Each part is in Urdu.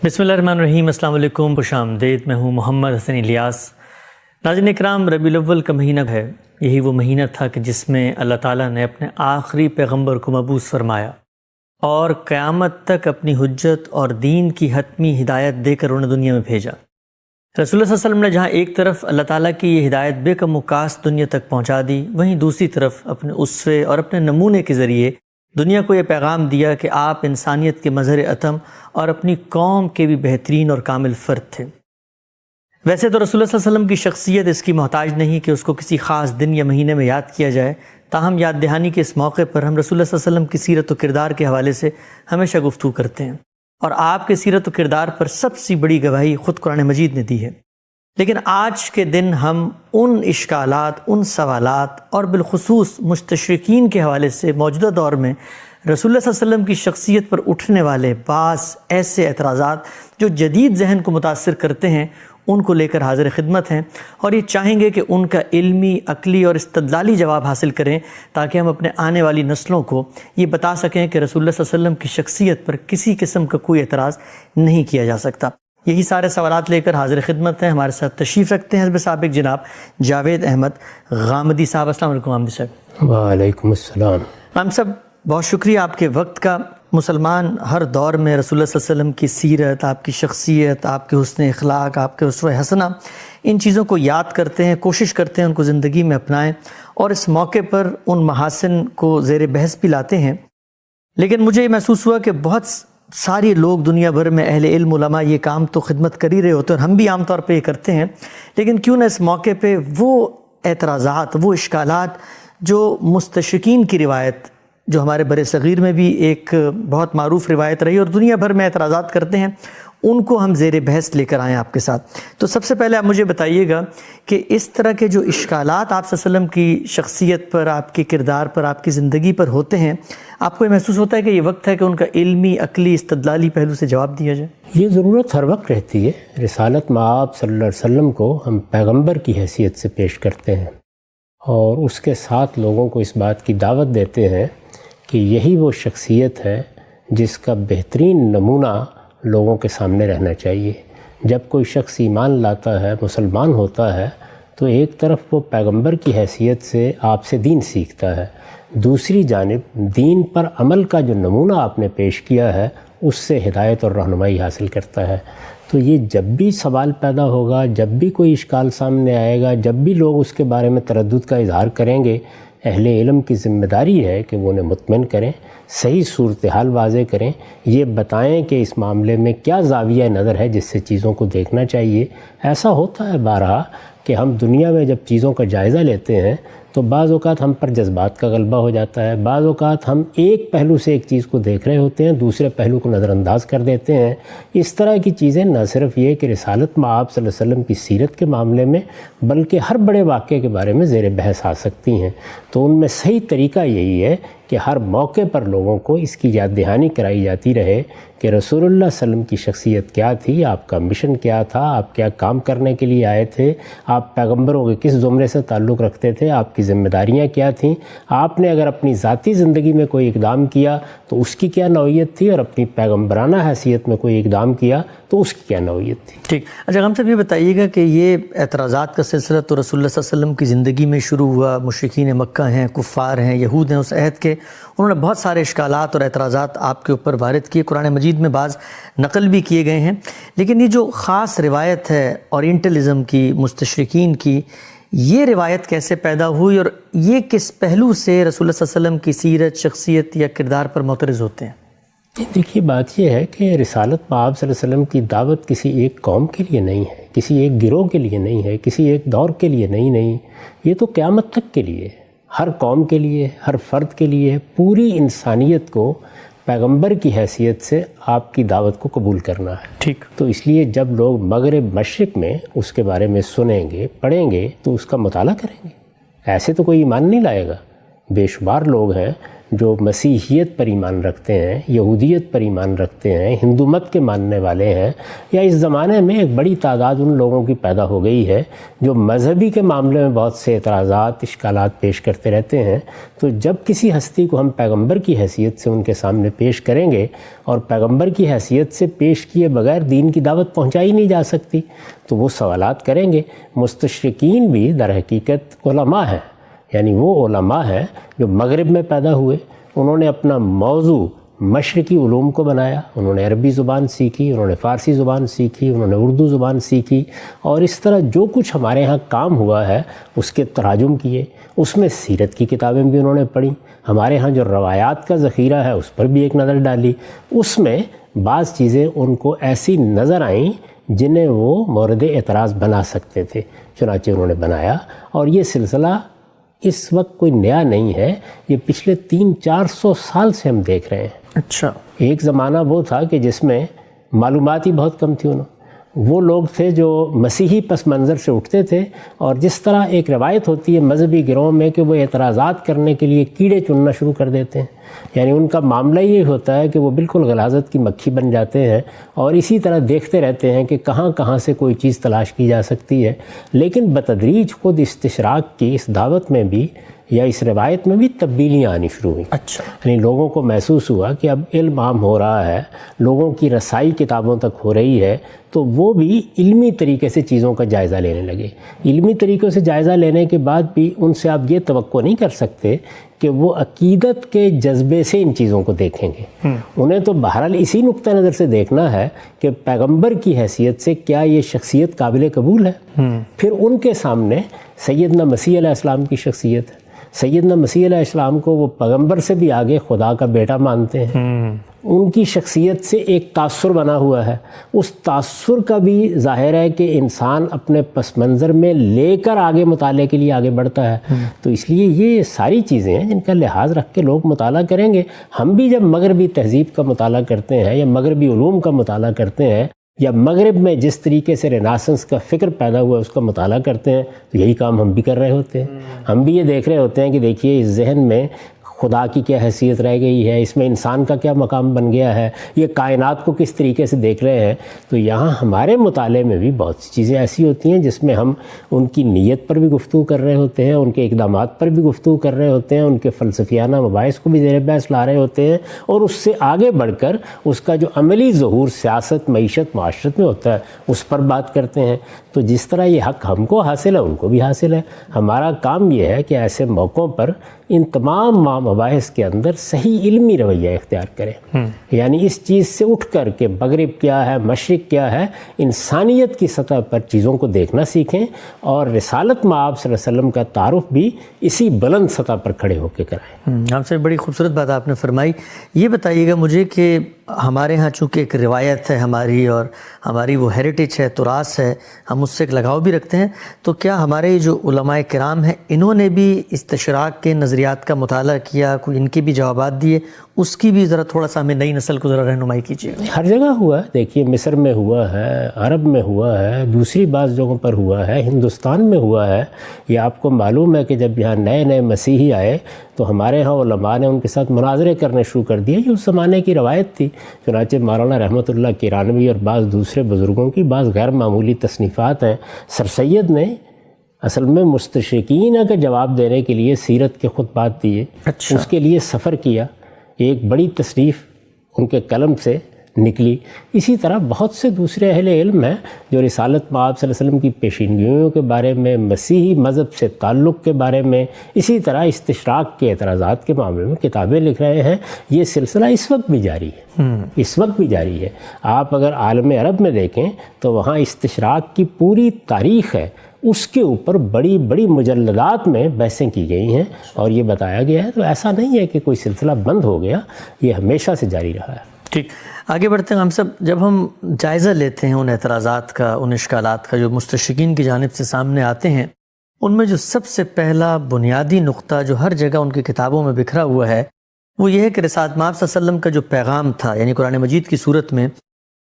بسم اللہ الرحمن الرحیم۔ السلام علیکم، خوش آمدید۔ میں ہوں محمد حسن الیاس۔ ناظرین اکرام، ربیع الاول کا مہینہ ہے۔ یہی وہ مہینہ تھا کہ جس میں اللہ تعالیٰ نے اپنے آخری پیغمبر کو مبعوث فرمایا اور قیامت تک اپنی حجت اور دین کی حتمی ہدایت دے کر انہیں دنیا میں بھیجا۔ رسول اللہ صلی اللہ علیہ وسلم نے جہاں ایک طرف اللہ تعالیٰ کی یہ ہدایت بے کم وکاست دنیا تک پہنچا دی، وہیں دوسری طرف اپنے اسوے اور اپنے نمونے کے ذریعے دنیا کو یہ پیغام دیا کہ آپ انسانیت کے مظہر اتم اور اپنی قوم کے بھی بہترین اور کامل فرد تھے۔ ویسے تو رسول اللہ صلی اللہ علیہ وسلم کی شخصیت اس کی محتاج نہیں کہ اس کو کسی خاص دن یا مہینے میں یاد کیا جائے، تاہم یاد دہانی کے اس موقع پر ہم رسول اللہ صلی اللہ علیہ وسلم کی سیرت و کردار کے حوالے سے ہمیشہ گفتگو کرتے ہیں، اور آپ کے سیرت و کردار پر سب سے بڑی گواہی خود قرآن مجید نے دی ہے۔ لیکن آج کے دن ہم ان اشکالات، ان سوالات اور بالخصوص مستشرقین کے حوالے سے موجودہ دور میں رسول اللہ صلی اللہ علیہ وسلم کی شخصیت پر اٹھنے والے بعض ایسے اعتراضات جو جدید ذہن کو متاثر کرتے ہیں، ان کو لے کر حاضر خدمت ہیں، اور یہ چاہیں گے کہ ان کا علمی، عقلی اور استدلالی جواب حاصل کریں تاکہ ہم اپنے آنے والی نسلوں کو یہ بتا سکیں کہ رسول اللہ صلی اللہ علیہ وسلم کی شخصیت پر کسی قسم کا کوئی اعتراض نہیں کیا جا سکتا۔ یہی سارے سوالات لے کر حاضر خدمت ہیں۔ ہمارے ساتھ تشریف رکھتے ہیں حزب سابق جناب جاوید احمد غامدی صاحب۔ السلام علیکم غامدی صاحب۔ وعلیکم السلام۔ غامدی صاحب، بہت شکریہ آپ کے وقت کا۔ مسلمان ہر دور میں رسول اللہ صلی اللہ علیہ وسلم کی سیرت، آپ کی شخصیت، آپ کے حسن اخلاق، آپ کے اسوہ حسنہ، ان چیزوں کو یاد کرتے ہیں، کوشش کرتے ہیں ان کو زندگی میں اپنائیں، اور اس موقع پر ان محاسن کو زیر بحث بھی لاتے ہیں۔ لیکن مجھے یہ محسوس ہوا کہ بہت سارے لوگ دنیا بھر میں اہل علم، علماء یہ کام تو خدمت کر ہی رہے ہوتے ہیں، اور ہم بھی عام طور پہ یہ کرتے ہیں، لیکن کیوں نہ اس موقع پہ وہ اعتراضات، وہ اشکالات جو مستشرقین کی روایت، جو ہمارے بر صغیر میں بھی ایک بہت معروف روایت رہی اور دنیا بھر میں اعتراضات کرتے ہیں، ان کو ہم زیر بحث لے کر آئیں آپ کے ساتھ۔ تو سب سے پہلے آپ مجھے بتائیے گا کہ اس طرح کے جو اشکالات آپ صلی اللہ علیہ وسلم کی شخصیت پر، آپ کے کردار پر، آپ کی زندگی پر ہوتے ہیں، آپ کو یہ محسوس ہوتا ہے کہ یہ وقت ہے کہ ان کا علمی، عقلی، استدلالی پہلو سے جواب دیا جائے؟ یہ ضرورت ہر وقت رہتی ہے۔ رسالت مآب صلی اللہ علیہ وسلم کو ہم پیغمبر کی حیثیت سے پیش کرتے ہیں، اور اس کے ساتھ لوگوں کو اس بات کی دعوت دیتے ہیں کہ یہی وہ شخصیت ہے جس کا بہترین نمونہ لوگوں کے سامنے رہنا چاہیے۔ جب کوئی شخص ایمان لاتا ہے، مسلمان ہوتا ہے، تو ایک طرف وہ پیغمبر کی حیثیت سے آپ سے دین سیکھتا ہے، دوسری جانب دین پر عمل کا جو نمونہ آپ نے پیش کیا ہے اس سے ہدایت اور رہنمائی حاصل کرتا ہے۔ تو یہ جب بھی سوال پیدا ہوگا، جب بھی کوئی اشکال سامنے آئے گا، جب بھی لوگ اس کے بارے میں تردد کا اظہار کریں گے، اہل علم کی ذمہ داری ہے کہ وہ انہیں مطمئن کریں، صحیح صورتحال واضح کریں، یہ بتائیں کہ اس معاملے میں کیا زاویہ نظر ہے جس سے چیزوں کو دیکھنا چاہیے۔ ایسا ہوتا ہے بارہا کہ ہم دنیا میں جب چیزوں کا جائزہ لیتے ہیں تو بعض اوقات ہم پر جذبات کا غلبہ ہو جاتا ہے، بعض اوقات ہم ایک پہلو سے ایک چیز کو دیکھ رہے ہوتے ہیں، دوسرے پہلو کو نظر انداز کر دیتے ہیں۔ اس طرح کی چیزیں نہ صرف یہ کہ رسالت مآب صلی اللہ علیہ وسلم کی سیرت کے معاملے میں، بلکہ ہر بڑے واقعے کے بارے میں زیر بحث آ سکتی ہیں۔ تو ان میں صحیح طریقہ یہی ہے کہ ہر موقع پر لوگوں کو اس کی یاد دہانی کرائی جاتی رہے کہ رسول اللہ صلی اللہ علیہ وسلم کی شخصیت کیا تھی، آپ کا مشن کیا تھا، آپ کیا کام کرنے کے لیے آئے تھے، آپ پیغمبروں کے کس زمرے سے تعلق رکھتے تھے، آپ کی ذمہ داریاں کیا تھیں، آپ نے اگر اپنی ذاتی زندگی میں کوئی اقدام کیا تو اس کی کیا نوعیت تھی، اور اپنی پیغمبرانہ حیثیت میں کوئی اقدام کیا تو اس کی کیا نوعیت تھی۔ ٹھیک۔ اچھا غام صاحب، یہ بتائیے گا کہ یہ اعتراضات کا سلسلہ تو رسول اللہ صلی اللہ علیہ وسلم کی زندگی میں شروع ہوا۔ مشرکین مکہ ہیں، کفار ہیں، یہود ہیں اس عہد کے، انہوں نے بہت سارے اشکالات اور اعتراضات آپ کے اوپر وارد کیے، قرآن مجید میں بعض نقل بھی کیے گئے ہیں، لیکن یہ جو خاص روایت ہے اورینٹلزم کی، مستشرقین کی، یہ روایت کیسے پیدا ہوئی، اور یہ کس پہلو سے رسول اللہ صلی اللہ علیہ وسلم کی سیرت، شخصیت یا کردار پر معترض ہوتے ہیں؟ دیکھیے، بات یہ ہے کہ رسالت مآب صلی اللہ علیہ وسلم کی دعوت کسی ایک قوم کے لیے نہیں ہے، کسی ایک گروہ کے لیے نہیں ہے، کسی ایک دور کے لیے نہیں، یہ تو قیامت تک کے لیے ہے، ہر قوم کے لیے، ہر فرد کے لیے، پوری انسانیت کو پیغمبر کی حیثیت سے آپ کی دعوت کو قبول کرنا ہے۔ ٹھیک۔ تو اس لیے جب لوگ مغرب مشرق میں اس کے بارے میں سنیں گے، پڑھیں گے، تو اس کا مطالعہ کریں گے، ایسے تو کوئی ایمان نہیں لائے گا۔ بے شمار لوگ ہیں جو مسیحیت پر ایمان رکھتے ہیں، یہودیت پر ایمان رکھتے ہیں، ہندو مت کے ماننے والے ہیں، یا اس زمانے میں ایک بڑی تعداد ان لوگوں کی پیدا ہو گئی ہے جو مذہبی کے معاملے میں بہت سے اعتراضات، اشکالات پیش کرتے رہتے ہیں، تو جب کسی ہستی کو ہم پیغمبر کی حیثیت سے ان کے سامنے پیش کریں گے، اور پیغمبر کی حیثیت سے پیش کیے بغیر دین کی دعوت پہنچائی نہیں جا سکتی، تو وہ سوالات کریں گے۔ مستشرقین بھی در حقیقت علماء ہیں، یعنی وہ علماء ہیں جو مغرب میں پیدا ہوئے، انہوں نے اپنا موضوع مشرقی علوم کو بنایا، انہوں نے عربی زبان سیکھی، انہوں نے فارسی زبان سیکھی، انہوں نے اردو زبان سیکھی، اور اس طرح جو کچھ ہمارے ہاں کام ہوا ہے اس کے تراجم کیے، اس میں سیرت کی کتابیں بھی انہوں نے پڑھی، ہمارے ہاں جو روایات کا ذخیرہ ہے اس پر بھی ایک نظر ڈالی، اس میں بعض چیزیں ان کو ایسی نظر آئیں جنہیں وہ مورد اعتراض بنا سکتے تھے، چنانچہ انہوں نے بنایا۔ اور یہ سلسلہ اس وقت کوئی نیا نہیں ہے، یہ پچھلے 300-400 سال سے ہم دیکھ رہے ہیں۔ اچھا، ایک زمانہ وہ تھا کہ جس میں معلومات ہی بہت کم تھی، وہ لوگ تھے جو مسیحی پس منظر سے اٹھتے تھے، اور جس طرح ایک روایت ہوتی ہے مذہبی گروہ میں کہ وہ اعتراضات کرنے کے لیے کیڑے چننا شروع کر دیتے ہیں، یعنی ان کا معاملہ یہ ہوتا ہے کہ وہ بالکل غلاظت کی مکھی بن جاتے ہیں اور اسی طرح دیکھتے رہتے ہیں کہ کہاں کہاں سے کوئی چیز تلاش کی جا سکتی ہے۔ لیکن بتدریج خود استشراق کی اس دعوت میں بھی یا اس روایت میں بھی تبدیلیاں آنی شروع ہوئیں۔ اچھا، یعنی لوگوں کو محسوس ہوا کہ اب علم عام ہو رہا ہے، لوگوں کی رسائی کتابوں تک ہو رہی ہے، تو وہ بھی علمی طریقے سے چیزوں کا جائزہ لینے لگے۔ علمی طریقوں سے جائزہ لینے کے بعد بھی ان سے آپ یہ توقع نہیں کر سکتے کہ وہ عقیدت کے جذبے سے ان چیزوں کو دیکھیں گے۔ انہیں تو بہرحال اسی نقطہ نظر سے دیکھنا ہے کہ پیغمبر کی حیثیت سے کیا یہ شخصیت قابل قبول ہے۔ پھر ان کے سامنے سیدنا مسیح علیہ السلام کی شخصیت ہے۔ سیدنا مسیح علیہ السلام کو وہ پیغمبر سے بھی آگے خدا کا بیٹا مانتے ہیں۔ ان کی شخصیت سے ایک تاثر بنا ہوا ہے، اس تاثر کا بھی ظاہر ہے کہ انسان اپنے پس منظر میں لے کر آگے مطالعے کے لیے آگے بڑھتا ہے۔ تو اس لیے یہ ساری چیزیں ہیں جن کا لحاظ رکھ کے لوگ مطالعہ کریں گے۔ ہم بھی جب مغربی تہذیب کا مطالعہ کرتے ہیں یا مغربی علوم کا مطالعہ کرتے ہیں یا مغرب میں جس طریقے سے ریناسنس کا فکر پیدا ہوا اس کا مطالعہ کرتے ہیں، تو یہی کام ہم بھی کر رہے ہوتے ہیں۔ ہم بھی یہ دیکھ رہے ہوتے ہیں کہ دیکھیے اس ذہن میں خدا کی کیا حیثیت رہ گئی ہے، اس میں انسان کا کیا مقام بن گیا ہے، یہ کائنات کو کس طریقے سے دیکھ رہے ہیں۔ تو یہاں ہمارے مطالعے میں بھی بہت سی چیزیں ایسی ہوتی ہیں جس میں ہم ان کی نیت پر بھی گفتگو کر رہے ہوتے ہیں، ان کے اقدامات پر بھی گفتگو کر رہے ہوتے ہیں، ان کے فلسفیانہ مباحث کو بھی زیر بحث لا رہے ہوتے ہیں، اور اس سے آگے بڑھ کر اس کا جو عملی ظہور سیاست، معیشت، معاشرت میں ہوتا ہے اس پر بات کرتے ہیں۔ تو جس طرح یہ حق ہم کو حاصل ہے ان کو بھی حاصل ہے۔ ہمارا کام یہ ہے کہ ایسے موقعوں پر ان تمام مباحث کے اندر صحیح علمی رویہ اختیار کریں، یعنی اس چیز سے اٹھ کر کہ مغرب کیا ہے، مشرق کیا ہے، انسانیت کی سطح پر چیزوں کو دیکھنا سیکھیں، اور رسالت مآب صلی اللہ علیہ وسلم کا تعارف بھی اسی بلند سطح پر کھڑے ہو کے کرائیں۔ آپ سے بڑی خوبصورت بات آپ نے فرمائی۔ یہ بتائیے گا مجھے کہ ہمارے ہاں چونکہ ایک روایت ہے ہماری، اور ہماری وہ ہیریٹیج ہے، تراث ہے، ہم اس سے ایک لگاؤ بھی رکھتے ہیں، تو کیا ہمارے جو علماء کرام ہیں انہوں نے بھی استشراق کے نظریات کا مطالعہ کیا، کوئی ان کے بھی جوابات دیے؟ اس کی بھی ذرا تھوڑا سا ہمیں نئی نسل کو ذرا رہنمائی کیجیے۔ ہر جگہ ہوا ہے، دیکھیے مصر میں ہوا ہے، عرب میں ہوا ہے، دوسری بعض جگہوں پر ہوا ہے، ہندوستان میں ہوا ہے۔ یہ آپ کو معلوم ہے کہ جب یہاں نئے نئے مسیحی آئے تو ہمارے ہاں علماء نے ان کے ساتھ مناظرے کرنے شروع کر دیے۔ یہ اس زمانے کی روایت تھی، چنانچہ مولانا رحمۃ اللہ کیرانوی اور بعض دوسرے بزرگوں کی بعض غیر معمولی تصنیفات ہیں۔ سر سید نے اصل میں مستشرقین کا جواب دینے کے لیے سیرت کے خطبات دیے، اس کے لیے سفر کیا، ایک بڑی تصنیف ان کے قلم سے نکلی۔ اسی طرح بہت سے دوسرے اہل علم ہیں جو رسالت مآب صلی اللہ علیہ وسلم کی پیشینگوئیوں کے بارے میں، مسیحی مذہب سے تعلق کے بارے میں، اسی طرح استشراق کے اعتراضات کے معاملے میں کتابیں لکھ رہے ہیں۔ یہ سلسلہ اس وقت بھی جاری ہے، اس وقت بھی جاری ہے۔ آپ اگر عالم عرب میں دیکھیں تو وہاں استشراق کی پوری تاریخ ہے، اس کے اوپر بڑی بڑی مجلدات میں بحثیں کی گئی ہیں اور یہ بتایا گیا ہے۔ تو ایسا نہیں ہے کہ کوئی سلسلہ بند ہو گیا، یہ ہمیشہ سے جاری رہا ہے۔ ٹھیک، آگے بڑھتے ہیں ہم سب۔ جب ہم جائزہ لیتے ہیں ان اعتراضات کا، ان اشکالات کا جو مستشرقین کی جانب سے سامنے آتے ہیں، ان میں جو سب سے پہلا بنیادی نقطہ جو ہر جگہ ان کی کتابوں میں بکھرا ہوا ہے وہ یہ ہے کہ رسالت مآب صلی اللہ علیہ وسلم کا جو پیغام تھا، یعنی قرآن مجید کی صورت میں،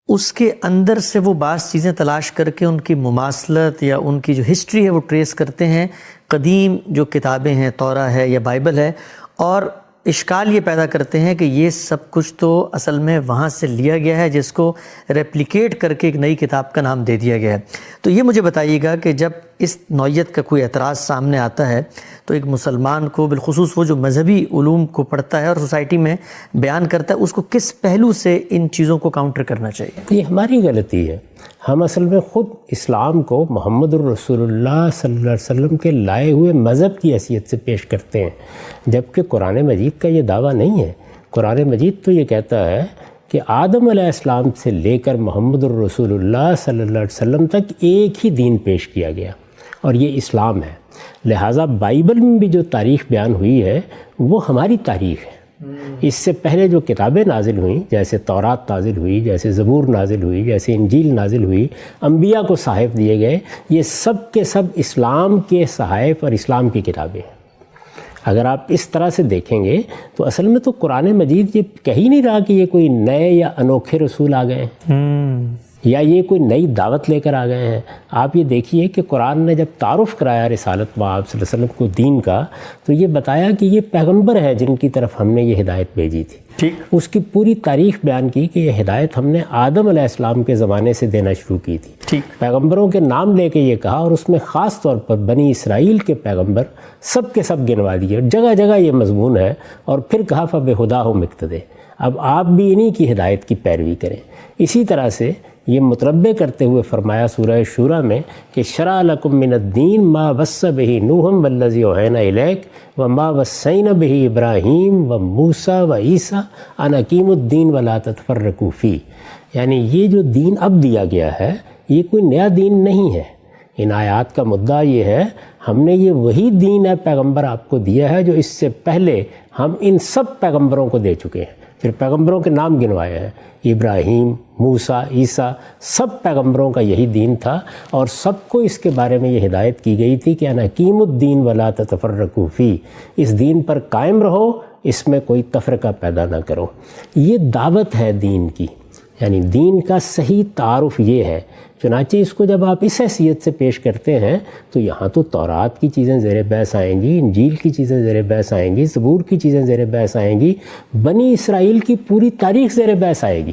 اس کے اندر سے وہ بعض چیزیں تلاش کر کے ان کی مماثلت یا ان کی جو ہسٹری ہے وہ ٹریس کرتے ہیں قدیم جو کتابیں ہیں، تورا ہے یا بائبل ہے، اور اشکال یہ پیدا کرتے ہیں کہ یہ سب کچھ تو اصل میں وہاں سے لیا گیا ہے جس کو ریپلیکیٹ کر کے ایک نئی کتاب کا نام دے دیا گیا ہے۔ تو یہ مجھے بتائیے گا کہ جب اس نوعیت کا کوئی اعتراض سامنے آتا ہے تو ایک مسلمان کو، بالخصوص وہ جو مذہبی علوم کو پڑھتا ہے اور سوسائٹی میں بیان کرتا ہے، اس کو کس پہلو سے ان چیزوں کو کاؤنٹر کرنا چاہیے؟ یہ ہماری غلطی ہے۔ ہم اصل میں خود اسلام کو محمد الرسول اللہ صلی اللہ علیہ وسلم کے لائے ہوئے مذہب کی حیثیت سے پیش کرتے ہیں، جبکہ قرآن مجید کا یہ دعویٰ نہیں ہے۔ قرآن مجید تو یہ کہتا ہے کہ آدم علیہ السلام سے لے کر محمد الرسول اللہ صلی اللہ علیہ وسلم تک ایک ہی دین پیش کیا گیا، اور یہ اسلام ہے۔ لہٰذا بائبل میں بھی جو تاریخ بیان ہوئی ہے وہ ہماری تاریخ ہے۔ اس سے پہلے جو کتابیں نازل ہوئیں، جیسے تورات نازل ہوئی، جیسے زبور نازل ہوئی، جیسے انجیل نازل ہوئی، انبیاء کو صحائف دیے گئے، یہ سب کے سب اسلام کے صحائف اور اسلام کی کتابیں ہیں۔ اگر آپ اس طرح سے دیکھیں گے تو اصل میں تو قرآن مجید یہ کہہ ہی نہیں رہا کہ یہ کوئی نئے یا انوکھے رسول آ گئے ہیں یا یہ کوئی نئی دعوت لے کر آ گئے ہیں۔ آپ یہ دیکھیے کہ قرآن نے جب تعارف کرایا رسالت مآب صلی اللہ علیہ وسلم کو دین کا، تو یہ بتایا کہ یہ پیغمبر ہے جن کی طرف ہم نے یہ ہدایت بھیجی تھی۔ ٹھیک، اس کی پوری تاریخ بیان کی کہ یہ ہدایت ہم نے آدم علیہ السلام کے زمانے سے دینا شروع کی تھی۔ ٹھیک، پیغمبروں کے نام لے کے یہ کہا، اور اس میں خاص طور پر بنی اسرائیل کے پیغمبر سب کے سب گنوا دیے، جگہ جگہ یہ مضمون ہے، اور پھر کہا فَبِہُدَاهُمْ اقتدوا، اب آپ بھی انہی کی ہدایت کی پیروی کریں۔ اسی طرح سے یہ متربع کرتے ہوئے فرمایا سورہ شورى میں کہ شرع لکم من الدین ما وصى به نوح والذی اوحینا الیک وما وصینا به ابراہیم وموسیٰ وعیسیٰ ان اقیموا الدین ولا تتفرقوا فیہ، یعنی یہ جو دین اب دیا گیا ہے یہ کوئی نیا دین نہیں ہے۔ ان آیات کا مدعا یہ ہے ہم نے یہ وہی دین ہے پیغمبر آپ کو دیا ہے جو اس سے پہلے ہم ان سب پیغمبروں کو دے چکے ہیں۔ پھر پیغمبروں کے نام گنوائے ہیں، ابراہیم، موسیٰ، عیسیٰ، سب پیغمبروں کا یہی دین تھا، اور سب کو اس کے بارے میں یہ ہدایت کی گئی تھی کہ ان اقیموا الدین ولا تتفرقوا فیہ، اس دین پر قائم رہو، اس میں کوئی تفرقہ پیدا نہ کرو۔ یہ دعوت ہے دین کی، یعنی دین کا صحیح تعارف یہ ہے۔ چنانچہ اس کو جب آپ اس حیثیت سے پیش کرتے ہیں تو یہاں تو تورات کی چیزیں زیر بحث آئیں گی، انجیل کی چیزیں زیر بحث آئیں گی، زبور کی چیزیں زیر بحث آئیں گی، بنی اسرائیل کی پوری تاریخ زیر بحث آئے گی،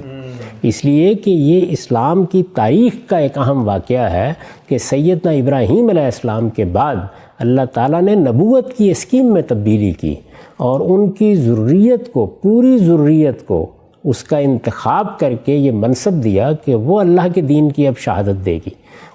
اس لیے کہ یہ اسلام کی تاریخ کا ایک اہم واقعہ ہے کہ سیدنا ابراہیم علیہ السلام کے بعد اللہ تعالیٰ نے نبوت کی اسکیم میں تبدیلی کی، اور ان کی ذریت کو، پوری ذریت کو اس کا انتخاب کر کے یہ منصب دیا کہ وہ اللہ کے دین کی اب شہادت دے گی۔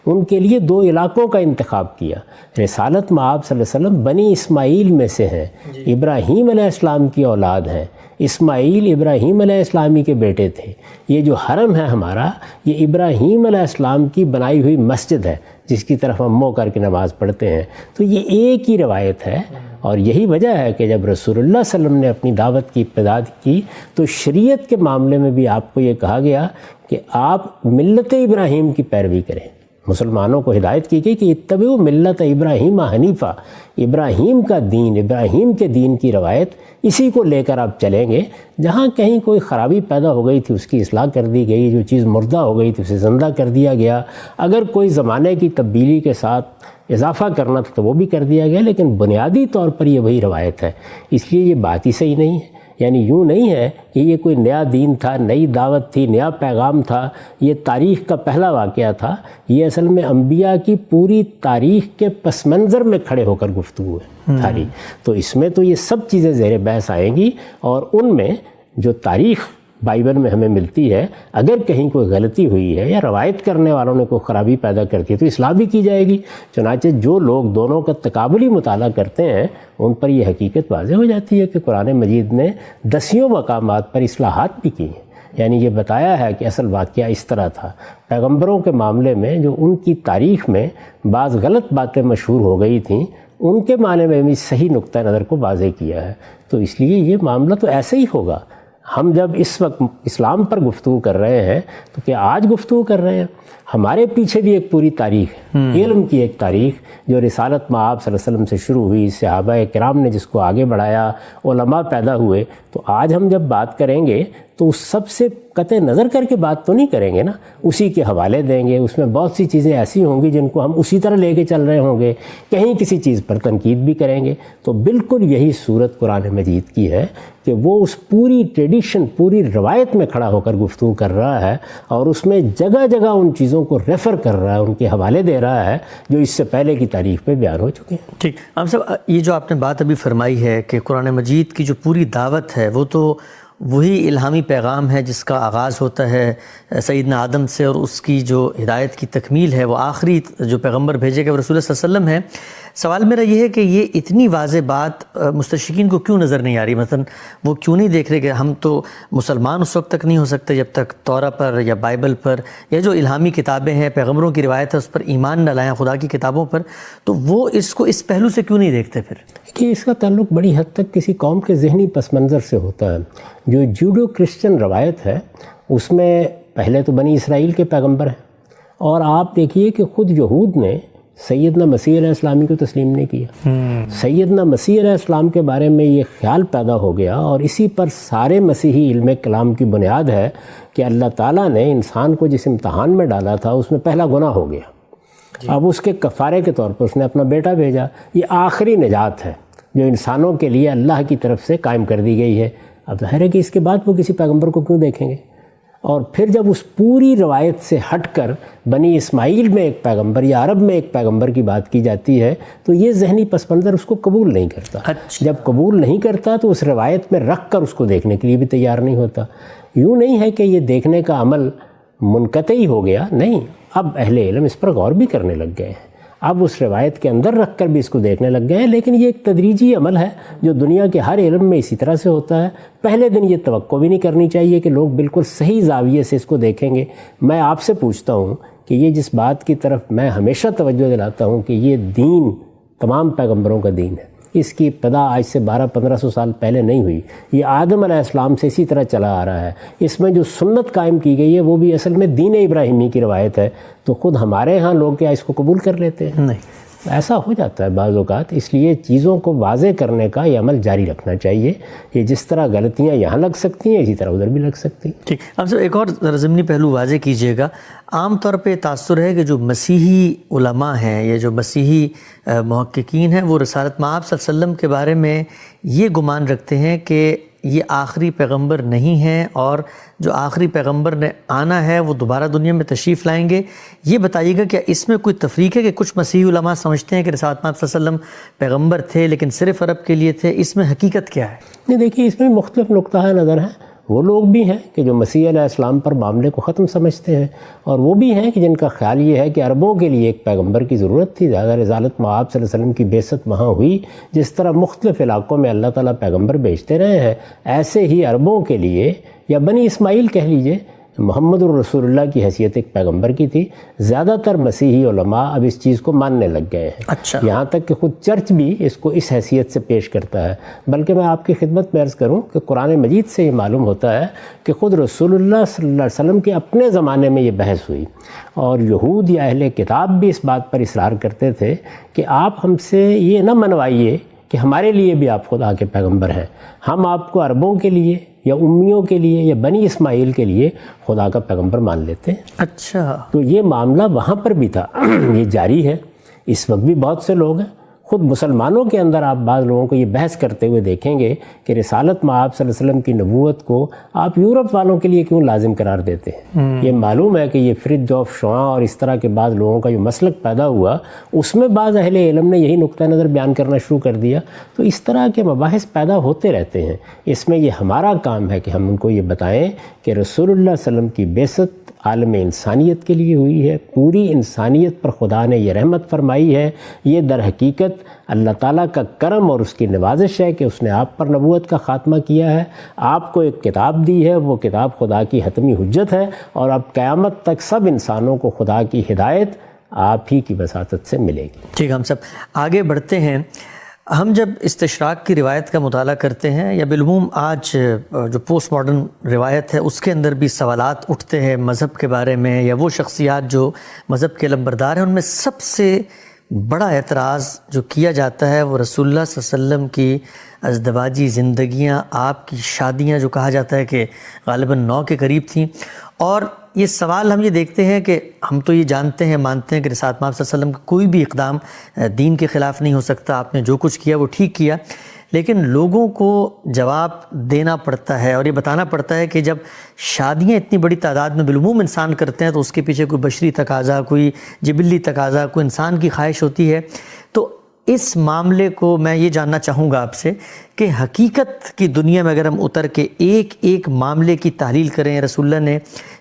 ان کے لیے 2 علاقوں کا انتخاب کیا۔ رسالت مآب صلی اللہ علیہ وسلم بنی اسماعیل میں سے ہیں، ابراہیم علیہ السلام کی اولاد ہیں، اسماعیل ابراہیم علیہ السلامی کے بیٹے تھے۔ یہ جو حرم ہے ہمارا، یہ ابراہیم علیہ السلام کی بنائی ہوئی مسجد ہے جس کی طرف ہم منہ کر کے نماز پڑھتے ہیں۔ تو یہ ایک ہی روایت ہے، اور یہی وجہ ہے کہ جب رسول اللہ صلی اللہ علیہ وسلم نے اپنی دعوت کی ابتدا کی تو شریعت کے معاملے میں بھی آپ کو یہ کہا گیا کہ آپ ملت ابراہیم کی پیروی کریں۔ مسلمانوں کو ہدایت کی گئی کہ اتبعوا ملت ابراہیم حنیفہ، ابراہیم کا دین، ابراہیم کے دین کی روایت، اسی کو لے کر آپ چلیں گے۔ جہاں کہیں کوئی خرابی پیدا ہو گئی تھی اس کی اصلاح کر دی گئی، جو چیز مردہ ہو گئی تھی اسے زندہ کر دیا گیا، اگر کوئی زمانے کی تبدیلی کے ساتھ اضافہ کرنا تھا تو وہ بھی کر دیا گیا، لیکن بنیادی طور پر یہ وہی روایت ہے۔ اس لیے یہ بات ہی صحیح نہیں ہے، یعنی یوں نہیں ہے کہ یہ کوئی نیا دین تھا، نئی دعوت تھی، نیا پیغام تھا، یہ تاریخ کا پہلا واقعہ تھا۔ یہ اصل میں انبیاء کی پوری تاریخ کے پس منظر میں کھڑے ہو کر گفتگو ہے ساری۔ تو اس میں تو یہ سب چیزیں زیر بحث آئیں گی، اور ان میں جو تاریخ بائبل میں ہمیں ملتی ہے، اگر کہیں کوئی غلطی ہوئی ہے یا روایت کرنے والوں نے کوئی خرابی پیدا کر دی تو اصلاح بھی کی جائے گی۔ چنانچہ جو لوگ دونوں کا تقابلی مطالعہ کرتے ہیں ان پر یہ حقیقت واضح ہو جاتی ہے کہ قرآن مجید نے 10 مقامات پر اصلاحات بھی کی ہیں، یعنی یہ بتایا ہے کہ اصل واقعہ اس طرح تھا۔ پیغمبروں کے معاملے میں جو ان کی تاریخ میں بعض غلط باتیں مشہور ہو گئی تھیں، ان کے معنی میں بھی صحیح نقطہ نظر کو واضح کیا ہے۔ تو اس لیے یہ معاملہ تو ایسے ہی ہوگا۔ ہم جب اس وقت اسلام پر گفتگو کر رہے ہیں تو کیا آج گفتگو کر رہے ہیں؟ ہمارے پیچھے بھی ایک پوری تاریخ ہے، علم کی ایک تاریخ جو رسالت مآب صلی اللہ علیہ وسلم سے شروع ہوئی، صحابہ کرام نے جس کو آگے بڑھایا، علماء پیدا ہوئے. تو آج ہم جب بات کریں گے تو اس سب سے قطع نظر کر کے بات تو نہیں کریں گے نا، اسی کے حوالے دیں گے. اس میں بہت سی چیزیں ایسی ہوں گی جن کو ہم اسی طرح لے کے چل رہے ہوں گے، کہیں کسی چیز پر تنقید بھی کریں گے. تو بالکل یہی صورت قرآن مجید کی ہے کہ وہ اس پوری ٹریڈیشن، پوری روایت میں کھڑا ہو کر گفتگو کر رہا ہے، اور اس میں جگہ جگہ ان چیزوں کو ریفر کر رہا ہے، ان کے حوالے دے رہا ہے جو اس سے پہلے کی تاریخ میں بیان ہو چکے ہیں. ٹھیک. ہم سب یہ جو آپ نے بات ابھی فرمائی ہے کہ قرآن مجید کی جو پوری دعوت ہے وہ تو وہی الہامی پیغام ہے جس کا آغاز ہوتا ہے سیدنا آدم سے، اور اس کی جو ہدایت کی تکمیل ہے وہ آخری جو پیغمبر بھیجے گئے وہ رسول اللہ صلی اللہ علیہ وسلم ہے. سوال میرا یہ ہے کہ یہ اتنی واضح بات مستشرقین کو کیوں نظر نہیں آ رہی؟ مثلا وہ کیوں نہیں دیکھ رہے کہ ہم تو مسلمان اس وقت تک نہیں ہو سکتے جب تک تورا پر یا بائبل پر یا جو الہامی کتابیں ہیں، پیغمبروں کی روایت ہے، اس پر ایمان نہ لائیں، خدا کی کتابوں پر. تو وہ اس کو اس پہلو سے کیوں نہیں دیکھتے پھر؟ کہ اس کا تعلق بڑی حد تک کسی قوم کے ذہنی پس منظر سے ہوتا ہے. جو جوڈو کرسچن روایت ہے اس میں پہلے تو بنی اسرائیل کے پیغمبر ہیں، اور آپ دیکھیے کہ خود یہود نے سیدنا مسیح علیہ السلام کو تسلیم نہیں کیا. سیدنا مسیح علیہ السلام کے بارے میں یہ خیال پیدا ہو گیا، اور اسی پر سارے مسیحی علم کلام کی بنیاد ہے کہ اللہ تعالیٰ نے انسان کو جس امتحان میں ڈالا تھا اس میں پہلا گناہ ہو گیا. اب اس کے کفارے کے طور پر اس نے اپنا بیٹا بھیجا. یہ آخری نجات ہے جو انسانوں کے لیے اللہ کی طرف سے قائم کر دی گئی ہے. اب ظاہر ہے کہ اس کے بعد وہ کسی پیغمبر کو کیوں دیکھیں گے؟ اور پھر جب اس پوری روایت سے ہٹ کر بنی اسماعیل میں ایک پیغمبر یا عرب میں ایک پیغمبر کی بات کی جاتی ہے تو یہ ذہنی پس منظر اس کو قبول نہیں کرتا. جب قبول نہیں کرتا تو اس روایت میں رکھ کر اس کو دیکھنے کے لیے بھی تیار نہیں ہوتا. یوں نہیں ہے کہ یہ دیکھنے کا عمل منقطعی ہو گیا، نہیں، اب اہل علم اس پر غور بھی کرنے لگ گئے ہیں، اب اس روایت کے اندر رکھ کر بھی اس کو دیکھنے لگ گئے ہیں. لیکن یہ ایک تدریجی عمل ہے جو دنیا کے ہر علم میں اسی طرح سے ہوتا ہے. پہلے دن یہ توقع بھی نہیں کرنی چاہیے کہ لوگ بالکل صحیح زاویے سے اس کو دیکھیں گے. میں آپ سے پوچھتا ہوں کہ یہ جس بات کی طرف میں ہمیشہ توجہ دلاتا ہوں کہ یہ دین تمام پیغمبروں کا دین ہے، اس کی ابتدا آج سے 1200-1500 سال پہلے نہیں ہوئی. یہ آدم علیہ السلام سے اسی طرح چلا آ رہا ہے. اس میں جو سنت قائم کی گئی ہے وہ بھی اصل میں دین ابراہیمی کی روایت ہے. تو خود ہمارے ہاں لوگ کیا اس کو قبول کر لیتے ہیں؟ نہیں، ایسا ہو جاتا ہے بعض اوقات. اس لیے چیزوں کو واضح کرنے کا یہ عمل جاری رکھنا چاہیے. یہ جس طرح غلطیاں یہاں لگ سکتی ہیں اسی طرح ادھر بھی لگ سکتی ہیں. ٹھیک. اب سر ایک اور ضمنی پہلو واضح کیجیے گا. عام طور پہ تاثر ہے کہ جو مسیحی علماء ہیں یا جو مسیحی محققین ہیں وہ رسالت مآب صلی اللہ علیہ وسلم کے بارے میں یہ گمان رکھتے ہیں کہ یہ آخری پیغمبر نہیں ہیں، اور جو آخری پیغمبر نے آنا ہے وہ دوبارہ دنیا میں تشریف لائیں گے. یہ بتائیے گا کیا اس میں کوئی تفریق ہے کہ کچھ مسیحی علماء سمجھتے ہیں کہ رسالت مآب صلی اللہ علیہ وسلم پیغمبر تھے لیکن صرف عرب کے لیے تھے؟ اس میں حقیقت کیا ہے؟ نہیں، دیکھیے اس میں مختلف نقطہ نظر ہیں. وہ لوگ بھی ہیں کہ جو مسیح علیہ السلام پر معاملے کو ختم سمجھتے ہیں، اور وہ بھی ہیں کہ جن کا خیال یہ ہے کہ عربوں کے لیے ایک پیغمبر کی ضرورت تھی. زیادہ رسالت مآب صلی اللہ علیہ وسلم کی بعثت وہاں ہوئی. جس طرح مختلف علاقوں میں اللہ تعالیٰ پیغمبر بھیجتے رہے ہیں، ایسے ہی عربوں کے لیے یا بنی اسماعیل کہہ لیجئے، محمد الرسول اللہ کی حیثیت ایک پیغمبر کی تھی. زیادہ تر مسیحی علماء اب اس چیز کو ماننے لگ گئے ہیں. اچھا. یہاں تک کہ خود چرچ بھی اس کو اس حیثیت سے پیش کرتا ہے. بلکہ میں آپ کی خدمت میں عرض کروں کہ قرآن مجید سے یہ معلوم ہوتا ہے کہ خود رسول اللہ صلی اللہ علیہ وسلم کے اپنے زمانے میں یہ بحث ہوئی، اور یہود یا اہل کتاب بھی اس بات پر اصرار کرتے تھے کہ آپ ہم سے یہ نہ منوائیے کہ ہمارے لیے بھی آپ خدا کے پیغمبر ہیں. ہم آپ کو عربوں کے لیے یا امیوں کے لیے یا بنی اسماعیل کے لیے خدا کا پیغمبر مان لیتے ہیں. اچھا. تو یہ معاملہ وہاں پر بھی تھا، یہ جاری ہے. اس وقت بھی بہت سے لوگ ہیں. خود مسلمانوں کے اندر آپ بعض لوگوں کو یہ بحث کرتے ہوئے دیکھیں گے کہ رسالت مآب صلی اللہ علیہ وسلم کی نبوت کو آپ یورپ والوں کے لیے کیوں لازم قرار دیتے ہیں. یہ معلوم ہے کہ یہ فرج آف شعاع اور اس طرح کے بعض لوگوں کا جو مسلک پیدا ہوا اس میں بعض اہل علم نے یہی نقطہ نظر بیان کرنا شروع کر دیا. تو اس طرح کے مباحث پیدا ہوتے رہتے ہیں. اس میں یہ ہمارا کام ہے کہ ہم ان کو یہ بتائیں کہ رسول اللہ صلی اللہ علیہ وسلم کی بعثت عالم انسانیت کے لیے ہوئی ہے. پوری انسانیت پر خدا نے یہ رحمت فرمائی ہے. یہ در حقیقت اللہ تعالیٰ کا کرم اور اس کی نوازش ہے کہ اس نے آپ پر نبوت کا خاتمہ کیا ہے. آپ کو ایک کتاب دی ہے، وہ کتاب خدا کی حتمی حجت ہے، اور اب قیامت تک سب انسانوں کو خدا کی ہدایت آپ ہی کی وساطت سے ملے گی. ٹھیک، ہم سب آگے بڑھتے ہیں. ہم جب استشراق کی روایت کا مطالعہ کرتے ہیں یا بالعموم آج جو پوسٹ ماڈرن روایت ہے اس کے اندر بھی سوالات اٹھتے ہیں مذہب کے بارے میں، یا وہ شخصیات جو مذہب کے علمبردار ہیں، ان میں سب سے بڑا اعتراض جو کیا جاتا ہے وہ رسول اللہ صلی اللہ علیہ وسلم کی ازدواجی زندگیاں، آپ کی شادیاں جو کہا جاتا ہے کہ غالباً 9 کے قریب تھیں. اور یہ سوال ہم یہ دیکھتے ہیں کہ ہم تو یہ جانتے ہیں، مانتے ہیں کہ رسالت مآب صلی اللہ علیہ وسلم کا کوئی بھی اقدام دین کے خلاف نہیں ہو سکتا، آپ نے جو کچھ کیا وہ ٹھیک کیا، لیکن لوگوں کو جواب دینا پڑتا ہے اور یہ بتانا پڑتا ہے کہ جب شادیاں اتنی بڑی تعداد میں بالعموم انسان کرتے ہیں تو اس کے پیچھے کوئی بشری تقاضا، کوئی جبلی تقاضا، کوئی انسان کی خواہش ہوتی ہے. تو اس معاملے کو میں یہ جاننا چاہوں گا آپ سے کہ حقیقت کی دنیا میں اگر ہم اتر کے ایک ایک معاملے کی تحلیل کریں، رسول اللہ نے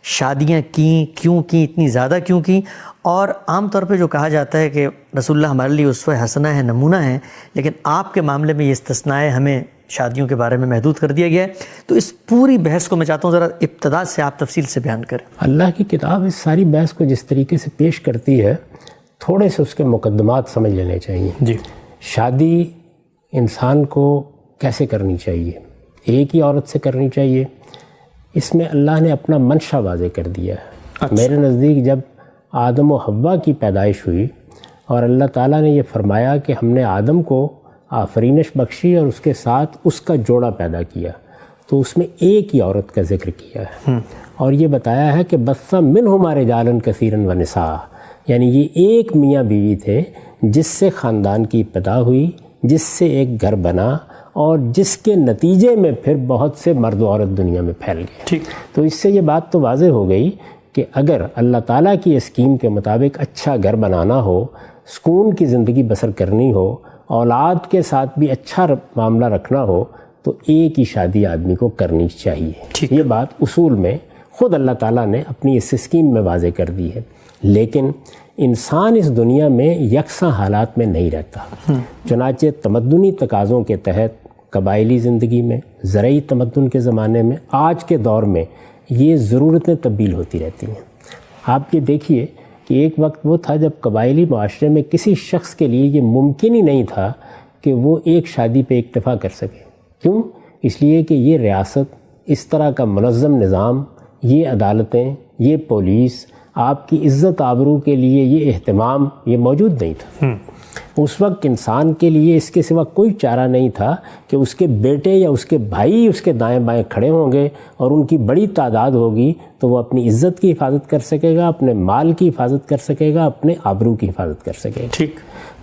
شادیاں کیں، کیوں کیں، اتنی زیادہ کیوں کیں، اور عام طور پہ جو کہا جاتا ہے کہ رسول اللہ ہمارے لیے اسوہ حسنہ ہے، نمونہ ہے، لیکن آپ کے معاملے میں یہ استثناء ہے، ہمیں شادیوں کے بارے میں محدود کر دیا گیا ہے. تو اس پوری بحث کو میں چاہتا ہوں ذرا ابتدا سے آپ تفصیل سے بیان کریں. اللہ کی کتاب اس ساری بحث کو جس طریقے سے پیش کرتی ہے، تھوڑے سے اس کے مقدمات سمجھ لینے چاہیے. جی. شادی انسان کو کیسے کرنی چاہیے؟ ایک ہی عورت سے کرنی چاہیے. اس میں اللہ نے اپنا منشا واضح کر دیا ہے. میرے نزدیک جب آدم و حوا کی پیدائش ہوئی اور اللہ تعالیٰ نے یہ فرمایا کہ ہم نے آدم کو آفرینش بخشی اور اس کے ساتھ اس کا جوڑا پیدا کیا، تو اس میں ایک ہی عورت کا ذکر کیا ہے اور یہ بتایا ہے کہ بث منہما رجالا کثیرا ونساء، یعنی یہ ایک میاں بیوی تھے جس سے خاندان کی ابتدا ہوئی، جس سے ایک گھر بنا اور جس کے نتیجے میں پھر بہت سے مرد و عورت دنیا میں پھیل گئے. ٹھیک. تو اس سے یہ بات تو واضح ہو گئی کہ اگر اللہ تعالیٰ کی اسکیم کے مطابق اچھا گھر بنانا ہو، سکون کی زندگی بسر کرنی ہو، اولاد کے ساتھ بھی اچھا معاملہ رکھنا ہو، تو ایک ہی شادی آدمی کو کرنی چاہیے. یہ بات اصول میں خود اللہ تعالیٰ نے اپنی اس اسکیم میں واضح کر دی ہے. لیکن انسان اس دنیا میں یکساں حالات میں نہیں رہتا. چنانچہ تمدنی تقاضوں کے تحت قبائلی زندگی میں، زرعی تمدن کے زمانے میں، آج کے دور میں یہ ضرورتیں تبدیل ہوتی رہتی ہیں. آپ یہ دیکھیے کہ ایک وقت وہ تھا جب قبائلی معاشرے میں کسی شخص کے لیے یہ ممکن ہی نہیں تھا کہ وہ ایک شادی پہ اکتفا کر سکے. کیوں؟ اس لیے کہ یہ ریاست، اس طرح کا منظم نظام، یہ عدالتیں، یہ پولیس، آپ کی عزت آبرو کے لیے یہ اہتمام یہ موجود نہیں تھا. اس وقت انسان کے لیے اس کے سوا کوئی چارہ نہیں تھا کہ اس کے بیٹے یا اس کے بھائی اس کے دائیں بائیں کھڑے ہوں گے اور ان کی بڑی تعداد ہوگی تو وہ اپنی عزت کی حفاظت کر سکے گا، اپنے مال کی حفاظت کر سکے گا، اپنے آبرو کی حفاظت کر سکے گا. ٹھیک.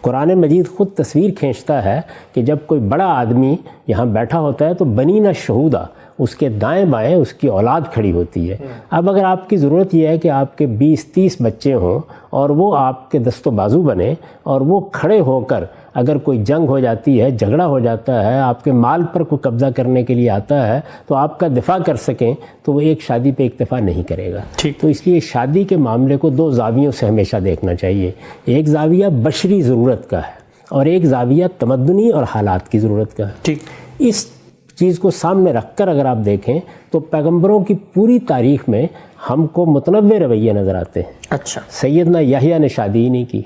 قرآن مجید خود تصویر کھینچتا ہے کہ جب کوئی بڑا آدمی یہاں بیٹھا ہوتا ہے تو بنین شہودہ، اس کے دائیں بائیں اس کی اولاد کھڑی ہوتی ہے. اب اگر آپ کی ضرورت یہ ہے کہ آپ کے 20-30 بچے ہوں اور وہ آپ کے دست و بازو بنے اور وہ کھڑے ہو کر اگر کوئی جنگ ہو جاتی ہے، جھگڑا ہو جاتا ہے، آپ کے مال پر کوئی قبضہ کرنے کے لیے آتا ہے تو آپ کا دفاع کر سکیں، تو وہ ایک شادی پہ اکتفا نہیں کرے گا. تو اس لیے شادی کے معاملے کو 2 زاویوں سے ہمیشہ دیکھنا چاہیے. ایک زاویہ بشری ضرورت کا ہے اور ایک زاویہ تمدنی اور حالات کی ضرورت کا ہے. ٹھیک. اس چیز کو سامنے رکھ کر اگر آپ دیکھیں تو پیغمبروں کی پوری تاریخ میں ہم کو متنوع رویے نظر آتے ہیں. اچھا. سیدنا یحییٰ نے شادی ہی نہیں کی،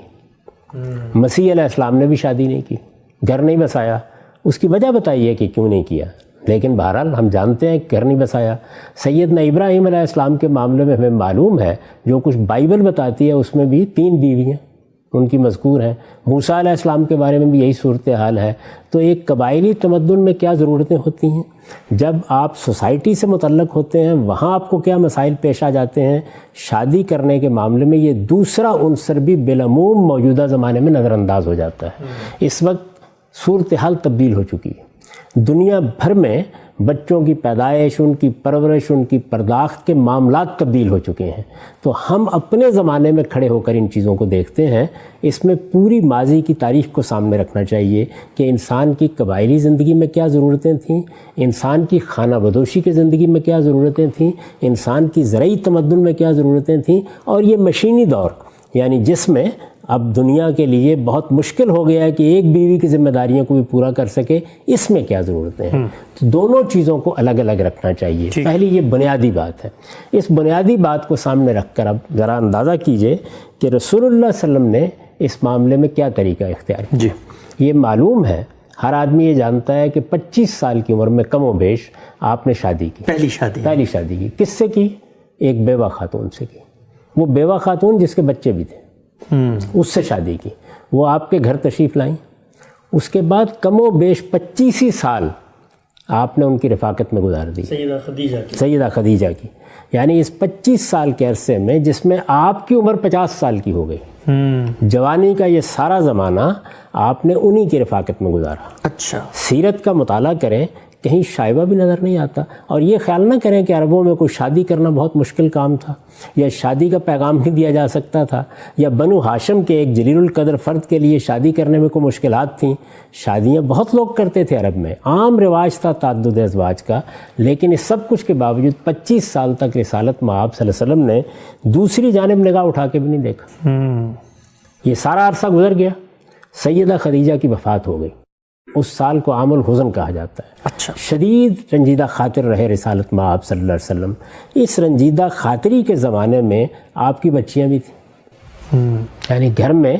مسیح علیہ السلام نے بھی شادی نہیں کی، گھر نہیں بسایا. اس کی وجہ بتائیے کہ کیوں نہیں کیا، لیکن بہرحال ہم جانتے ہیں کہ گھر نہیں بسایا. سیدنا ابراہیم علیہ السلام کے معاملے میں ہمیں معلوم ہے، جو کچھ بائبل بتاتی ہے اس میں بھی 3 بیویاں ان کی مذکور ہیں. موسیٰ علیہ السلام کے بارے میں بھی یہی صورتحال ہے. تو ایک قبائلی تمدن میں کیا ضرورتیں ہوتی ہیں، جب آپ سوسائٹی سے متعلق ہوتے ہیں وہاں آپ کو کیا مسائل پیش آ جاتے ہیں، شادی کرنے کے معاملے میں یہ دوسرا عنصر بھی بالعموم موجودہ زمانے میں نظر انداز ہو جاتا ہے. اس وقت صورتحال تبدیل ہو چکی ہے. دنیا بھر میں بچوں کی پیدائش، ان کی پرورش، ان کی پرداخت کے معاملات تبدیل ہو چکے ہیں. تو ہم اپنے زمانے میں کھڑے ہو کر ان چیزوں کو دیکھتے ہیں. اس میں پوری ماضی کی تاریخ کو سامنے رکھنا چاہیے کہ انسان کی قبائلی زندگی میں کیا ضرورتیں تھیں، انسان کی خانہ بدوشی کی زندگی میں کیا ضرورتیں تھیں، انسان کی زرعی تمدن میں کیا ضرورتیں تھیں، اور یہ مشینی دور یعنی جس میں اب دنیا کے لیے بہت مشکل ہو گیا ہے کہ ایک بیوی کی ذمہ داریوں کو بھی پورا کر سکے، اس میں کیا ضرورتیں ہیں. تو دونوں چیزوں کو الگ الگ رکھنا چاہیے. پہلی یہ بنیادی بات ہے. اس بنیادی بات کو سامنے رکھ کر اب ذرا اندازہ کیجئے کہ رسول اللہ صلی اللہ علیہ وسلم نے اس معاملے میں کیا طریقہ اختیار کیا. یہ معلوم ہے ہر آدمی یہ جانتا ہے کہ 25 سال کی عمر میں کم و بیش آپ نے شادی کی، پہلی شادی کی۔ کس سے کی؟ ایک بیوہ خاتون سے کی۔ وہ بیوہ خاتون جس کے بچے بھی تھے، اس سے شادی کی، وہ آپ کے گھر تشریف لائیں۔ اس کے بعد کم و بیش 25 سال آپ نے ان کی رفاقت میں گزار دی، سیدہ خدیجہ کی۔ یعنی اس 25 سال کے عرصے میں، جس میں آپ کی عمر 50 سال کی ہو گئی، جوانی کا یہ سارا زمانہ آپ نے انہی کی رفاقت میں گزارا۔ اچھا، سیرت کا مطالعہ کریں، کہیں شائبہ بھی نظر نہیں آتا۔ اور یہ خیال نہ کریں کہ عربوں میں کوئی شادی کرنا بہت مشکل کام تھا، یا شادی کا پیغام نہیں دیا جا سکتا تھا، یا بنو ہاشم کے ایک جلیل القدر فرد کے لیے شادی کرنے میں کوئی مشکلات تھیں۔ شادیاں بہت لوگ کرتے تھے عرب میں، عام رواج تھا تعدد ازواج کا، لیکن اس سب کچھ کے باوجود 25 سال تک رسالت مآب صلی اللہ علیہ وسلم نے دوسری جانب نگاہ اٹھا کے بھی نہیں دیکھا۔ یہ سارا عرصہ گزر گیا، سیدہ خدیجہ کی وفات ہو گئی۔ اس سال کو عام الحزن کہا جاتا ہے۔ اچھا، شدید رنجیدہ خاطر رہے رسالت مآب صلی اللہ علیہ وسلم۔ اس رنجیدہ خاطری کے زمانے میں آپ کی بچیاں بھی تھیں، یعنی گھر میں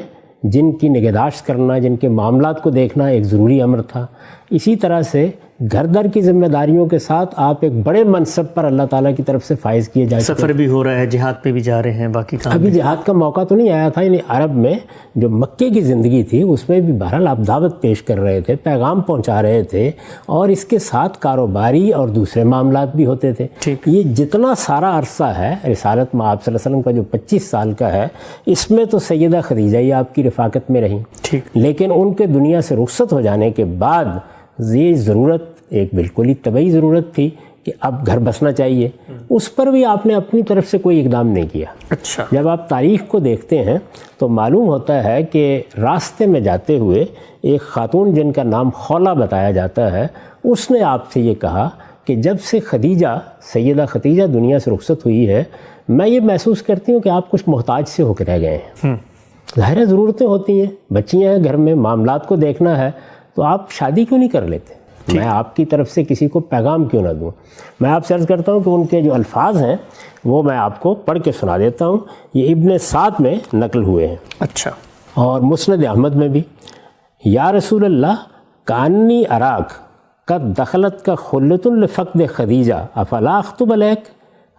جن کی نگہداشت کرنا، جن کے معاملات کو دیکھنا ایک ضروری امر تھا۔ اسی طرح سے گھر در کی ذمہ داریوں کے ساتھ آپ ایک بڑے منصب پر اللہ تعالیٰ کی طرف سے فائز کیے جا چکے۔ سفر بھی ہو رہا ہے، جہاد پہ بھی جا رہے ہیں، باقی کام ابھی جہاد کا موقع تو نہیں آیا تھا، یعنی عرب میں جو مکے کی زندگی تھی اس میں بھی بہرحال آپ دعوت پیش کر رہے تھے، پیغام پہنچا رہے تھے، اور اس کے ساتھ کاروباری اور دوسرے معاملات بھی ہوتے تھے۔ یہ جتنا سارا عرصہ ہے رسالت مآب صلی اللہ علیہ وسلم کا جو 25 سال کا ہے، اس میں تو سیدہ خدیجہ ہی آپ کی رفاقت میں رہیں، لیکن ان کے دنیا سے رخصت ہو جانے کے بعد یہ ضرورت ایک بالکل ہی طبعی ضرورت تھی کہ اب گھر بسنا چاہیے۔ اس پر بھی آپ نے اپنی طرف سے کوئی اقدام نہیں کیا۔ اچھا، جب آپ تاریخ کو دیکھتے ہیں تو معلوم ہوتا ہے کہ راستے میں جاتے ہوئے ایک خاتون جن کا نام خولہ بتایا جاتا ہے، اس نے آپ سے یہ کہا کہ جب سے سیدہ خدیجہ دنیا سے رخصت ہوئی ہے، میں یہ محسوس کرتی ہوں کہ آپ کچھ محتاج سے ہو کے رہ گئے ہیں۔ ظاہر ضرورتیں ہوتی ہیں، بچیاں ہیں گھر میں، معاملات کو دیکھنا ہے، تو آپ شادی کیوں نہیں کر لیتے؟ میں آپ کی طرف سے کسی کو پیغام کیوں نہ دوں؟ میں آپ سے عرض کرتا ہوں کہ ان کے جو الفاظ ہیں وہ میں آپ کو پڑھ کے سنا دیتا ہوں۔ یہ ابن سعد میں نقل ہوئے ہیں، اچھا، اور مسند احمد میں بھی۔ یا رسول اللہ کانی اراک قد دخلت کا خلت لفقد خدیجہ افلا اخطب علیک۔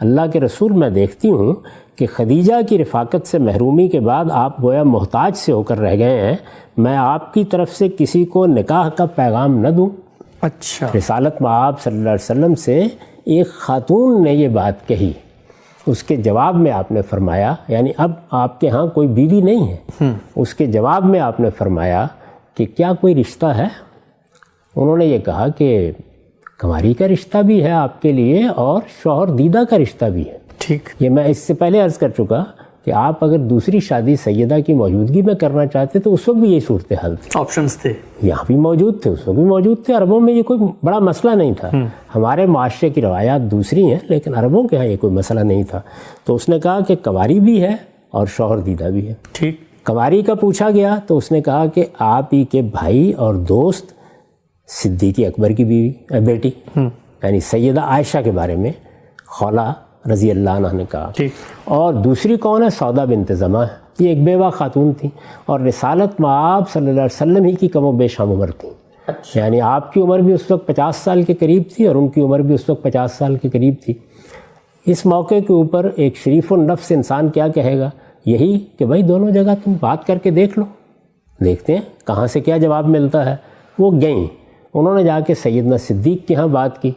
اللہ کے رسول، میں دیکھتی ہوں کہ خدیجہ کی رفاقت سے محرومی کے بعد آپ گویا محتاج سے ہو کر رہ گئے ہیں، میں آپ کی طرف سے کسی کو نکاح کا پیغام نہ دوں؟ اچھا، رسالت مآب صلی اللہ علیہ وسلم سے ایک خاتون نے یہ بات کہی، اس کے جواب میں آپ نے فرمایا، یعنی اب آپ کے ہاں کوئی بیوی نہیں ہے، اس کے جواب میں آپ نے فرمایا کہ کیا کوئی رشتہ ہے؟ انہوں نے یہ کہا کہ کنواری کا رشتہ بھی ہے آپ کے لیے اور شوہر دیدہ کا رشتہ بھی ہے۔ ٹھیک، یہ میں اس سے پہلے عرض کر چکا کہ آپ اگر دوسری شادی سیدہ کی موجودگی میں کرنا چاہتے تو اس وقت بھی یہ صورتحال تھی، آپشنز تھے، یہاں بھی موجود تھے، اس وقت بھی موجود تھے۔ عربوں میں یہ کوئی بڑا مسئلہ نہیں تھا، ہمارے معاشرے کی روایات دوسری ہیں، لیکن عربوں کے ہاں یہ کوئی مسئلہ نہیں تھا۔ تو اس نے کہا کہ کنواری بھی ہے اور شوہر دیدہ بھی ہے۔ ٹھیک، کنواری کا پوچھا گیا تو اس نے کہا کہ آپ ہی کے بھائی اور دوست صدیق اکبر کی بیٹی یعنی سیدہ عائشہ کے بارے میں خولہ رضی اللہ عنہ نے کہا۔ اور دوسری کون ہے؟ سودا بنت زمعہ ہے، یہ ایک بیوہ خاتون تھی اور رسالت مآب صلی اللہ علیہ وسلم ہی کی کم و بیش ہم عمر تھیں، یعنی آپ کی عمر بھی اس وقت 50 سال کے قریب تھی اور ان کی عمر بھی اس وقت 50 سال کے قریب تھی۔ اس موقع کے اوپر ایک شریف النفس انسان کیا کہے گا؟ یہی کہ بھائی دونوں جگہ تم بات کر کے دیکھ لو، دیکھتے ہیں کہاں سے کیا جواب ملتا ہے۔ وہ گئیں، انہوں نے جا کے سیدنا صدیق کے ہاں بات کی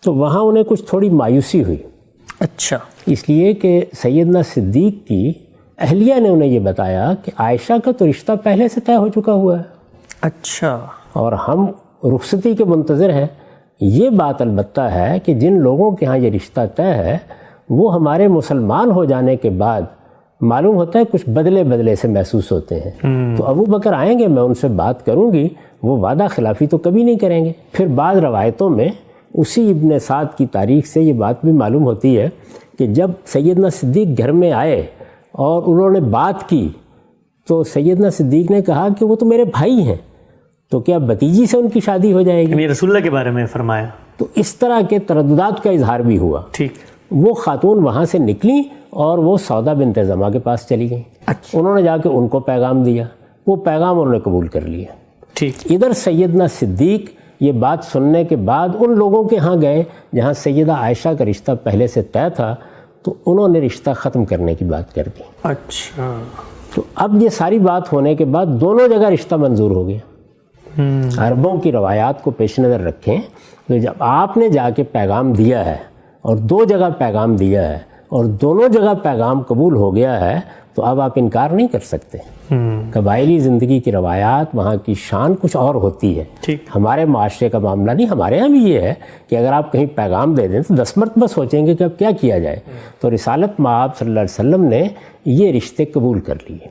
تو وہاں انہیں کچھ تھوڑی مایوسی ہوئی۔ اچھا، اس لیے کہ سیدنا صدیق کی اہلیہ نے انہیں یہ بتایا کہ عائشہ کا تو رشتہ پہلے سے طے ہو چکا ہوا ہے، اچھا، اور ہم رخصتی کے منتظر ہیں۔ یہ بات البتہ ہے کہ جن لوگوں کے ہاں یہ رشتہ طے ہے وہ ہمارے مسلمان ہو جانے کے بعد معلوم ہوتا ہے کچھ بدلے سے محسوس ہوتے ہیں، تو ابو بکر آئیں گے، میں ان سے بات کروں گی، وہ وعدہ خلافی تو کبھی نہیں کریں گے۔ پھر بعض روایتوں میں اسی ابن سعد کی تاریخ سے یہ بات بھی معلوم ہوتی ہے کہ جب سیدنا صدیق گھر میں آئے اور انہوں نے بات کی تو سیدنا صدیق نے کہا کہ وہ تو میرے بھائی ہیں، تو کیا بھتیجی سے ان کی شادی ہو جائے گی؟ یعنی رسول اللہ کے بارے میں فرمایا۔ تو اس طرح کے ترددات کا اظہار بھی ہوا۔ ٹھیک، وہ خاتون وہاں سے نکلی اور وہ سودا بنت زمعہ کے پاس چلی گئیں۔ انہوں نے جا کے ان کو پیغام دیا، وہ پیغام انہوں نے قبول کر لیا۔ ٹھیک. ادھر سیدنا صدیق یہ بات سننے کے بعد ان لوگوں کے ہاں گئے جہاں سیدہ عائشہ کا رشتہ پہلے سے طے تھا، تو انہوں نے رشتہ ختم کرنے کی بات کر دی. اچھا. تو اب یہ ساری بات ہونے کے بعد دونوں جگہ رشتہ منظور ہو گیا. عربوں کی روایات کو پیش نظر رکھیں تو جب آپ نے جا کے پیغام دیا ہے اور 2 جگہ پیغام دیا ہے اور دونوں جگہ پیغام قبول ہو گیا ہے تو اب آپ انکار نہیں کر سکتے. قبائلی زندگی کی روایات، وہاں کی شان کچھ اور ہوتی ہے. ہمارے معاشرے کا معاملہ نہیں. ہمارے یہاں بھی یہ ہے کہ اگر آپ کہیں پیغام دے دیں تو 10 مرتبہ سوچیں گے کہ اب کیا کیا جائے. تو رسالت مآب صلی اللہ علیہ وسلم نے یہ رشتے قبول کر لیے.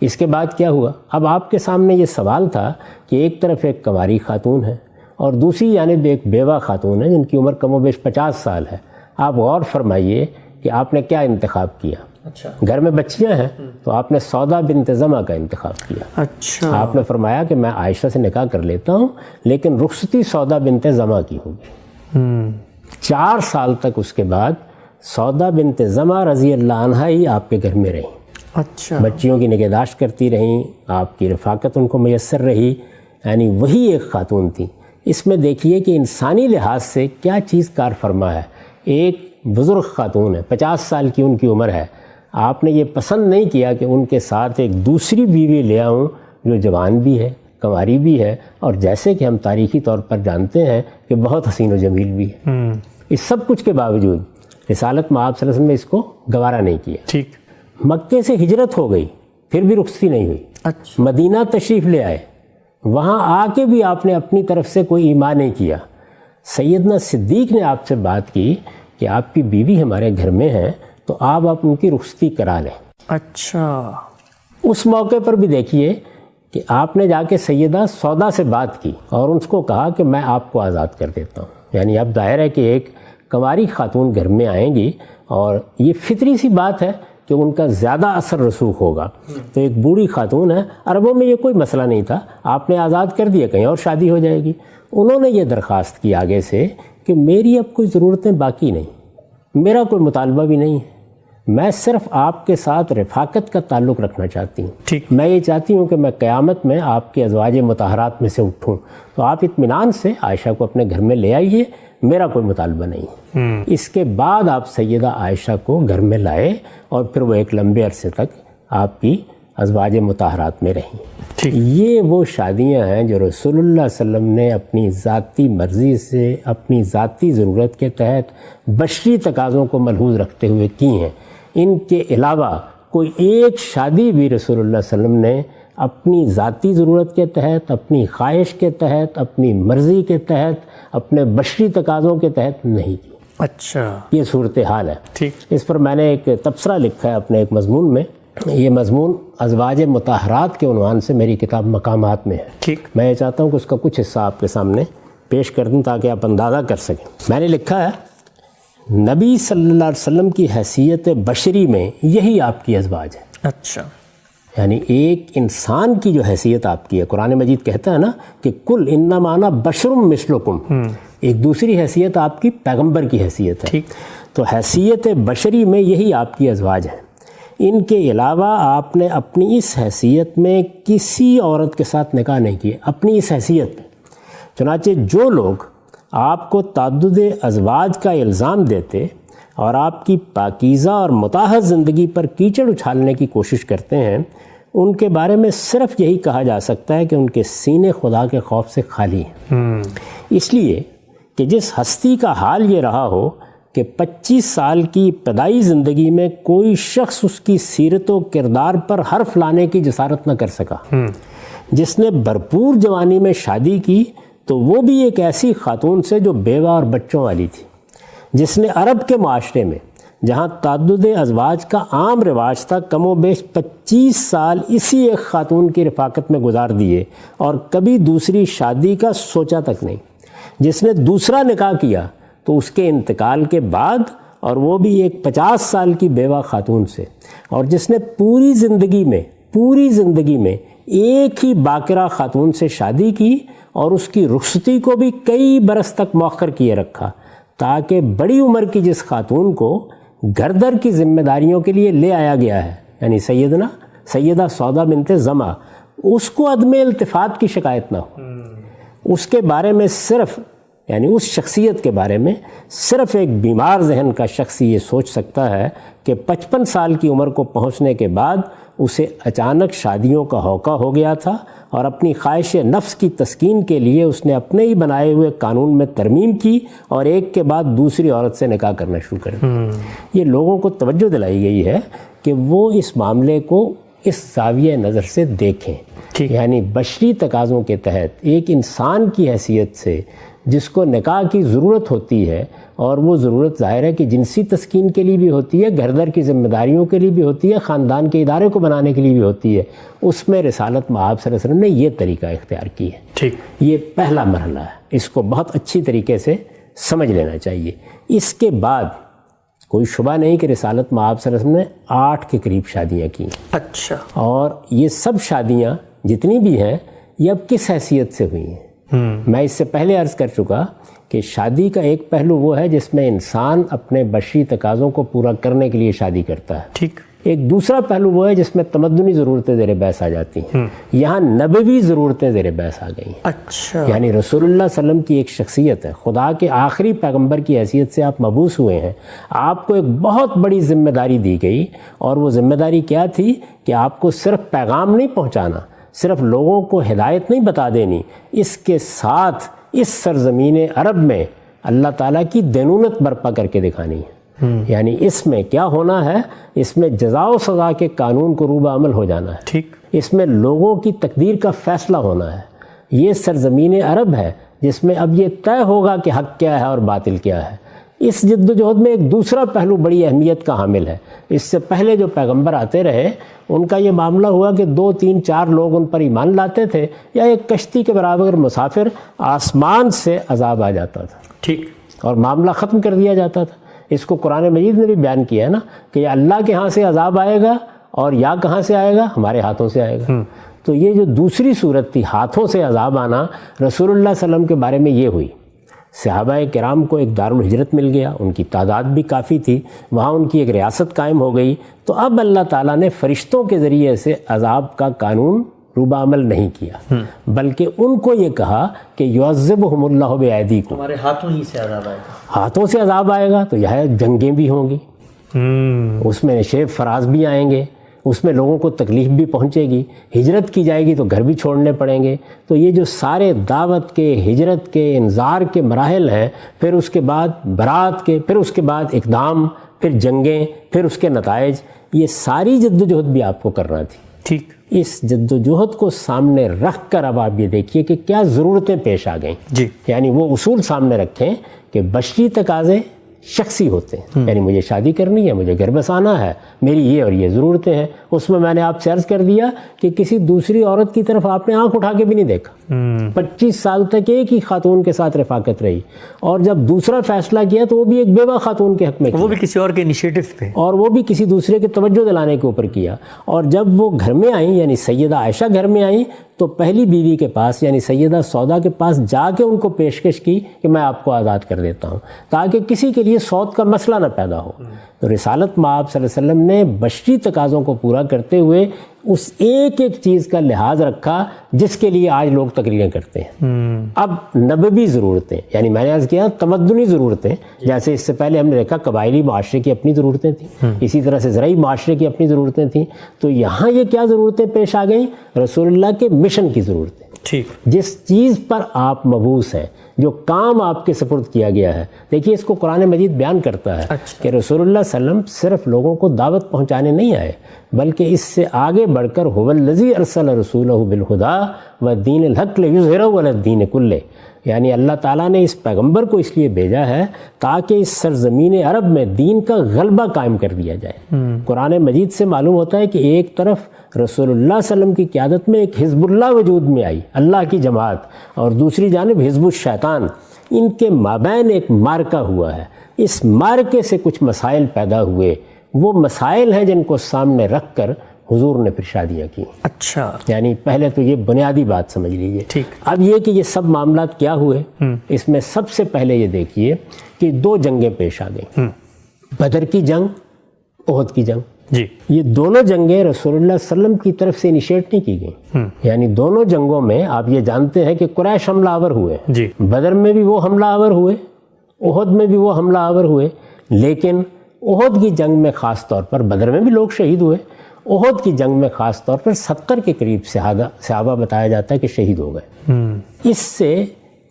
اس کے بعد کیا ہوا؟ اب آپ کے سامنے یہ سوال تھا کہ ایک طرف ایک کنواری خاتون ہے اور دوسری جانب ایک بیوہ خاتون ہے جن کی عمر کم و بیش 50 سال ہے. آپ غور فرمائیے کہ آپ نے کیا انتخاب کیا. اچھا. گھر میں بچیاں ہیں تو آپ نے سودا بنت زمع کا انتخاب کیا. اچھا. آپ نے فرمایا کہ میں عائشہ سے نکاح کر لیتا ہوں لیکن رخصتی سودا بنت زمع کی ہوگی. 4 سال تک اس کے بعد سودا بنت زمع رضی اللہ عنہا ہی آپ کے گھر میں رہیں. اچھا. بچیوں کی نگہداشت کرتی رہیں، آپ کی رفاقت ان کو میسر رہی. یعنی وہی ایک خاتون تھی. اس میں دیکھیے کہ انسانی لحاظ سے کیا چیز کار فرما ہے. ایک بزرگ خاتون ہے، 50 سال کی ان کی عمر ہے. آپ نے یہ پسند نہیں کیا کہ ان کے ساتھ ایک دوسری بیوی لے آؤں جو جوان بھی ہے، کنواری بھی ہے، اور جیسے کہ ہم تاریخی طور پر جانتے ہیں کہ بہت حسین و جمیل بھی ہے. اس سب کچھ کے باوجود رسالت مآب صلی اللہ علیہ وسلم نے اس کو گوارا نہیں کیا. ٹھیک. مکے سے ہجرت ہو گئی پھر بھی رخصتی نہیں ہوئی. اچھا. مدینہ تشریف لے آئے، وہاں آ کے بھی آپ نے اپنی طرف سے کوئی ایمان نہیں کیا. سیدنا صدیق نے آپ سے بات کی کہ آپ کی بیوی ہمارے گھر میں ہیں تو آپ ان کی رخصتی کرا لیں. اچھا. اس موقع پر بھی دیکھیے کہ آپ نے جا کے سیدہ سودا سے بات کی اور ان کو کہا کہ میں آپ کو آزاد کر دیتا ہوں. یعنی اب ظاہر ہے کہ ایک کنواری خاتون گھر میں آئیں گی اور یہ فطری سی بات ہے کہ ان کا زیادہ اثر رسوخ ہوگا. تو ایک بوڑھی خاتون ہے، عربوں میں یہ کوئی مسئلہ نہیں تھا، آپ نے آزاد کر دیا، کہیں اور شادی ہو جائے گی. انہوں نے یہ درخواست کی آگے سے کہ میری اب کوئی ضرورتیں باقی نہیں، میرا کوئی مطالبہ بھی نہیں ہے، میں صرف آپ کے ساتھ رفاقت کا تعلق رکھنا چاہتی ہوں. ٹھیک. میں یہ چاہتی ہوں کہ میں قیامت میں آپ کے ازواج مطہرات میں سے اٹھوں. تو آپ اطمینان سے عائشہ کو اپنے گھر میں لے آئیے، میرا کوئی مطالبہ نہیں. اس کے بعد آپ سیدہ عائشہ کو گھر میں لائے اور پھر وہ ایک لمبے عرصے تک آپ کی ازواج مطہرات میں رہیں. یہ وہ شادیاں ہیں جو رسول اللہ صلی اللہ علیہ وسلم نے اپنی ذاتی مرضی سے، اپنی ذاتی ضرورت کے تحت بشری تقاضوں کو ملحوظ رکھتے ہوئے کی ہیں. ان کے علاوہ کوئی ایک شادی بھی رسول اللہ صلی اللہ علیہ وسلم نے اپنی ذاتی ضرورت کے تحت، اپنی خواہش کے تحت، اپنی مرضی کے تحت، اپنے بشری تقاضوں کے تحت نہیں کی. اچھا. یہ صورتحال ہے. ٹھیک. اس پر میں نے ایک تبصرہ لکھا ہے اپنے ایک مضمون میں. یہ مضمون ازواج مطہرات کے عنوان سے میری کتاب مقامات میں ہے. ٹھیک. میں یہ چاہتا ہوں کہ اس کا کچھ حصہ آپ کے سامنے پیش کر دوں تاکہ آپ اندازہ کر سکیں. میں نے لکھا ہے نبی صلی اللہ علیہ وسلم کی حیثیت بشری میں یہی آپ کی ازواج ہے. اچھا. یعنی ایک انسان کی جو حیثیت آپ کی ہے، قرآن مجید کہتا ہے نا کہ کل انما انا بشر مثلکم. ایک دوسری حیثیت آپ کی پیغمبر کی حیثیت ہے. تو حیثیت بشری میں یہی آپ کی ازواج ہیں. ان کے علاوہ آپ نے اپنی اس حیثیت میں کسی عورت کے ساتھ نکاح نہیں کیے، اپنی اس حیثیت میں. چنانچہ جو لوگ آپ کو تعدد ازواج کا الزام دیتے اور آپ کی پاکیزہ اور مطہر زندگی پر کیچڑ اچھالنے کی کوشش کرتے ہیں، ان کے بارے میں صرف یہی کہا جا سکتا ہے کہ ان کے سینے خدا کے خوف سے خالی ہیں. اس لیے کہ جس ہستی کا حال یہ رہا ہو کہ 25 سال کی ابتدائی زندگی میں کوئی شخص اس کی سیرت و کردار پر حرف لانے کی جسارت نہ کر سکا، جس نے بھرپور جوانی میں شادی کی تو وہ بھی ایک ایسی خاتون سے جو بیوہ اور بچوں والی تھی، جس نے عرب کے معاشرے میں جہاں تعدد ازواج کا عام رواج تھا کم و بیش 25 سال اسی ایک خاتون کی رفاقت میں گزار دیے اور کبھی دوسری شادی کا سوچا تک نہیں، جس نے دوسرا نکاح کیا تو اس کے انتقال کے بعد اور وہ بھی ایک 50 سال کی بیوہ خاتون سے، اور جس نے پوری زندگی میں ایک ہی باقرہ خاتون سے شادی کی اور اس کی رخصتی کو بھی کئی برس تک مؤخر کیے رکھا تاکہ بڑی عمر کی جس خاتون کو گھر در کی ذمہ داریوں کے لیے لے آیا گیا ہے، یعنی سیدہ سودا بنت زمع، اس کو عدم التفات کی شکایت نہ ہو. اس کے بارے میں صرف یعنی اس شخصیت کے بارے میں صرف ایک بیمار ذہن کا شخص یہ سوچ سکتا ہے کہ 55 سال کی عمر کو پہنچنے کے بعد اسے اچانک شادیوں کا ہوکا ہو گیا تھا اور اپنی خواہش نفس کی تسکین کے لیے اس نے اپنے ہی بنائے ہوئے قانون میں ترمیم کی اور ایک کے بعد دوسری عورت سے نکاح کرنا شروع کر دیا. یہ لوگوں کو توجہ دلائی گئی ہے کہ وہ اس معاملے کو اس زاویہ نظر سے دیکھیں. یعنی بشری تقاضوں کے تحت ایک انسان کی حیثیت سے جس کو نکاح کی ضرورت ہوتی ہے، اور وہ ضرورت ظاہر ہے کہ جنسی تسکین کے لیے بھی ہوتی ہے، گھر در کی ذمہ داریوں کے لیے بھی ہوتی ہے، خاندان کے ادارے کو بنانے کے لیے بھی ہوتی ہے، اس میں رسالت مآب صلی اللہ علیہ وسلم نے یہ طریقہ اختیار کی ہے. یہ پہلا مرحلہ ہے، اس کو بہت اچھی طریقے سے سمجھ لینا چاہیے. اس کے بعد کوئی شبہ نہیں کہ رسالت مآب صلی اللہ علیہ وسلم نے 8 کے قریب شادیاں کی. اچھا. اور یہ سب شادیاں جتنی بھی ہیں یہ اب کس حیثیت سے ہوئی ہیں؟ میں اس سے پہلے عرض کر چکا کہ شادی کا ایک پہلو وہ ہے جس میں انسان اپنے بشری تقاضوں کو پورا کرنے کے لیے شادی کرتا ہے. ٹھیک. ایک دوسرا پہلو وہ ہے جس میں تمدنی ضرورتیں زیر بحث آ جاتی ہیں. یہاں نبوی ضرورتیں زیر بحث آ گئی ہیں. اچھا. یعنی رسول اللہ صلی اللہ علیہ وسلم کی ایک شخصیت ہے، خدا کے آخری پیغمبر کی حیثیت سے آپ مبعوث ہوئے ہیں. آپ کو ایک بہت بڑی ذمہ داری دی گئی، اور وہ ذمہ داری کیا تھی کہ آپ کو صرف پیغام نہیں پہنچانا، صرف لوگوں کو ہدایت نہیں بتا دینی، اس کے ساتھ اس سرزمین عرب میں اللہ تعالیٰ کی دینونت برپا کر کے دکھانی ہے. یعنی اس میں کیا ہونا ہے؟ اس میں جزا و سزا کے قانون کو روبہ عمل ہو جانا ہے. ٹھیک. اس میں لوگوں کی تقدیر کا فیصلہ ہونا ہے. یہ سرزمین عرب ہے جس میں اب یہ طے ہوگا کہ حق کیا ہے اور باطل کیا ہے. اس جد و جہد میں ایک دوسرا پہلو بڑی اہمیت کا حامل ہے. اس سے پہلے جو پیغمبر آتے رہے ان کا یہ معاملہ ہوا کہ 2 3 4 لوگ ان پر ایمان لاتے تھے، یا ایک کشتی کے برابر مسافر آسمان سے عذاب آ جاتا تھا. ٹھیک. اور معاملہ ختم کر دیا جاتا تھا. اس کو قرآن مجید نے بھی بیان کیا ہے نا کہ یا اللہ کے ہاں سے عذاب آئے گا، اور یا کہاں سے آئے گا؟ ہمارے ہاتھوں سے آئے گا. تو یہ جو دوسری صورت تھی ہاتھوں سے عذاب آنا، رسول اللہ صلی اللہ علیہ وسلم کے بارے میں یہ ہوئی. صحابہ کرام کو ایک دارالہجرت مل گیا، ان کی تعداد بھی کافی تھی، وہاں ان کی ایک ریاست قائم ہو گئی. تو اب اللہ تعالیٰ نے فرشتوں کے ذریعے سے عذاب کا قانون روبہ عمل نہیں کیا، بلکہ ان کو یہ کہا کہ یعذبہم اللہ بایدیکم، ہمارے ہاتھوں ہی سے عذاب آئے گا. ہاتھوں سے عذاب آئے گا. تو یہ جنگیں بھی ہوں گی، اس میں نشیب فراز بھی آئیں گے، اس میں لوگوں کو تکلیف بھی پہنچے گی، ہجرت کی جائے گی تو گھر بھی چھوڑنے پڑیں گے. تو یہ جو سارے دعوت کے، ہجرت کے، انذار کے مراحل ہیں، پھر اس کے بعد برات کے، پھر اس کے بعد اقدام، پھر جنگیں، پھر اس کے نتائج، یہ ساری جد و جہد بھی آپ کو کرنا تھی. ٹھیک. اس جد و جہد کو سامنے رکھ کر اب آپ یہ دیکھیے کہ کیا ضرورتیں پیش آ گئیں. جی. یعنی وہ اصول سامنے رکھیں کہ بشری تقاضے شخصی ہوتے ہیں. یعنی مجھے شادی کرنی ہے، مجھے گھر بسانا ہے، میری یہ اور یہ ضرورتیں ہیں. اس میں نے آپ سے عرض کر دیا کہ کسی دوسری عورت کی طرف آپ نے آنکھ اٹھا کے بھی نہیں دیکھا. 25 سال تک ایک ہی خاتون کے ساتھ رفاقت رہی، اور جب دوسرا فیصلہ کیا تو وہ بھی ایک بیوہ خاتون کے حق میں کیا، وہ بھی کسی اور کے انیشیٹو پہ، اور وہ بھی کسی دوسرے کے توجہ دلانے کے اوپر کیا. اور جب وہ گھر میں آئیں، یعنی سیدہ عائشہ گھر میں آئیں، تو پہلی بیوی کے پاس یعنی سیدہ سودا کے پاس جا کے ان کو پیشکش کی کہ میں آپ کو آزاد کر دیتا ہوں، تاکہ کسی کے لیے سود کا مسئلہ نہ پیدا ہو. تو رسالت مآب صلی اللہ علیہ وسلم نے بشری تقاضوں کو پورا کرتے ہوئے اس ایک ایک چیز کا لحاظ رکھا جس کے لیے آج لوگ تقریریں کرتے ہیں. اب نبوی ضرورتیں، یعنی میں نے عرض کیا تمدنی ضرورتیں، جیسے اس سے پہلے ہم نے دیکھا قبائلی معاشرے کی اپنی ضرورتیں تھیں، اسی طرح سے زرعی معاشرے کی اپنی ضرورتیں تھیں. تو یہاں یہ کیا ضرورتیں پیش آ گئیں؟ رسول اللہ کے مشن کی ضرورتیں. ٹھیک. جس چیز پر آپ مبعوث ہیں، جو کام آپ کے سپرد کیا گیا ہے. دیکھیے اس کو قرآن مجید بیان کرتا ہے کہ رسول اللہ صلی اللہ علیہ وسلم صرف لوگوں کو دعوت پہنچانے نہیں آئے، بلکہ اس سے آگے بڑھ کر هو الذی ارسل رسولہ بالہدی والدین الحق لیظہرہ علی الدین کلہ، یعنی اللہ تعالیٰ نے اس پیغمبر کو اس لیے بھیجا ہے تاکہ اس سرزمین عرب میں دین کا غلبہ قائم کر دیا جائے. قرآن مجید سے معلوم ہوتا ہے کہ ایک طرف رسول اللہ صلی اللہ علیہ وسلم کی قیادت میں ایک حزب اللہ وجود میں آئی، اللہ کی جماعت، اور دوسری جانب حزب الشیطان. ان کے مابین ایک معرکہ ہوا ہے. اس معرکے سے کچھ مسائل پیدا ہوئے، وہ مسائل ہیں جن کو سامنے رکھ کر حضور نے پھر شادیاں کی. اچھا. یعنی پہلے تو یہ بنیادی بات سمجھ لیجئے. ٹھیک. اب یہ کہ یہ سب معاملات کیا ہوئے، اس میں سب سے پہلے یہ دیکھیے کہ 2 جنگیں پیش آ گئیں، بدر کی جنگ، احد کی جنگ. جی یہ دونوں جنگیں رسول اللہ صلی اللہ علیہ وسلم کی طرف سے انیشیٹ نہیں کی گئیں. یعنی دونوں جنگوں میں آپ یہ جانتے ہیں کہ قریش حملہ آور ہوئے, جی بدر میں بھی وہ حملہ آور ہوئے, احد میں بھی وہ حملہ آور ہوئے, لیکن احد کی جنگ میں خاص طور پر, بدر میں بھی لوگ شہید ہوئے, احد کی جنگ میں خاص طور پر 70 کے قریب صحابہ بتایا جاتا ہے کہ شہید ہو گئے. اس سے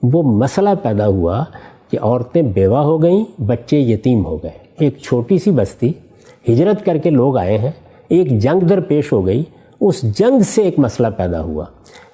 وہ مسئلہ پیدا ہوا کہ عورتیں بیوہ ہو گئیں, بچے یتیم ہو گئے. ایک چھوٹی سی بستی, ہجرت کر کے لوگ آئے ہیں, ایک جنگ درپیش ہو گئی, اس جنگ سے ایک مسئلہ پیدا ہوا.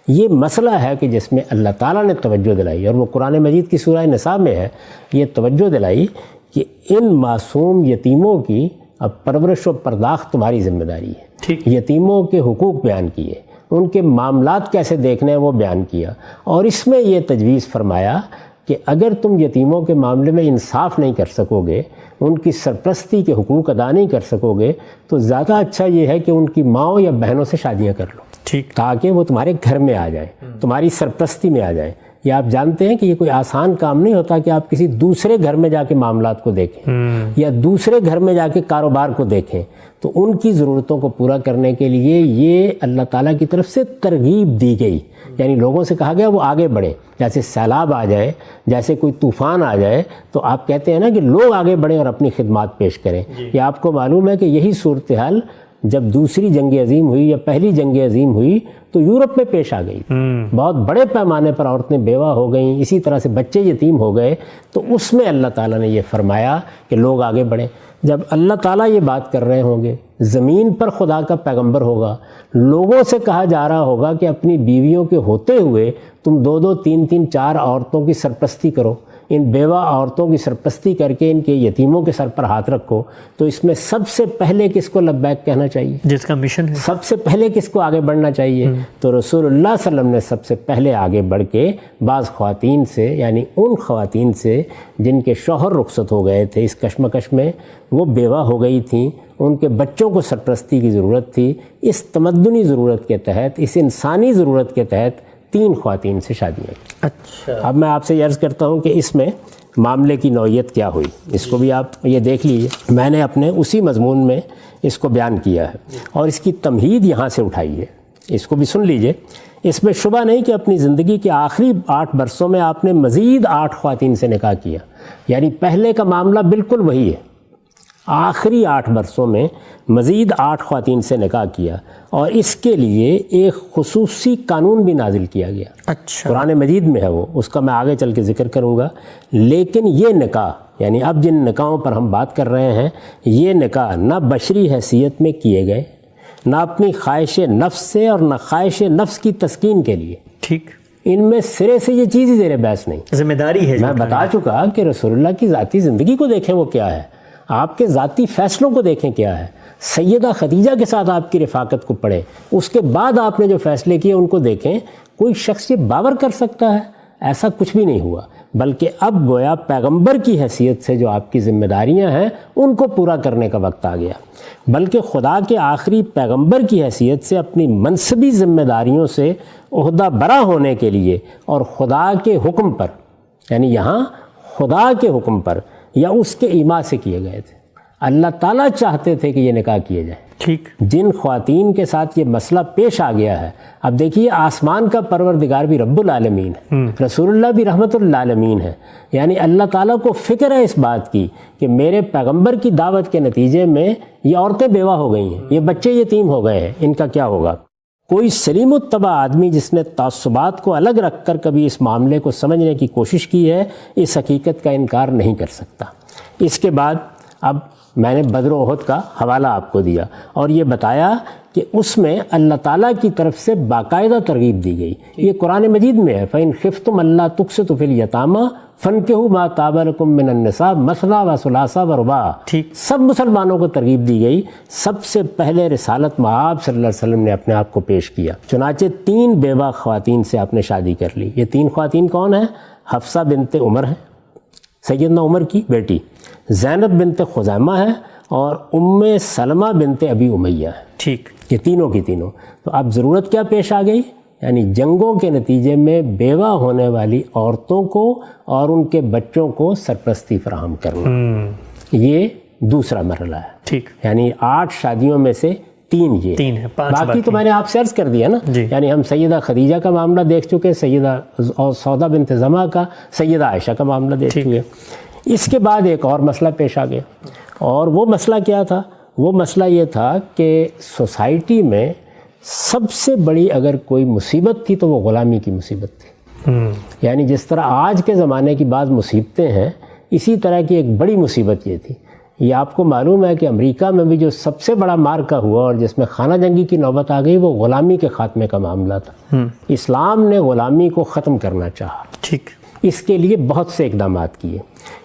یہ مسئلہ ہے کہ جس میں اللہ تعالیٰ نے توجہ دلائی, اور وہ قرآن مجید کی سورہ نساء میں ہے, یہ توجہ دلائی کہ ان معصوم یتیموں کی اب پرورش و پرداخت تمہاری ذمہ داری ہے. یتیموں کے حقوق بیان کیے, ان کے معاملات کیسے دیکھنے ہیں وہ بیان کیا, اور اس میں یہ تجویز فرمایا کہ اگر تم یتیموں کے معاملے میں انصاف نہیں کر سکو گے, ان کی سرپرستی کے حقوق ادا نہیں کر سکو گے, تو زیادہ اچھا یہ ہے کہ ان کی ماؤں یا بہنوں سے شادیاں کر لو, تاکہ وہ تمہارے گھر میں آ جائیں, تمہاری سرپرستی میں آ جائیں. یہ آپ جانتے ہیں کہ یہ کوئی آسان کام نہیں ہوتا کہ آپ کسی دوسرے گھر میں جا کے معاملات کو دیکھیں یا دوسرے گھر میں جا کے کاروبار کو دیکھیں. تو ان کی ضرورتوں کو پورا کرنے کے لیے یہ اللہ تعالیٰ کی طرف سے ترغیب دی گئی. یعنی لوگوں سے کہا گیا وہ آگے بڑھیں. جیسے سیلاب آ جائے, جیسے کوئی طوفان آ جائے, تو آپ کہتے ہیں نا کہ لوگ آگے بڑھیں اور اپنی خدمات پیش کریں. یہ آپ کو معلوم ہے کہ یہی صورتحال جب دوسری جنگ عظیم ہوئی یا پہلی جنگ عظیم ہوئی تو یورپ میں پیش آ گئی. بہت بڑے پیمانے پر عورتیں بیوہ ہو گئیں, اسی طرح سے بچے یتیم ہو گئے. تو اس میں اللہ تعالیٰ نے یہ فرمایا کہ لوگ آگے بڑھیں. جب اللہ تعالیٰ یہ بات کر رہے ہوں گے, زمین پر خدا کا پیغمبر ہوگا, لوگوں سے کہا جا رہا ہوگا کہ اپنی بیویوں کے ہوتے ہوئے تم 2-2, 3-3, 4 عورتوں کی سرپرستی کرو, ان بیوہ عورتوں کی سرپرستی کر کے ان کے یتیموں کے سر پر ہاتھ رکھو, تو اس میں سب سے پہلے کس کو لبیک کہنا چاہیے؟ جس کا مشن ہے. سب سے پہلے کس کو آگے بڑھنا چاہیے؟ تو رسول اللہ صلی اللہ علیہ وسلم نے سب سے پہلے آگے بڑھ کے بعض خواتین سے, یعنی ان خواتین سے جن کے شوہر رخصت ہو گئے تھے اس کشمکش میں, وہ بیوہ ہو گئی تھیں, ان کے بچوں کو سرپرستی کی ضرورت تھی, اس تمدنی ضرورت کے تحت, اس انسانی ضرورت کے تحت 3 خواتین سے شادیاں کی. اچھا, اب میں آپ سے عرض کرتا ہوں کہ اس میں معاملے کی نوعیت کیا ہوئی, اس کو بھی آپ یہ دیکھ لیجیے. میں نے اپنے اسی مضمون میں اس کو بیان کیا ہے اور اس کی تمہید یہاں سے اٹھائی ہے, اس کو بھی سن لیجیے. اس میں شبہ نہیں کہ اپنی زندگی کے آخری 8 برسوں میں آپ نے مزید 8 خواتین سے نکاح کیا. یعنی پہلے کا معاملہ بالکل وہی ہے, آخری 8 برسوں میں مزید 8 خواتین سے نکاح کیا, اور اس کے لیے ایک خصوصی قانون بھی نازل کیا گیا. اچھا, قرآن مجید میں ہے وہ, اس کا میں آگے چل کے ذکر کروں گا. لیکن یہ نکاح, یعنی اب جن نکاحوں پر ہم بات کر رہے ہیں, یہ نکاح نہ بشری حیثیت میں کیے گئے, نہ اپنی خواہش نفس سے, اور نہ خواہش نفس کی تسکین کے لیے. ٹھیک, ان میں سرے سے یہ چیز ہی زیر بحث نہیں. ذمہ داری ہے. میں بتا چکا کہ رسول اللہ کی ذاتی زندگی کو دیکھیں وہ کیا ہے, آپ کے ذاتی فیصلوں کو دیکھیں کیا ہے. سیدہ خدیجہ کے ساتھ آپ کی رفاقت کو پڑھیں, اس کے بعد آپ نے جو فیصلے کیے ان کو دیکھیں. کوئی شخص یہ باور کر سکتا ہے؟ ایسا کچھ بھی نہیں ہوا, بلکہ اب گویا پیغمبر کی حیثیت سے جو آپ کی ذمہ داریاں ہیں ان کو پورا کرنے کا وقت آ گیا. بلکہ خدا کے آخری پیغمبر کی حیثیت سے اپنی منصبی ذمہ داریوں سے عہدہ برا ہونے کے لیے, اور خدا کے حکم پر, یعنی یہاں خدا کے حکم پر یا اس کے ایما سے کیے گئے تھے. اللہ تعالیٰ چاہتے تھے کہ یہ نکاح کیے جائیں. ٹھیک, جن خواتین کے ساتھ یہ مسئلہ پیش آ گیا ہے, اب دیکھیے آسمان کا پروردگار بھی رب العالمین ہے, رسول اللہ بھی رحمت للعالمین ہے. یعنی اللہ تعالیٰ کو فکر ہے اس بات کی کہ میرے پیغمبر کی دعوت کے نتیجے میں یہ عورتیں بیوہ ہو گئی ہیں, یہ بچے یتیم ہو گئے ہیں, ان کا کیا ہوگا. کوئی سلیم الطبع آدمی جس نے تعصبات کو الگ رکھ کر کبھی اس معاملے کو سمجھنے کی کوشش کی ہے, اس حقیقت کا انکار نہیں کر سکتا. اس کے بعد اب میں نے بدر و احد کا حوالہ آپ کو دیا اور یہ بتایا کہ اس میں اللہ تعالیٰ کی طرف سے باقاعدہ ترغیب دی گئی. یہ قرآن مجید میں ہے, فَإِنْ خِفْتُمْ أَلَّا تُقْسِطُوا فِي الْيَتَامَىٰ فَانكِحُوا مَا طَابَ لَكُم مِّنَ النِّسَاءِ مَثْنَىٰ وَثُلَاثَ وَرُبَاعَ. سب مسلمانوں کو ترغیب دی گئی. سب سے پہلے رسالت مآب صلی اللہ علیہ وسلم نے اپنے آپ کو پیش کیا. چنانچہ 3 بیوہ خواتین سے آپ نے شادی کر لی. یہ 3 خواتین کون ہیں؟ حفصہ بنت عمر ہیں, سیدنا عمر کی بیٹی, زینب بنت خزیمہ ہے, اور ام سلمہ بنت ابی امیہ ہے. ٹھیک, یہ تینوں کی تینوں. تو اب ضرورت کیا پیش آ گئی؟ یعنی جنگوں کے نتیجے میں بیوہ ہونے والی عورتوں کو اور ان کے بچوں کو سرپرستی فراہم کرنا. یہ دوسرا مرحلہ ہے. ٹھیک. یعنی 8 شادیوں میں سے 3 یہ 3 ہے، 5 باقی تو میں نے آپ سے عرض کر دیا نا. یعنی ہم سیدہ خدیجہ کا معاملہ دیکھ چکے، سیدہ سودا بنت زمعہ کا، سیدہ عائشہ کا معاملہ دیکھ چکے. اس کے بعد ایک اور مسئلہ پیش آ گیا، اور وہ مسئلہ کیا تھا؟ وہ مسئلہ یہ تھا کہ سوسائٹی میں سب سے بڑی اگر کوئی مصیبت تھی تو وہ غلامی کی مصیبت تھی. یعنی جس طرح آج کے زمانے کی بعض مصیبتیں ہیں، اسی طرح کی ایک بڑی مصیبت یہ تھی. یہ آپ کو معلوم ہے کہ امریکہ میں بھی جو سب سے بڑا مارکا ہوا اور جس میں خانہ جنگی کی نوبت آ گئی، وہ غلامی کے خاتمے کا معاملہ تھا. اسلام نے غلامی کو ختم کرنا چاہا. ٹھیک. اس کے لیے بہت سے اقدامات کیے.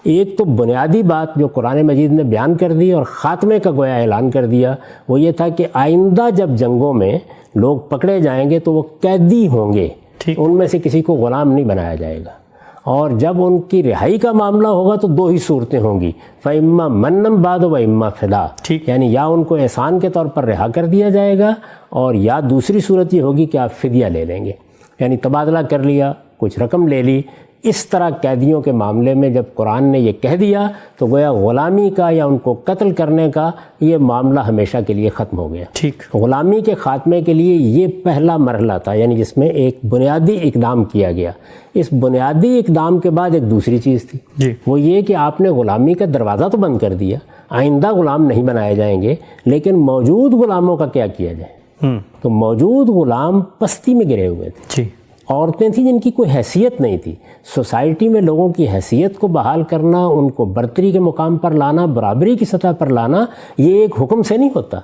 ایک تو بنیادی بات جو قرآن مجید نے بیان کر دی اور خاتمے کا گویا اعلان کر دیا، وہ یہ تھا کہ آئندہ جب جنگوں میں لوگ پکڑے جائیں گے تو وہ قیدی ہوں گے، ان میں سے کسی کو غلام نہیں بنایا جائے گا. اور جب ان کی رہائی کا معاملہ ہوگا تو 2 ہی صورتیں ہوں گی، فَإِمَّا مَنًّا بَعْدُ وَإِمَّا فِدَاءً. یعنی یا ان کو احسان کے طور پر رہا کر دیا جائے گا، اور یا دوسری صورت یہ ہوگی کہ آپ فدیہ لے لیں گے، یعنی تبادلہ کر لیا، کچھ رقم لے لی. اس طرح قیدیوں کے معاملے میں جب قرآن نے یہ کہہ دیا تو گویا غلامی کا یا ان کو قتل کرنے کا یہ معاملہ ہمیشہ کے لیے ختم ہو گیا. ٹھیک. غلامی کے خاتمے کے لیے یہ پہلا مرحلہ تھا، یعنی جس میں ایک بنیادی اقدام کیا گیا. اس بنیادی اقدام کے بعد ایک دوسری چیز تھی، وہ یہ کہ آپ نے غلامی کا دروازہ تو بند کر دیا، آئندہ غلام نہیں بنائے جائیں گے، لیکن موجود غلاموں کا کیا کیا جائے؟ تو موجود غلام پستی میں گرے ہوئے تھے. عورتیں تھیں جن کی کوئی حیثیت نہیں تھی. سوسائٹی میں لوگوں کی حیثیت کو بحال کرنا، ان کو برتری کے مقام پر لانا، برابری کی سطح پر لانا، یہ ایک حکم سے نہیں ہوتا.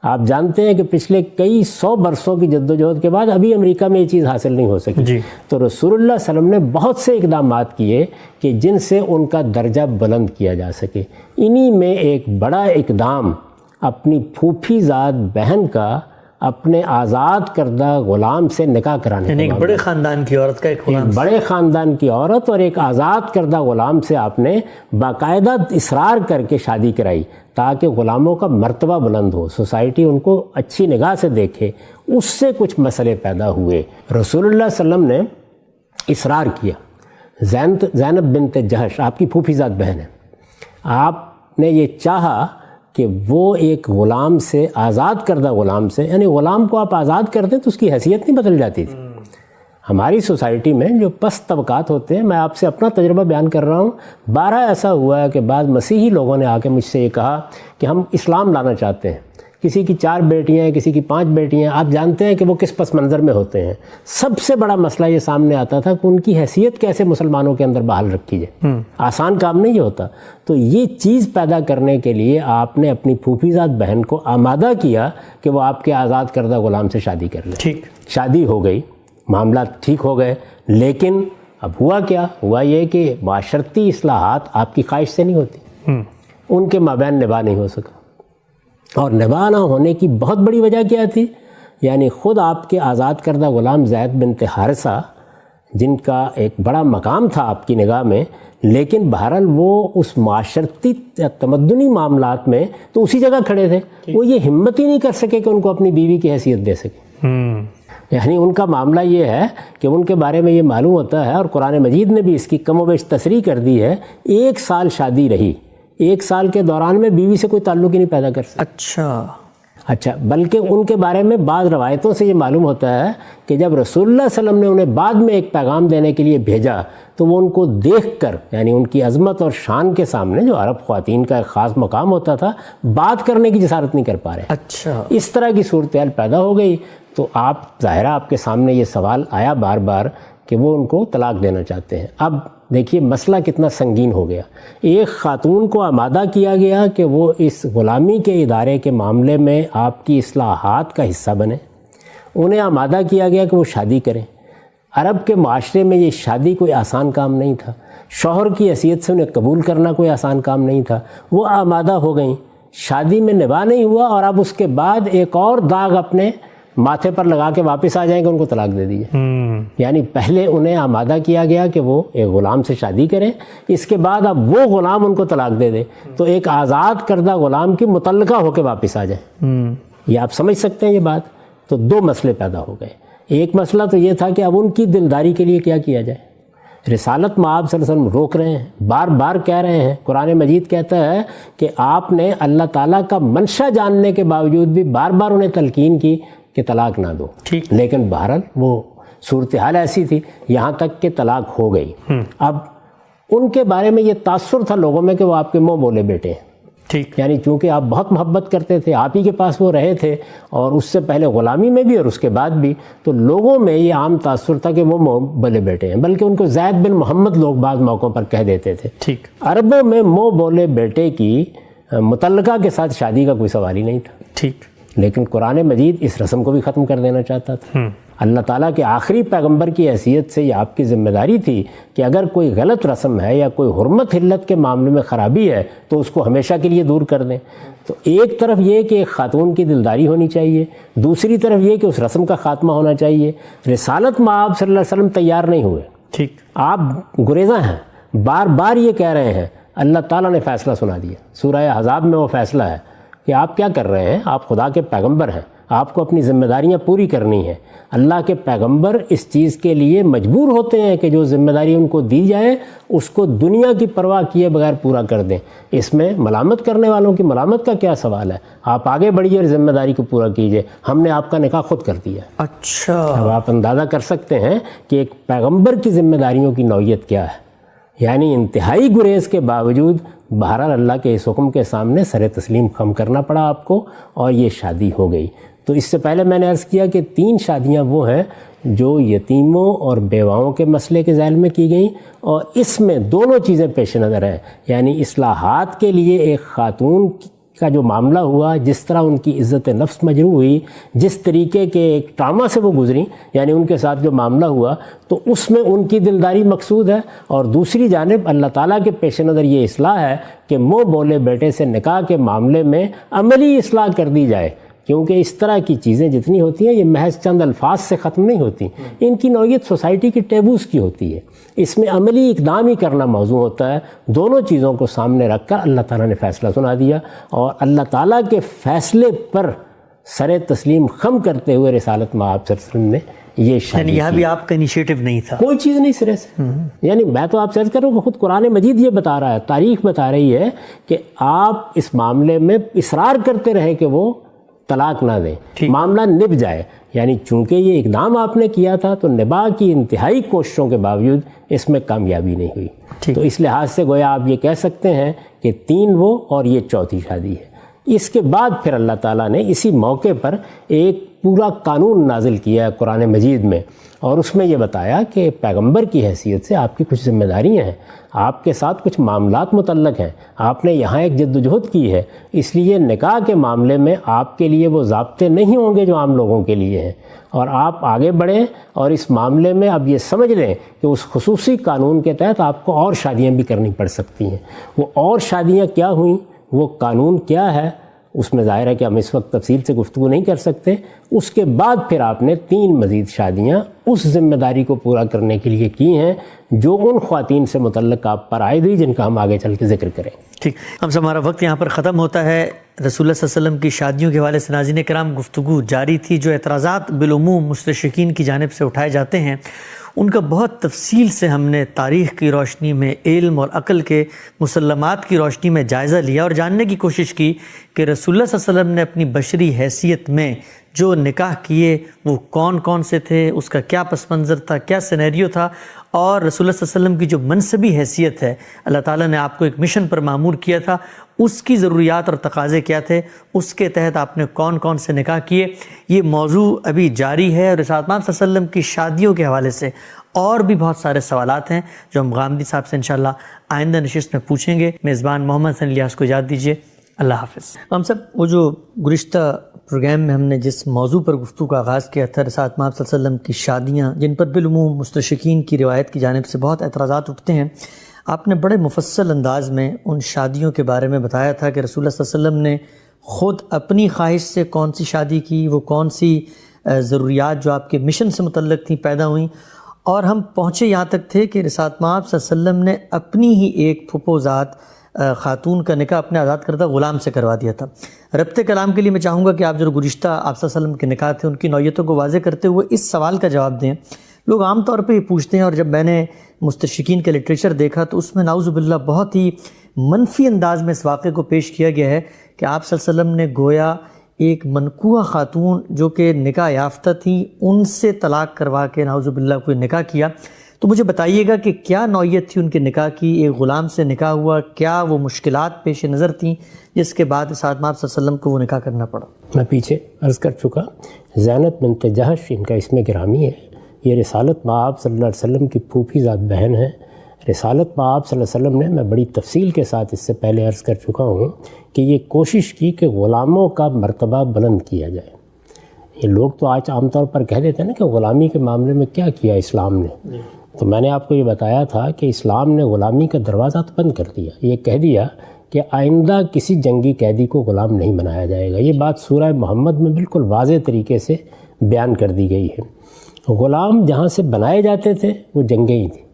آپ جانتے ہیں کہ پچھلے کئی 100 برسوں کی جدوجہد کے بعد ابھی امریکہ میں یہ چیز حاصل نہیں ہو سکی. تو رسول اللہ صلی اللہ علیہ وسلم نے بہت سے اقدامات کیے کہ جن سے ان کا درجہ بلند کیا جا سکے. انہی میں ایک بڑا اقدام اپنی پھوپھی زاد بہن کا اپنے آزاد کردہ غلام سے نکاح کرانے، یعنی ایک بڑے خاندان کی عورت کا ایک بڑے خاندان کی عورت اور ایک آزاد کردہ غلام سے آپ نے باقاعدہ اصرار کر کے شادی کرائی تاکہ غلاموں کا مرتبہ بلند ہو، سوسائٹی ان کو اچھی نگاہ سے دیکھے. اس سے کچھ مسئلے پیدا ہوئے. رسول اللہ صلی اللہ علیہ وسلم نے اصرار کیا. زینب بنت جہش آپ کی پھوپھی زاد بہن ہے، آپ نے یہ چاہا کہ وہ ایک غلام سے، آزاد کردہ غلام سے، یعنی غلام کو آپ آزاد کر دیں تو اس کی حیثیت نہیں بدل جاتی تھی. ہماری سوسائٹی میں جو پست طبقات ہوتے ہیں، میں آپ سے اپنا تجربہ بیان کر رہا ہوں، 12 ایسا ہوا ہے کہ بعض مسیحی لوگوں نے آ کے مجھ سے یہ کہا کہ ہم اسلام لانا چاہتے ہیں. کسی کی 4 بیٹیاں ہیں، کسی کی 5 بیٹیاں ہیں. آپ جانتے ہیں کہ وہ کس پس منظر میں ہوتے ہیں. سب سے بڑا مسئلہ یہ سامنے آتا تھا کہ ان کی حیثیت کیسے مسلمانوں کے اندر بحال رکھی جائے. آسان کام نہیں ہوتا. تو یہ چیز پیدا کرنے کے لیے آپ نے اپنی پھوپھی زاد بہن کو آمادہ کیا کہ وہ آپ کے آزاد کردہ غلام سے شادی کر لے. شادی ہو گئی، معاملات ٹھیک ہو گئے. لیکن اب ہوا کیا؟ ہوا یہ کہ معاشرتی اصلاحات آپ کی خواہش سے نہیں ہوتی، ان کے مابین نباہ نہیں ہو سکا. اور نباہ نہ ہونے کی بہت بڑی وجہ کیا تھی؟ یعنی خود آپ کے آزاد کردہ غلام زید بنت حارثہ، جن کا ایک بڑا مقام تھا آپ کی نگاہ میں، لیکن بہرحال وہ اس معاشرتی تمدنی معاملات میں تو اسی جگہ کھڑے تھے. وہ یہ ہمت ہی نہیں کر سکے کہ ان کو اپنی بیوی کی حیثیت دے سکے. یعنی ان کا معاملہ یہ ہے کہ ان کے بارے میں یہ معلوم ہوتا ہے، اور قرآن مجید نے بھی اس کی کم و بیش تصریح کر دی ہے، 1 سال شادی رہی، 1 سال کے دوران میں بیوی سے کوئی تعلق ہی نہیں پیدا کر سکتے. اچھا بلکہ ان کے بارے میں بعض روایتوں سے یہ معلوم ہوتا ہے کہ جب رسول اللہ صلی اللہ علیہ وسلم نے انہیں بعد میں ایک پیغام دینے کے لیے بھیجا تو وہ ان کو دیکھ کر، یعنی ان کی عظمت اور شان کے سامنے، جو عرب خواتین کا ایک خاص مقام ہوتا تھا، بات کرنے کی جسارت نہیں کر پا رہے. اچھا اس طرح کی صورتحال پیدا ہو گئی. تو آپ ظاہرہ آپ کے سامنے یہ سوال آیا بار بار کہ وہ ان کو طلاق دینا چاہتے ہیں. اب دیکھیے مسئلہ کتنا سنگین ہو گیا. ایک خاتون کو آمادہ کیا گیا کہ وہ اس غلامی کے ادارے کے معاملے میں آپ کی اصلاحات کا حصہ بنے. انہیں آمادہ کیا گیا کہ وہ شادی کریں. عرب کے معاشرے میں یہ شادی کوئی آسان کام نہیں تھا. شوہر کی حیثیت سے انہیں قبول کرنا کوئی آسان کام نہیں تھا. وہ آمادہ ہو گئیں، شادی میں نباہ نہیں ہوا، اور اب اس کے بعد ایک اور داغ اپنے ماتھے پر لگا کے واپس آ جائیں کہ ان کو طلاق دے دیجیے. یعنی پہلے انہیں آمادہ کیا گیا کہ وہ ایک غلام سے شادی کریں، اس کے بعد اب وہ غلام ان کو طلاق دے دے تو ایک آزاد کردہ غلام کی متعلقہ ہو کے واپس آ جائیں. یہ آپ سمجھ سکتے ہیں یہ بات. تو 2 مسئلے پیدا ہو گئے. ایک مسئلہ تو یہ تھا کہ اب ان کی دلداری کے لیے کیا کیا جائے. رسالت میں آپ صلی اللہ علیہ وسلم روک رہے ہیں، بار بار کہہ رہے ہیں. قرآن مجید کہتا ہے کہ آپ نے اللہ تعالیٰ کا منشا جاننے کے باوجود بھی بار بار انہیں تلقین کی کہ طلاق نہ دو. لیکن بہرحال وہ صورتحال ایسی تھی یہاں تک کہ طلاق ہو گئی. اب ان کے بارے میں یہ تاثر تھا لوگوں میں کہ وہ آپ کے منہ بولے بیٹے ہیں. یعنی چونکہ آپ بہت محبت کرتے تھے، آپ ہی کے پاس وہ رہے تھے، اور اس سے پہلے غلامی میں بھی اور اس کے بعد بھی، تو لوگوں میں یہ عام تاثر تھا کہ وہ منہ بولے بیٹے ہیں. بلکہ ان کو زید بن محمد لوگ بعض موقعوں پر کہہ دیتے تھے. عربوں میں منہ بولے بیٹے کی متعلقہ کے ساتھ شادی کا کوئی سوال ہی نہیں تھا. لیکن قرآن مجید اس رسم کو بھی ختم کر دینا چاہتا تھا. اللہ تعالیٰ کے آخری پیغمبر کی حیثیت سے یہ آپ کی ذمہ داری تھی کہ اگر کوئی غلط رسم ہے یا کوئی حرمت حلت کے معاملے میں خرابی ہے تو اس کو ہمیشہ کے لیے دور کر دیں. تو ایک طرف یہ کہ ایک خاتون کی دلداری ہونی چاہیے، دوسری طرف یہ کہ اس رسم کا خاتمہ ہونا چاہیے. رسالت میں آپ صلی اللہ علیہ وسلم تیار نہیں ہوئے، آپ گریزاں ہیں، بار بار یہ کہہ رہے ہیں. اللہ تعالیٰ نے فیصلہ سنا دیا. سورہ احزاب میں وہ فیصلہ ہے کہ آپ کیا کر رہے ہیں، آپ خدا کے پیغمبر ہیں، آپ کو اپنی ذمہ داریاں پوری کرنی ہیں. اللہ کے پیغمبر اس چیز کے لیے مجبور ہوتے ہیں کہ جو ذمہ داری ان کو دی جائے اس کو دنیا کی پرواہ کیے بغیر پورا کر دیں. اس میں ملامت کرنے والوں کی ملامت کا کیا سوال ہے؟ آپ آگے بڑھیے اور ذمہ داری کو پورا کیجئے. ہم نے آپ کا نکاح خود کر دیا. اچھا، اب آپ اندازہ کر سکتے ہیں کہ ایک پیغمبر کی ذمہ داریوں کی نوعیت کیا ہے. یعنی انتہائی گریز کے باوجود بہرحال اللہ کے اس حکم کے سامنے سر تسلیم خم کرنا پڑا آپ کو، اور یہ شادی ہو گئی. تو اس سے پہلے میں نے عرض کیا کہ 3 شادیاں وہ ہیں جو یتیموں اور بیواؤں کے مسئلے کے ذیل میں کی گئیں، اور اس میں دونوں چیزیں پیش نظر ہیں. یعنی اصلاحات کے لیے ایک خاتون کا جو معاملہ ہوا، جس طرح ان کی عزت نفس مجروح ہوئی، جس طریقے کے ایک ٹراما سے وہ گزریں، یعنی ان کے ساتھ جو معاملہ ہوا، تو اس میں ان کی دلداری مقصود ہے. اور دوسری جانب اللہ تعالیٰ کے پیش نظر یہ اصلاح ہے کہ منہ بولے بیٹے سے نکاح کے معاملے میں عملی اصلاح کر دی جائے. کیونکہ اس طرح کی چیزیں جتنی ہوتی ہیں یہ محض چند الفاظ سے ختم نہیں ہوتی، ان کی نوعیت سوسائٹی کی ٹیبوز کی ہوتی ہے. اس میں عملی اقدام ہی کرنا موضوع ہوتا ہے. دونوں چیزوں کو سامنے رکھ کر اللہ تعالیٰ نے فیصلہ سنا دیا، اور اللہ تعالیٰ کے فیصلے پر سر تسلیم خم کرتے ہوئے رسالت میں آپ صلی اللہ علیہ وسلم نے یہ شادی. یعنی یہاں بھی آپ کا انیشیٹو نہیں تھا، کوئی چیز نہیں سرے سے. یعنی میں تو آپ سے عرض کر رہا ہوں کہ خود قرآن مجید یہ بتا رہا ہے، تاریخ بتا رہی ہے کہ آپ اس معاملے میں اصرار کرتے رہے کہ وہ طلاق نہ دیں، معاملہ نب جائے. یعنی چونکہ یہ اقدام آپ نے کیا تھا تو نباہ کی انتہائی کوششوں کے باوجود اس میں کامیابی نہیں ہوئی. تو اس لحاظ سے گویا آپ یہ کہہ سکتے ہیں کہ 3 وہ اور یہ 4تھی شادی ہے. اس کے بعد پھر اللہ تعالیٰ نے اسی موقع پر ایک پورا قانون نازل کیا ہے قرآن مجید میں، اور اس میں یہ بتایا کہ پیغمبر کی حیثیت سے آپ کی کچھ ذمہ داریاں ہیں، آپ کے ساتھ کچھ معاملات متعلق ہیں، آپ نے یہاں ایک جد و جہد کی ہے. اس لیے نکاح کے معاملے میں آپ کے لیے وہ ضابطے نہیں ہوں گے جو عام لوگوں کے لیے ہیں، اور آپ آگے بڑھیں اور اس معاملے میں اب یہ سمجھ لیں کہ اس خصوصی قانون کے تحت آپ کو اور شادیاں بھی کرنی پڑ سکتی ہیں. وہ اور شادیاں کیا ہوئیں، وہ قانون کیا ہے، اس میں ظاہر ہے کہ ہم اس وقت تفصیل سے گفتگو نہیں کر سکتے. اس کے بعد پھر آپ نے 3 مزید شادیاں اس ذمہ داری کو پورا کرنے کے لیے کی ہیں جو ان خواتین سے متعلق آپ پر عائد ہوئی، جن کا ہم آگے چل کے ذکر کریں. ٹھیک، ہم سے ہمارا وقت یہاں پر ختم ہوتا ہے. رسول اللہ صلی اللہ علیہ وسلم کی شادیوں کے حوالے سے ناظرین کرام گفتگو جاری تھی. جو اعتراضات بالعموم مستشرقین کی جانب سے اٹھائے جاتے ہیں ان کا بہت تفصیل سے ہم نے تاریخ کی روشنی میں، علم اور عقل کے مسلمات کی روشنی میں جائزہ لیا اور جاننے کی کوشش کی کہ رسول اللہ صلی اللہ علیہ وسلم نے اپنی بشری حیثیت میں جو نکاح کیے وہ کون کون سے تھے، اس کا کیا پس منظر تھا، کیا سینیریو تھا، اور رسول اللہ صلی اللہ علیہ وسلم کی جو منصبی حیثیت ہے، اللہ تعالیٰ نے آپ کو ایک مشن پر مامور کیا تھا، اس کی ضروریات اور تقاضے کیا تھے، اس کے تحت آپ نے کون کون سے نکاح کیے. یہ موضوع ابھی جاری ہے، اور رسالت صلی اللہ علیہ وسلم کی شادیوں کے حوالے سے اور بھی بہت سارے سوالات ہیں جو ہم غامدی صاحب سے انشاءاللہ آئندہ نشست میں پوچھیں گے. میزبان محمد حسن الیاس کو اجازت دیجیے. اللہ حافظ. ہم سب وہ جو گزشتہ پروگرام میں ہم نے جس موضوع پر گفتگو کا آغاز کیا تھا، رسالت صلی اللہ علیہ وسلم کی شادیاں، جن پر بالعموم مستشرقین کی روایت کی جانب سے بہت اعتراضات اٹھتے ہیں، آپ نے بڑے مفصل انداز میں ان شادیوں کے بارے میں بتایا تھا کہ رسول اللہ صلی اللہ علیہ وسلم نے خود اپنی خواہش سے کون سی شادی کی، وہ کون سی ضروریات جو آپ کے مشن سے متعلق تھیں پیدا ہوئیں، اور ہم پہنچے یہاں تک تھے کہ رسالت صلی اللہ علیہ وسلم نے اپنی ہی ایک پھپھو ذات خاتون کا نکاح اپنے آزاد کردہ غلام سے کروا دیا تھا. ربط کلام کے لیے میں چاہوں گا کہ آپ جو گزشتہ آپ صلی اللہ علیہ وسلم کے نکاح تھے ان کی نوعیتوں کو واضح کرتے ہوئے اس سوال کا جواب دیں لوگ عام طور پہ یہ پوچھتے ہیں، اور جب میں نے مستشرقین کے لٹریچر دیکھا تو اس میں نعوذ باللہ بہت ہی منفی انداز میں اس واقعے کو پیش کیا گیا ہے کہ آپ صلی اللہ علیہ وسلم نے گویا ایک منکوحہ خاتون جو کہ نکاح یافتہ تھیں ان سے طلاق کروا کے نعوذ باللہ کوئی نکاح کیا. تو مجھے بتائیے گا کہ کیا نوعیت تھی ان کے نکاح کی، ایک غلام سے نکاح ہوا، کیا وہ مشکلات پیش نظر تھیں جس کے بعد سعد مآب صلی اللہ علیہ وسلم کو وہ نکاح کرنا پڑا؟ میں پیچھے عرض کر چکا، زینب بنت جہش ان کا اسم گرامی ہے. یہ رسالت مآب صلی اللہ علیہ وسلم کی پھوپھی ذات بہن ہے. رسالت مآب صلی اللہ علیہ وسلم نے، میں بڑی تفصیل کے ساتھ اس سے پہلے عرض کر چکا ہوں کہ یہ کوشش کی کہ غلاموں کا مرتبہ بلند کیا جائے. یہ لوگ تو آج عام طور پر کہہ دیتے ہیں نا کہ غلامی کے معاملے میں کیا کیا اسلام نے. تو میں نے آپ کو یہ بتایا تھا کہ اسلام نے غلامی کا دروازہ تو بند کر دیا. یہ کہہ دیا کہ آئندہ کسی جنگی قیدی کو غلام نہیں بنایا جائے گا. یہ بات سورہ محمد میں بالکل واضح طریقے سے بیان کر دی گئی ہے. غلام جہاں سے بنائے جاتے تھے وہ جنگیں ہی تھیں.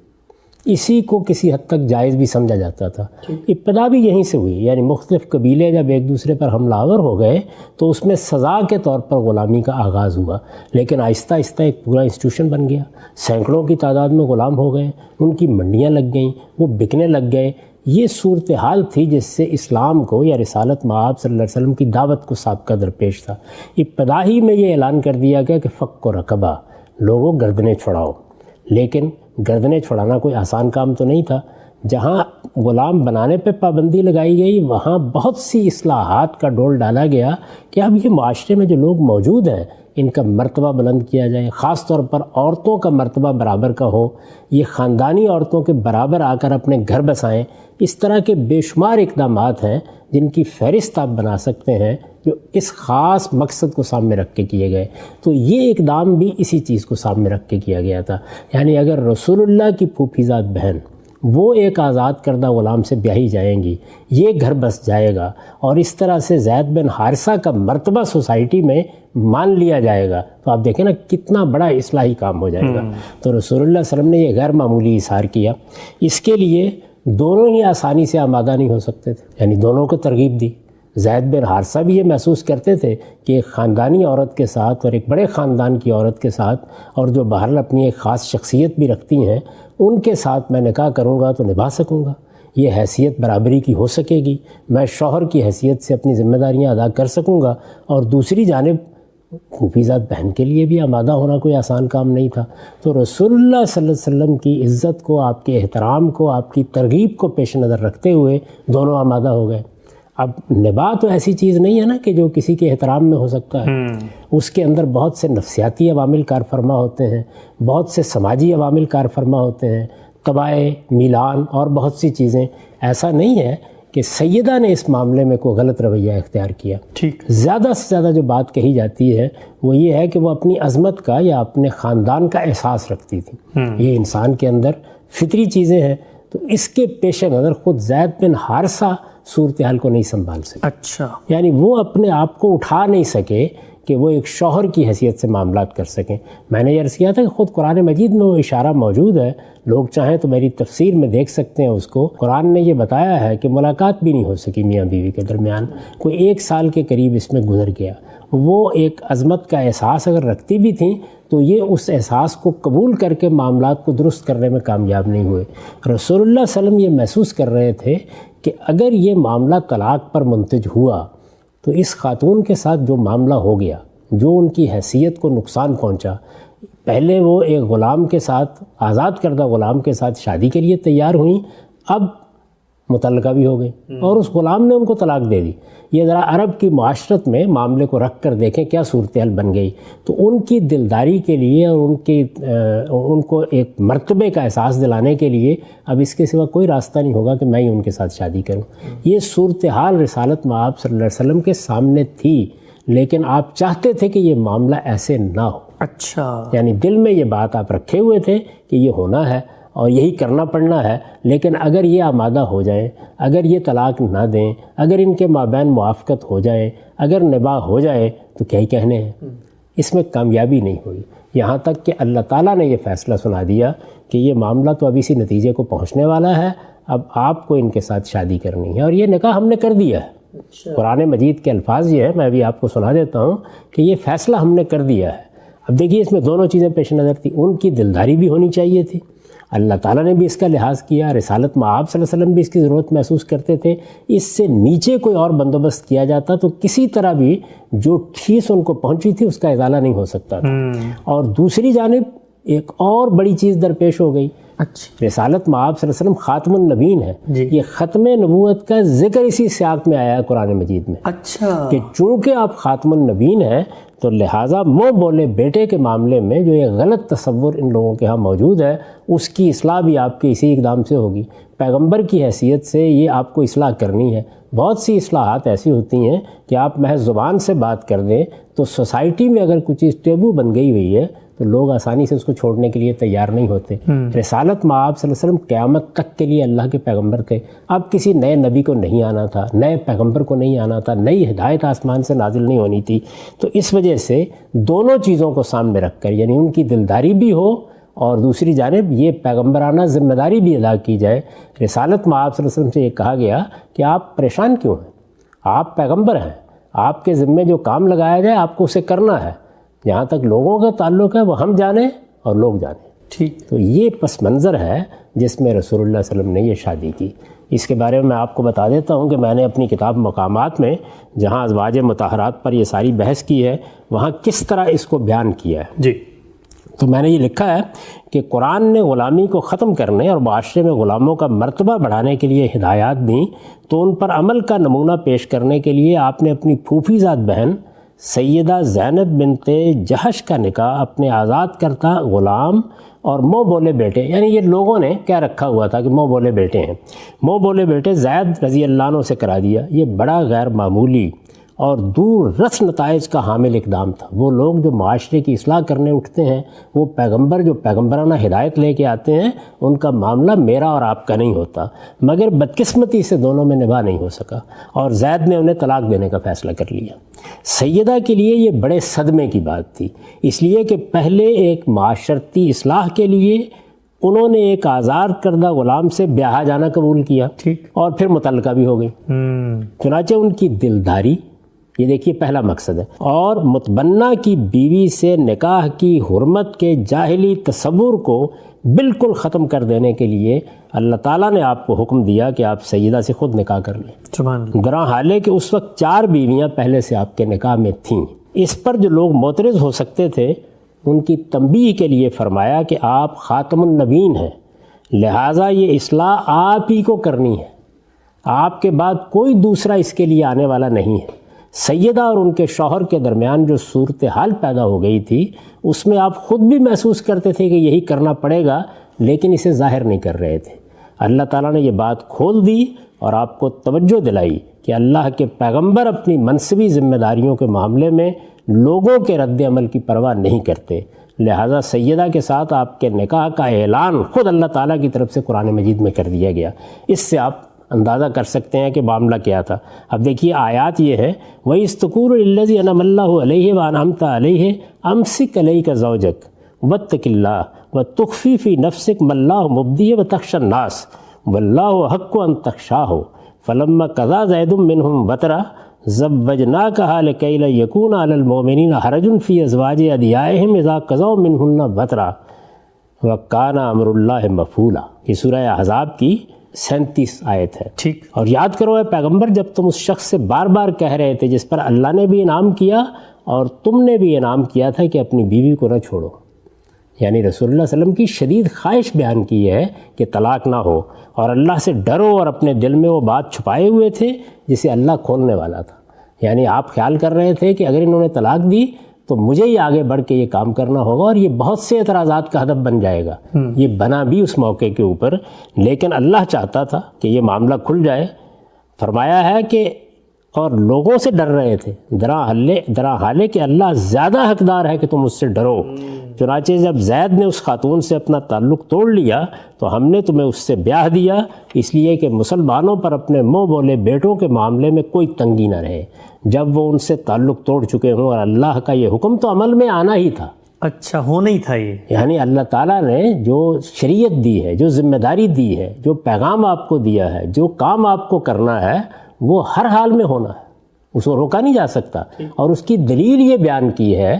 اسی کو کسی حد تک جائز بھی سمجھا جاتا تھا. ابتدا بھی یہیں سے ہوئی، یعنی مختلف قبیلے جب ایک دوسرے پر حملہ آور ہو گئے تو اس میں سزا کے طور پر غلامی کا آغاز ہوا، لیکن آہستہ آہستہ ایک پورا انسٹیٹیوشن بن گیا. سینکڑوں کی تعداد میں غلام ہو گئے، ان کی منڈیاں لگ گئیں، وہ بکنے لگ گئے. یہ صورتحال تھی جس سے اسلام کو یا رسالت مآب صلی اللہ علیہ وسلم کی دعوت کو سابقہ درپیش تھا. ابتدا ہی میں یہ اعلان کر دیا گیا کہ فک و رقبہ، لوگوں گردنیں چھڑاؤ. لیکن گردنیں چھڑانا کوئی آسان کام تو نہیں تھا. جہاں غلام بنانے پہ پابندی لگائی گئی وہاں بہت سی اصلاحات کا ڈول ڈالا گیا کہ اب یہ معاشرے میں جو لوگ موجود ہیں ان کا مرتبہ بلند کیا جائے. خاص طور پر عورتوں کا مرتبہ برابر کا ہو، یہ خاندانی عورتوں کے برابر آ کر اپنے گھر بسائیں. اس طرح کے بے شمار اقدامات ہیں جن کی فہرست آپ بنا سکتے ہیں جو اس خاص مقصد کو سامنے رکھ کے کیے گئے. تو یہ اقدام بھی اسی چیز کو سامنے رکھ کے کیا گیا تھا. یعنی اگر رسول اللہ کی پھوپھی ذات بہن وہ ایک آزاد کردہ غلام سے بیاہی جائیں گی، یہ گھر بس جائے گا اور اس طرح سے زید بن حارثہ کا مرتبہ سوسائٹی میں مان لیا جائے گا، تو آپ دیکھیں نا کتنا بڑا اصلاحی کام ہو جائے گا. تو رسول اللہ صلی اللہ علیہ وسلم نے یہ غیر معمولی اظہار کیا. اس کے لیے دونوں ہی آسانی سے آمادہ نہیں ہو سکتے تھے، یعنی دونوں کو ترغیب دی. زید بن حارثہ بھی یہ محسوس کرتے تھے کہ ایک خاندانی عورت کے ساتھ اور ایک بڑے خاندان کی عورت کے ساتھ، اور جو بہرحال اپنی ایک خاص شخصیت بھی رکھتی ہیں، ان کے ساتھ میں نکاح کروں گا تو نبھا سکوں گا، یہ حیثیت برابری کی ہو سکے گی، میں شوہر کی حیثیت سے اپنی ذمہ داریاں ادا کر سکوں گا. اور دوسری جانب پھوپھی ذات بہن کے لیے بھی آمادہ ہونا کوئی آسان کام نہیں تھا. تو رسول اللہ صلی اللہ علیہ وسلم کی عزت کو، آپ کے احترام کو، آپ کی ترغیب کو پیش نظر رکھتے ہوئے دونوں آمادہ ہو گئے. اب نباہ تو ایسی چیز نہیں ہے نا کہ جو کسی کے احترام میں ہو سکتا ہے. اس کے اندر بہت سے نفسیاتی عوامل کار فرما ہوتے ہیں، بہت سے سماجی عوامل کار فرما ہوتے ہیں، طبائع، میلان اور بہت سی چیزیں. ایسا نہیں ہے کہ سیدہ نے اس معاملے میں کوئی غلط رویہ اختیار کیا. زیادہ سے زیادہ جو بات کہی جاتی ہے وہ یہ ہے کہ وہ اپنی عظمت کا یا اپنے خاندان کا احساس رکھتی تھی. یہ انسان کے اندر فطری چیزیں ہیں. تو اس کے پیش نظر خود زید بن حارثہ صورتحال کو نہیں سنبھال سکے. اچھا، یعنی وہ اپنے آپ کو اٹھا نہیں سکے کہ وہ ایک شوہر کی حیثیت سے معاملات کر سکیں. میں نے یہ عرض کیا تھا کہ خود قرآن مجید میں وہ اشارہ موجود ہے، لوگ چاہیں تو میری تفسیر میں دیکھ سکتے ہیں اس کو. قرآن نے یہ بتایا ہے کہ ملاقات بھی نہیں ہو سکی میاں بیوی کے درمیان، کوئی 1 سال کے قریب اس میں گزر گیا. وہ ایک عظمت کا احساس اگر رکھتی بھی تھیں تو یہ اس احساس کو قبول کر کے معاملات کو درست کرنے میں کامیاب نہیں ہوئے. رسول اللہ صلی اللہ علیہ وسلم یہ محسوس کر رہے تھے کہ اگر یہ معاملہ طلاق پر منتج ہوا تو اس خاتون کے ساتھ جو معاملہ ہو گیا، جو ان کی حیثیت کو نقصان پہنچا، پہلے وہ ایک غلام کے ساتھ، آزاد کردہ غلام کے ساتھ شادی کے لیے تیار ہوئیں، اب متعلقہ بھی ہو گئی اور اس غلام نے ان کو طلاق دے دی. یہ ذرا عرب کی معاشرت میں معاملے کو رکھ کر دیکھیں کیا صورتحال بن گئی. تو ان کی دلداری کے لیے اور ان کو ایک مرتبے کا احساس دلانے کے لیے اب اس کے سوا کوئی راستہ نہیں ہوگا کہ میں ہی ان کے ساتھ شادی کروں. یہ صورتحال رسالت مآب صلی اللہ علیہ وسلم کے سامنے تھی، لیکن آپ چاہتے تھے کہ یہ معاملہ ایسے نہ ہو. اچھا، یعنی دل میں یہ بات آپ رکھے ہوئے تھے کہ یہ ہونا ہے اور یہی کرنا پڑنا ہے، لیکن اگر یہ آمادہ ہو جائیں، اگر یہ طلاق نہ دیں، اگر ان کے مابین موافقت ہو جائے، اگر نباہ ہو جائے تو کیا ہی کہنے ہیں. اس میں کامیابی نہیں ہوئی، یہاں تک کہ اللہ تعالیٰ نے یہ فیصلہ سنا دیا کہ یہ معاملہ تو اب اسی نتیجے کو پہنچنے والا ہے، اب آپ کو ان کے ساتھ شادی کرنی ہے اور یہ نکاح ہم نے کر دیا ہے. قرآن مجید کے الفاظ یہ ہیں، میں بھی آپ کو سنا دیتا ہوں کہ یہ فیصلہ ہم نے کر دیا ہے. اب دیکھیے اس میں دونوں چیزیں پیش نظر تھی، ان کی دلداری بھی ہونی چاہیے تھی، اللہ تعالیٰ نے بھی اس کا لحاظ کیا، رسالت مآب صلی اللہ علیہ وسلم بھی اس کی ضرورت محسوس کرتے تھے، اس سے نیچے کوئی اور بندوبست کیا جاتا تو کسی طرح بھی جو ٹھیس ان کو پہنچی تھی اس کا ازالہ نہیں ہو سکتا تھا۔ اور دوسری جانب ایک اور بڑی چیز درپیش ہو گئی، رسالت مآب صلی اللہ علیہ وسلم خاتم النبیین ہے، یہ ختم نبوت کا ذکر اسی سیاق میں آیا ہے قرآن مجید میں، کہ چونکہ آپ خاتم النبیین ہیں تو لہٰذا منہ بولے بیٹے کے معاملے میں جو یہ غلط تصور ان لوگوں کے ہاں موجود ہے اس کی اصلاح بھی آپ کے اسی اقدام سے ہوگی، پیغمبر کی حیثیت سے یہ آپ کو اصلاح کرنی ہے۔ بہت سی اصلاحات ایسی ہوتی ہیں کہ آپ محض زبان سے بات کر دیں تو سوسائٹی میں اگر کچھ چیز ٹیبو بن گئی ہوئی ہے تو لوگ آسانی سے اس کو چھوڑنے کے لیے تیار نہیں ہوتے۔ رسالت مآب صلی اللہ علیہ وسلم قیامت تک کے لیے اللہ کے پیغمبر تھے، اب کسی نئے نبی کو نہیں آنا تھا، نئے پیغمبر کو نہیں آنا تھا، نئی ہدایت آسمان سے نازل نہیں ہونی تھی، تو اس وجہ سے دونوں چیزوں کو سامنے رکھ کر یعنی ان کی دلداری بھی ہو اور دوسری جانب یہ پیغمبرانہ ذمہ داری بھی ادا کی جائے۔ رسالت مآب صلی اللہ علیہ وسلم سے یہ کہا گیا کہ آپ پریشان کیوں ہیں، آپ پیغمبر ہیں، آپ کے ذمے جو کام لگایا جائے آپ کو اسے کرنا ہے، جہاں تک لوگوں کا تعلق ہے وہ ہم جانیں اور لوگ جانیں۔ ٹھیک، تو یہ پس منظر ہے جس میں رسول اللہ صلی اللہ علیہ وسلم نے یہ شادی کی۔ اس کے بارے میں آپ کو بتا دیتا ہوں کہ میں نے اپنی کتاب مقامات میں جہاں ازواج مطہرات پر یہ ساری بحث کی ہے وہاں کس طرح اس کو بیان کیا ہے۔ جی، تو میں نے یہ لکھا ہے کہ قرآن نے غلامی کو ختم کرنے اور معاشرے میں غلاموں کا مرتبہ بڑھانے کے لیے ہدایات دیں تو ان پر عمل کا نمونہ پیش کرنے کے لیے آپ نے اپنی پھوپھی زاد بہن سیدہ زینب بنت جہش کا نکاح اپنے آزاد کرتا غلام اور منہ بولے بیٹے، یعنی یہ لوگوں نے کیا رکھا ہوا تھا کہ منہ بولے بیٹے ہیں، منہ بولے بیٹے زید رضی اللہ عنہ سے کرا دیا۔ یہ بڑا غیر معمولی اور دور رس نتائج کا حامل اقدام تھا۔ وہ لوگ جو معاشرے کی اصلاح کرنے اٹھتے ہیں، وہ پیغمبر جو پیغمبرانہ ہدایت لے کے آتے ہیں، ان کا معاملہ میرا اور آپ کا نہیں ہوتا، مگر بدقسمتی سے دونوں میں نبھا نہیں ہو سکا اور زید نے انہیں طلاق دینے کا فیصلہ کر لیا۔ سیدہ کے لیے یہ بڑے صدمے کی بات تھی، اس لیے کہ پہلے ایک معاشرتی اصلاح کے لیے انہوں نے ایک آزاد کردہ غلام سے بیاہ جانا قبول کیا اور پھر متعلقہ بھی ہو گئی۔ چنانچہ ان کی دلداری، یہ دیکھیے پہلا مقصد ہے، اور متبنہ کی بیوی سے نکاح کی حرمت کے جاہلی تصور کو بالکل ختم کر دینے کے لیے اللہ تعالیٰ نے آپ کو حکم دیا کہ آپ سیدہ سے خود نکاح کر لیں، گراں حالے کہ اس وقت 4 بیویاں پہلے سے آپ کے نکاح میں تھیں۔ اس پر جو لوگ معترض ہو سکتے تھے ان کی تنبیہ کے لیے فرمایا کہ آپ خاتم النبیین ہیں، لہٰذا یہ اصلاح آپ ہی کو کرنی ہے، آپ کے بعد کوئی دوسرا اس کے لیے آنے والا نہیں ہے۔ سیدہ اور ان کے شوہر کے درمیان جو صورتحال پیدا ہو گئی تھی اس میں آپ خود بھی محسوس کرتے تھے کہ یہی کرنا پڑے گا، لیکن اسے ظاہر نہیں کر رہے تھے۔ اللہ تعالیٰ نے یہ بات کھول دی اور آپ کو توجہ دلائی کہ اللہ کے پیغمبر اپنی منصبی ذمہ داریوں کے معاملے میں لوگوں کے رد عمل کی پرواہ نہیں کرتے، لہٰذا سیدہ کے ساتھ آپ کے نکاح کا اعلان خود اللہ تعالیٰ کی طرف سے قرآن مجید میں کر دیا گیا۔ اس سے آپ اندازہ کر سکتے ہیں کہ معاملہ کیا تھا۔ اب دیکھیے آیات یہ ہے، وَإِسْتَقُولُ لِلَّذِي أَنْعَمَ اللَّهُ عَلَيْهِ وَأَنْعَمْتَ عَلَيْهِ أَمْسِكْ عَلَيْكَ زَوْجَكَ وَاتَّقِ اللَّهَ وَتُخْفِي فِي نَفْسِكَ مَا اللَّهُ مُبْدِيهِ وَتَخْشَى النَّاسَ وَاللَّهُ أَحَقُّ أَنْ تَخْشَاهُ فَلَمَّا قَضَىٰ زَيْدٌ مِّنْهُمْ وَطَرًا زَوَّجْنَاكَهَا لِكَيْ لَا يَكُونَ عَلَى الْمُؤْمِنِينَ حَرَجٌ فِي أَزْوَاجِ أَدْعِيَائِهِمْ إِذَا قَضَوْا مِنْهُنَّ وَطَرًا وَكَانَ أَمْرُ اللَّهِ مَفْعُولًا۔ یہ سورہ احزاب کی 37 آیت ہے۔ ٹھیک، اور یاد کرو اے پیغمبر جب تم اس شخص سے بار بار کہہ رہے تھے جس پر اللہ نے بھی انعام کیا اور تم نے بھی انعام کیا تھا کہ اپنی بیوی کو نہ چھوڑو، یعنی رسول اللہ صلی اللہ علیہ وسلم کی شدید خواہش بیان کی ہے کہ طلاق نہ ہو، اور اللہ سے ڈرو اور اپنے دل میں وہ بات چھپائے ہوئے تھے جسے اللہ کھولنے والا تھا، یعنی آپ خیال کر رہے تھے کہ اگر انہوں نے طلاق دی تو مجھے ہی آگے بڑھ کے یہ کام کرنا ہوگا اور یہ بہت سے اعتراضات کا ہدف بن جائے گا۔ یہ بنا بھی اس موقع کے اوپر، لیکن اللہ چاہتا تھا کہ یہ معاملہ کھل جائے۔ فرمایا ہے کہ اور لوگوں سے ڈر رہے تھے، درا حالے کہ اللہ زیادہ حقدار ہے کہ تم اس سے ڈرو۔ چنانچہ جب زید نے اس خاتون سے اپنا تعلق توڑ لیا تو ہم نے تمہیں اس سے بیاہ دیا، اس لیے کہ مسلمانوں پر اپنے منہ بولے بیٹوں کے معاملے میں کوئی تنگی نہ رہے جب وہ ان سے تعلق توڑ چکے ہوں، اور اللہ کا یہ حکم تو عمل میں آنا ہی تھا۔ اچھا، ہونا ہی تھا یہ، یعنی اللہ تعالیٰ نے جو شریعت دی ہے، جو ذمہ داری دی ہے، جو پیغام آپ کو دیا ہے، جو کام آپ کو کرنا ہے وہ ہر حال میں ہونا ہے، اس کو روکا نہیں جا سکتا۔ اور اس کی دلیل یہ بیان کی ہے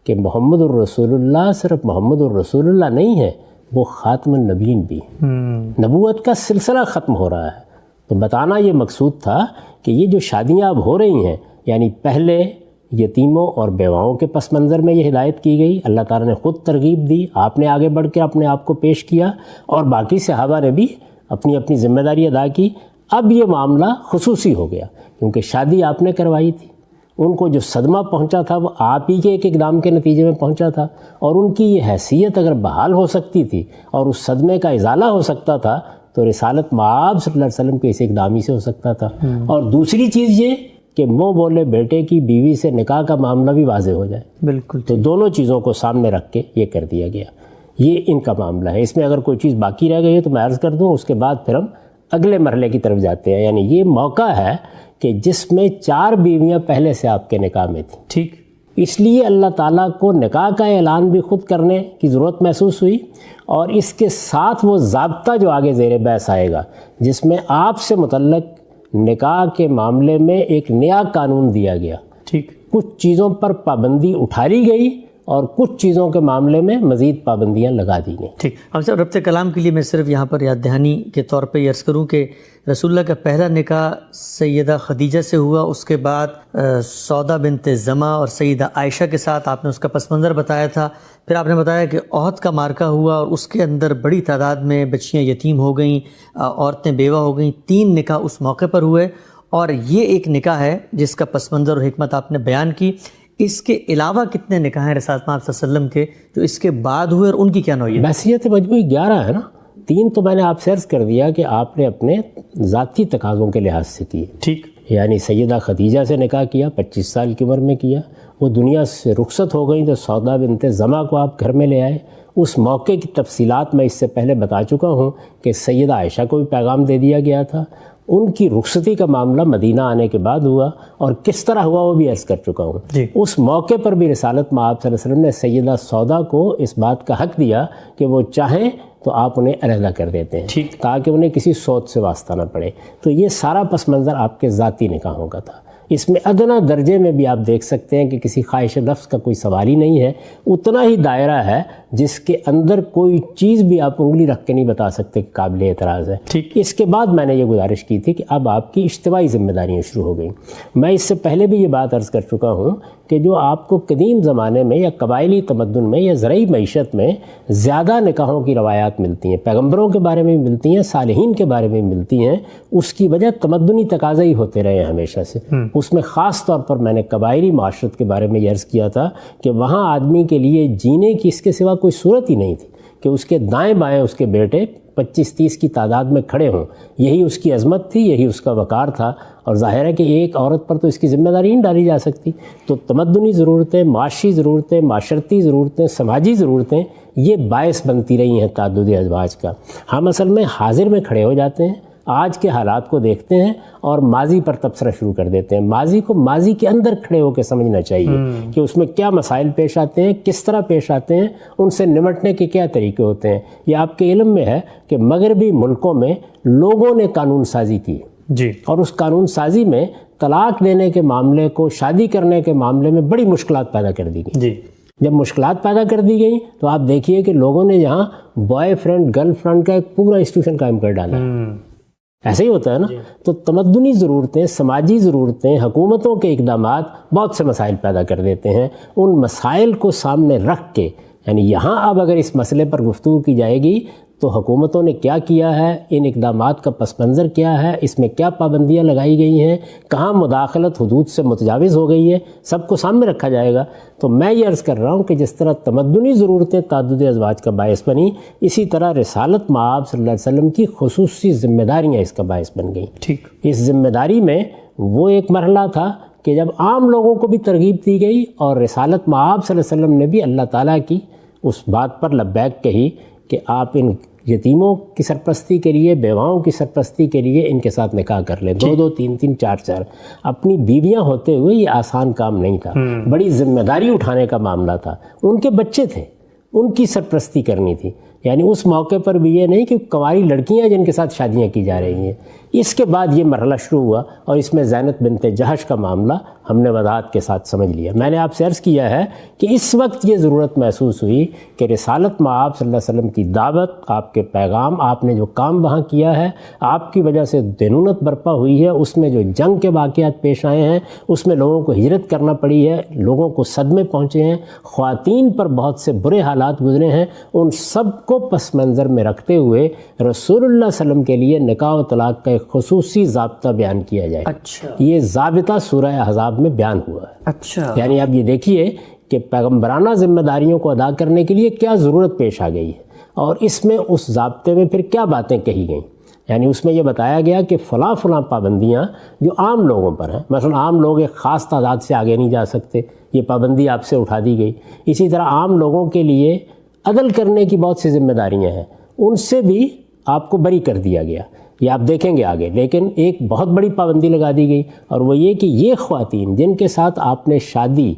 کہ محمد الرسول اللہ صرف محمد الرسول اللہ نہیں ہے، وہ خاتم النبیین بھی ہے، نبوت کا سلسلہ ختم ہو رہا ہے۔ تو بتانا یہ مقصود تھا کہ یہ جو شادیاں اب ہو رہی ہیں، یعنی پہلے یتیموں اور بیواؤں کے پس منظر میں یہ ہدایت کی گئی، اللہ تعالیٰ نے خود ترغیب دی، آپ نے آگے بڑھ کے اپنے آپ کو پیش کیا اور باقی صحابہ نے بھی اپنی اپنی ذمہ داری ادا کی۔ اب یہ معاملہ خصوصی ہو گیا کیونکہ شادی آپ نے کروائی تھی، ان کو جو صدمہ پہنچا تھا وہ آپ ہی کے ایک اقدام کے نتیجے میں پہنچا تھا، اور ان کی یہ حیثیت اگر بحال ہو سکتی تھی اور اس صدمے کا ازالہ ہو سکتا تھا تو رسالت مآب صلی اللہ علیہ وسلم کے اس اقدام ہی سے ہو سکتا تھا۔ اور دوسری چیز یہ کہ منہ بولے بیٹے کی بیوی سے نکاح کا معاملہ بھی واضح ہو جائے، بالکل، تو دونوں چیزوں کو سامنے رکھ کے یہ کر دیا گیا۔ یہ ان کا معاملہ ہے۔ اس میں اگر کوئی چیز باقی رہ گئی ہے تو میں عرض کر دوں، اس کے بعد پھر ہم اگلے مرحلے کی طرف جاتے ہیں۔ یعنی یہ موقع ہے کہ جس میں 4 بیویاں پہلے سے آپ کے نکاح میں تھیں، ٹھیک، اس لیے اللہ تعالیٰ کو نکاح کا اعلان بھی خود کرنے کی ضرورت محسوس ہوئی، اور اس کے ساتھ وہ ضابطہ جو آگے زیر بحث آئے گا جس میں آپ سے متعلق نکاح کے معاملے میں ایک نیا قانون دیا گیا، ٹھیک، کچھ چیزوں پر پابندی اٹھائی گئی اور کچھ چیزوں کے معاملے میں مزید پابندیاں لگا دی گئیں۔ ٹھیک۔ ہم صاحب ربط کلام کے لیے میں صرف یہاں پر یاد دہانی کے طور پہ یہ عرض کروں کہ رسول اللہ کا پہلا نکاح سیدہ خدیجہ سے ہوا، اس کے بعد سودا بنت زمع اور سیدہ عائشہ کے ساتھ آپ نے اس کا پس منظر بتایا تھا۔ پھر آپ نے بتایا کہ احد کا معرکہ ہوا اور اس کے اندر بڑی تعداد میں بچیاں یتیم ہو گئیں، عورتیں بیوہ ہو گئیں، 3 نکاح اس موقع پر ہوئے، اور یہ ایک نکاح ہے جس کا پس منظر اور حکمت آپ نے بیان کی۔ اس کے علاوہ کتنے نکاح ہیں رسالت مآب صلی اللہ علیہ وسلم کے جو اس کے بعد ہوئے اور ان کی کیا نوعیت؟ بحثیت مجموعی 11 ہے نا، 3 تو میں نے آپ سے عرض کر دیا کہ آپ نے اپنے ذاتی تقاضوں کے لحاظ سے کیے، ٹھیک، یعنی سیدہ خدیجہ سے نکاح کیا، 25 سال کی عمر میں کیا، وہ دنیا سے رخصت ہو گئیں تو سودا بنت زمع کو آپ گھر میں لے آئے۔ اس موقع کی تفصیلات میں اس سے پہلے بتا چکا ہوں کہ سیدہ عائشہ کو بھی پیغام دے دیا گیا تھا، ان کی رخصتی کا معاملہ مدینہ آنے کے بعد ہوا اور کس طرح ہوا وہ بھی عرض کر چکا ہوں۔ جی۔ اس موقع پر بھی رسالت مآب صلی اللہ علیہ وسلم نے سیدہ سودا کو اس بات کا حق دیا کہ وہ چاہیں تو آپ انہیں علیحدہ کر دیتے ہیں، ٹھیک، تاکہ انہیں کسی سوچ سے واسطہ نہ پڑے۔ تو یہ سارا پس منظر آپ کے ذاتی نکاحوں کا تھا۔ اس میں ادنا درجے میں بھی آپ دیکھ سکتے ہیں کہ کسی خواہش نفس کا کوئی سوال ہی نہیں ہے، اتنا ہی دائرہ ہے جس کے اندر کوئی چیز بھی آپ انگلی رکھ کے نہیں بتا سکتے کہ قابل اعتراض ہے۔ ٹھیک۔ اس کے بعد میں نے یہ گزارش کی تھی کہ اب آپ کی اجتماعی ذمہ داریاں شروع ہو گئیں۔ میں اس سے پہلے بھی یہ بات عرض کر چکا ہوں کہ جو آپ کو قدیم زمانے میں یا قبائلی تمدن میں یا زرعی معیشت میں زیادہ نکاحوں کی روایات ملتی ہیں، پیغمبروں کے بارے میں بھی ملتی ہیں، صالحین کے بارے میں بھی ملتی ہیں، اس کی وجہ تمدنی تقاضے ہی ہوتے رہے ہیں ہمیشہ سے۔ اس میں خاص طور پر میں نے قبائلی معاشرت کے بارے میں یہ عرض کیا تھا کہ وہاں آدمی کے لیے جینے کی اس کے سوا کوئی صورت ہی نہیں تھی کہ اس کے دائیں بائیں اس کے بیٹے 25-30 کی تعداد میں کھڑے ہوں۔ یہی اس کی عظمت تھی، یہی اس کا وقار تھا، اور ظاہر ہے کہ ایک عورت پر تو اس کی ذمہ داری نہیں ڈالی جا سکتی۔ تو تمدنی ضرورتیں، معاشی ضرورتیں، معاشرتی ضرورتیں، سماجی ضرورتیں، یہ باعث بنتی رہی ہیں تعدد ازواج کا۔ ہم اصل میں حاضر میں کھڑے ہو جاتے ہیں، آج کے حالات کو دیکھتے ہیں اور ماضی پر تبصرہ شروع کر دیتے ہیں۔ ماضی کو ماضی کے اندر کھڑے ہو کے سمجھنا چاہیے کہ اس میں کیا مسائل پیش آتے ہیں، کس طرح پیش آتے ہیں، ان سے نمٹنے کے کیا طریقے ہوتے ہیں۔ یہ آپ کے علم میں ہے کہ مغربی ملکوں میں لوگوں نے قانون سازی کی، جی، اور اس قانون سازی میں طلاق دینے کے معاملے کو شادی کرنے کے معاملے میں بڑی مشکلات پیدا کر دی گئی۔ جی، جب مشکلات پیدا کر دی گئی تو آپ دیکھیے کہ لوگوں نے یہاں بوائے فرینڈ گرل فرینڈ کا ایک پورا انسٹیٹیوشن قائم کر ڈالا۔ ایسے ہی ہوتا ہے نا۔ تو تمدنی ضرورتیں، سماجی ضرورتیں، حکومتوں کے اقدامات بہت سے مسائل پیدا کر دیتے ہیں۔ ان مسائل کو سامنے رکھ کے، یعنی یہاں اب اگر اس مسئلے پر گفتگو کی جائے گی تو حکومتوں نے کیا کیا ہے، ان اقدامات کا پس منظر کیا ہے، اس میں کیا پابندیاں لگائی گئی ہیں، کہاں مداخلت حدود سے متجاوز ہو گئی ہے، سب کو سامنے رکھا جائے گا۔ تو میں یہ عرض کر رہا ہوں کہ جس طرح تمدنی ضرورتیں تعدد ازواج کا باعث بنی، اسی طرح رسالت مآب صلی اللہ علیہ وسلم کی خصوصی ذمہ داریاں اس کا باعث بن گئیں۔ ٹھیک، اس ذمہ داری میں وہ ایک مرحلہ تھا کہ جب عام لوگوں کو بھی ترغیب دی گئی اور رسالت مآب صلی اللہ علیہ وسلم نے بھی اللہ تعالیٰ کی اس بات پر لبیک کہی کہ آپ ان یتیموں کی سرپرستی کے لیے، بیواؤں کی سرپرستی کے لیے ان کے ساتھ نکاح کر لیں، 2-2 3-3 4-4۔ اپنی بیویاں ہوتے ہوئے یہ آسان کام نہیں تھا، بڑی ذمہ داری اٹھانے کا معاملہ تھا۔ ان کے بچے تھے، ان کی سرپرستی کرنی تھی۔ یعنی اس موقع پر بھی یہ نہیں کہ کنواری لڑکیاں جن کے ساتھ شادیاں کی جا رہی ہیں. اس کے بعد یہ مرحلہ شروع ہوا اور اس میں زینب بنت جہش کا معاملہ ہم نے وضاحت کے ساتھ سمجھ لیا. میں نے آپ سے عرض کیا ہے کہ اس وقت یہ ضرورت محسوس ہوئی کہ رسالت مآب صلی اللہ علیہ وسلم کی دعوت، آپ کے پیغام، آپ نے جو کام وہاں کیا ہے، آپ کی وجہ سے دینونت برپا ہوئی ہے، اس میں جو جنگ کے واقعات پیش آئے ہیں، اس میں لوگوں کو ہجرت کرنا پڑی ہے، لوگوں کو صدمے پہنچے ہیں، خواتین پر بہت سے برے حالات گزرے ہیں، ان سب کو پس منظر میں رکھتے ہوئے رسول اللہ صلی اللہ علیہ وسلم کے لیے نکاح و طلاق کا ایک خصوصی ضابطہ بیان کیا جائے. اچھا، یہ یہ ضابطہ سورہ احزاب میں بیان ہوا ہے. اچھا، یعنی آپ یہ دیکھیے کہ پیغمبرانہ ذمہ داریوں کو ادا کرنے کے لیے کیا ضرورت پیش آ گئی ہے، اور اس میں اس ضابطے میں پھر کیا باتیں کہی گئیں. یعنی اس میں یہ بتایا گیا کہ فلاں فلاں پابندیاں جو عام لوگوں پر ہیں، مثلا عام لوگ ایک خاص تعداد سے آگے نہیں جا سکتے، یہ پابندی آپ سے اٹھا دی گئی. اسی طرح عام لوگوں کے لیے عدل کرنے کی بہت سی ذمہ داریاں ہیں، ان سے بھی آپ کو بری کر دیا گیا. یہ آپ دیکھیں گے آگے. لیکن ایک بہت بڑی پابندی لگا دی گئی، اور وہ یہ کہ یہ خواتین جن کے ساتھ آپ نے شادی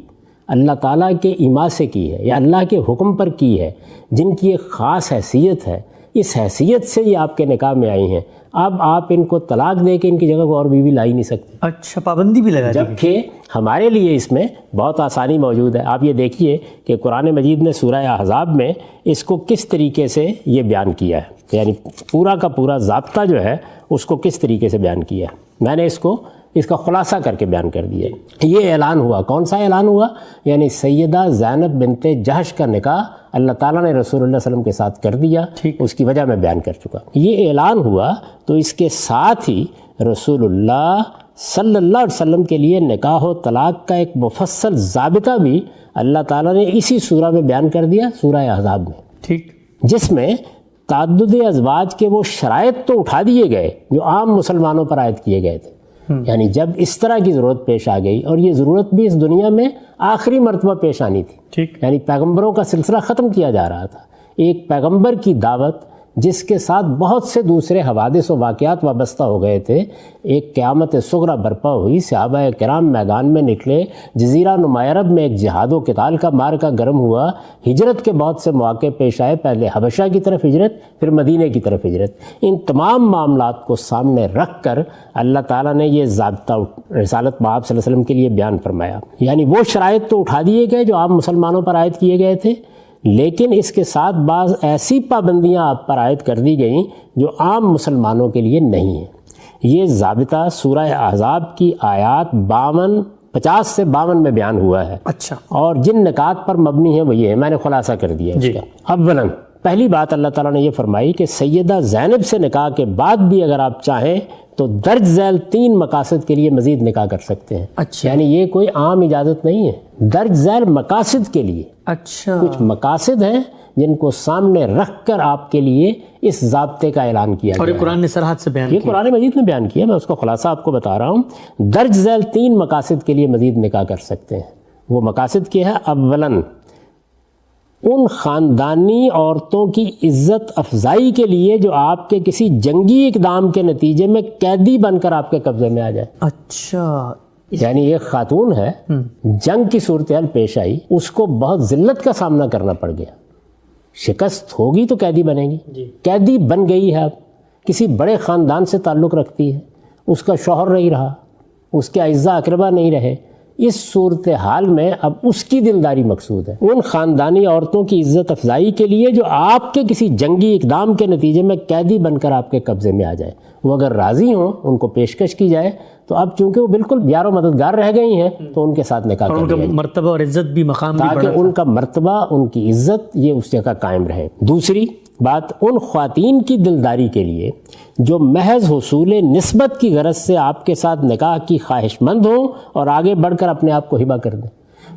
اللہ تعالیٰ کے ایما سے کی ہے یا اللہ کے حکم پر کی ہے، جن کی ایک خاص حیثیت ہے، اس حیثیت سے یہ آپ کے نکاح میں آئی ہیں، اب آپ ان کو طلاق دے کے ان کی جگہ کو اور بیوی لا ہی نہیں سکتے. اچھا، پابندی بھی لگا دی. جبکہ ہمارے لیے اس میں بہت آسانی موجود ہے. آپ یہ دیکھیے کہ قرآن مجید نے سورہ احزاب میں اس کو کس طریقے سے یہ بیان کیا ہے، یعنی پورا کا پورا ضابطہ جو ہے اس کو کس طریقے سے بیان کیا ہے. میں نے اس کا خلاصہ کر کے بیان کر دیا. یہ اعلان ہوا. کون سا اعلان ہوا؟ یعنی سیدہ زینب بنت جہش کا نکاح اللہ تعالیٰ نے رسول اللہ صلی اللہ علیہ وسلم کے ساتھ کر دیا. اس کی وجہ میں بیان کر چکا. یہ اعلان ہوا تو اس کے ساتھ ہی رسول اللہ صلی اللہ علیہ وسلم کے لیے نکاح و طلاق کا ایک مفصل ضابطہ بھی اللہ تعالیٰ نے اسی سورہ میں بیان کر دیا، سورہ احزاب میں. ٹھیک. جس میں تعدد ازواج کے وہ شرائط تو اٹھا دیے گئے جو عام مسلمانوں پر عائد کیے گئے تھے. یعنی جب اس طرح کی ضرورت پیش آ گئی، اور یہ ضرورت بھی اس دنیا میں آخری مرتبہ پیش آنی تھی. ٹھیک. یعنی پیغمبروں کا سلسلہ ختم کیا جا رہا تھا. ایک پیغمبر کی دعوت جس کے ساتھ بہت سے دوسرے حوادث و واقعات وابستہ ہو گئے تھے، ایک قیامت صغریٰ برپا ہوئی. صحابہ کرام میدان میں نکلے، جزیرہ نما عرب میں ایک جہاد و قتال کا معرکہ گرم ہوا. ہجرت کے بہت سے مواقع پیش آئے، پہلے حبشہ کی طرف ہجرت، پھر مدینہ کی طرف ہجرت. ان تمام معاملات کو سامنے رکھ کر اللہ تعالیٰ نے یہ ضابطہ رسالت مآب صلی اللہ علیہ وسلم کے لیے بیان فرمایا. یعنی وہ شرائط تو اٹھا دیے گئے جو عام مسلمانوں پر عائد کیے گئے تھے، لیکن اس کے ساتھ بعض ایسی پابندیاں آپ پر عائد کر دی گئیں جو عام مسلمانوں کے لیے نہیں ہیں. یہ ضابطہ سورہ احزاب کی آیات 50 سے 52 میں بیان ہوا ہے. اچھا. اور جن نکات پر مبنی ہے وہ یہ ہے، میں نے خلاصہ کر دیا اس کا. اولاً پہلی بات اللہ تعالیٰ نے یہ فرمائی کہ سیدہ زینب سے نکاح کے بعد بھی اگر آپ چاہیں تو درج ذیل 3 مقاصد کے لیے مزید نکاح کر سکتے ہیں. اچھا. یعنی یہ کوئی عام اجازت نہیں ہے، درج ذیل مقاصد کے لیے. اچھا. کچھ مقاصد ہیں جن کو سامنے رکھ کر آپ کے لیے اس ضابطے کا اعلان کیا گیا. اور یہ قرآن نے صراحت سے بیان کیا. یہ قرآن مجید نے بیان کیا، میں اس کا خلاصہ آپ کو بتا رہا ہوں. درج ذیل 3 مقاصد کے لیے مزید نکاح کر سکتے ہیں. وہ مقاصد کیا ہے؟ اولاً ان خاندانی عورتوں کی عزت افزائی کے لیے جو آپ کے کسی جنگی اقدام کے نتیجے میں قیدی بن کر آپ کے قبضے میں آ جائے. اچھا. یعنی ایک خاتون ہے، جنگ کی صورتحال پیش آئی، اس کو بہت ذلت کا سامنا کرنا پڑ گیا، شکست ہوگی تو قیدی بنے گی. قیدی بن گئی ہے، اب کسی بڑے خاندان سے تعلق رکھتی ہے، اس کا شوہر نہیں رہا، اس کے اعزاء اقربا نہیں رہے. اس صورتحال میں اب اس کی دلداری مقصود ہے. ان خاندانی عورتوں کی عزت افزائی کے لیے جو آپ کے کسی جنگی اقدام کے نتیجے میں قیدی بن کر آپ کے قبضے میں آ جائے، وہ اگر راضی ہوں ان کو پیشکش کی جائے تو اب چونکہ وہ بالکل یار و مددگار رہ گئی ہیں تو ان کے ساتھ نکاح کر دیا جائے مرتبہ اور عزت بھی مقام بھی تاکہ ان کا مرتبہ، ان کی عزت یہ اس جگہ قائم رہے. دوسری بات، ان خواتین کی دلداری کے لیے جو محض حصول نسبت کی غرض سے آپ کے ساتھ نکاح کی خواہش مند ہوں اور آگے بڑھ کر اپنے آپ کو ہبہ کر دیں.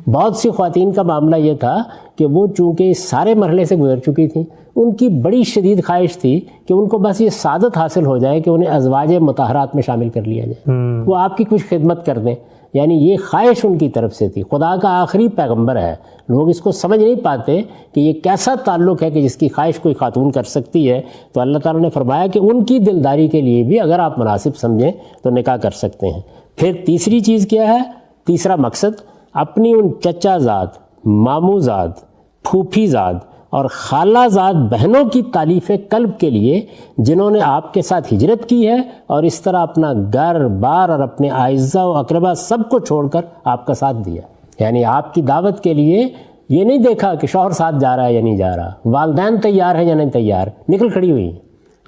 بہت سی خواتین کا معاملہ یہ تھا کہ وہ چونکہ اس سارے مرحلے سے گزر چکی تھیں، ان کی بڑی شدید خواہش تھی کہ ان کو بس یہ سعادت حاصل ہو جائے کہ انہیں ازواج مطہرات میں شامل کر لیا جائے، وہ آپ کی کچھ خدمت کر دیں. یعنی یہ خواہش ان کی طرف سے تھی. خدا کا آخری پیغمبر ہے، لوگ اس کو سمجھ نہیں پاتے کہ یہ کیسا تعلق ہے کہ جس کی خواہش کوئی خاتون کر سکتی ہے. تو اللہ تعالیٰ نے فرمایا کہ ان کی دلداری کے لیے بھی اگر آپ مناسب سمجھیں تو نکاح کر سکتے ہیں. پھر تیسری چیز کیا ہے؟ تیسرا مقصد، اپنی ان چچا زاد، ماموں زاد، پھوپھی زاد اور خالہ زاد بہنوں کی تالیف قلب کے لیے جنہوں نے آپ کے ساتھ ہجرت کی ہے اور اس طرح اپنا گھر بار اور اپنے اعزاء و اقربا سب کو چھوڑ کر آپ کا ساتھ دیا. یعنی آپ کی دعوت کے لیے یہ نہیں دیکھا کہ شوہر ساتھ جا رہا ہے یا نہیں جا رہا, والدین تیار ہیں یا نہیں تیار, نکل کھڑی ہوئی ہیں.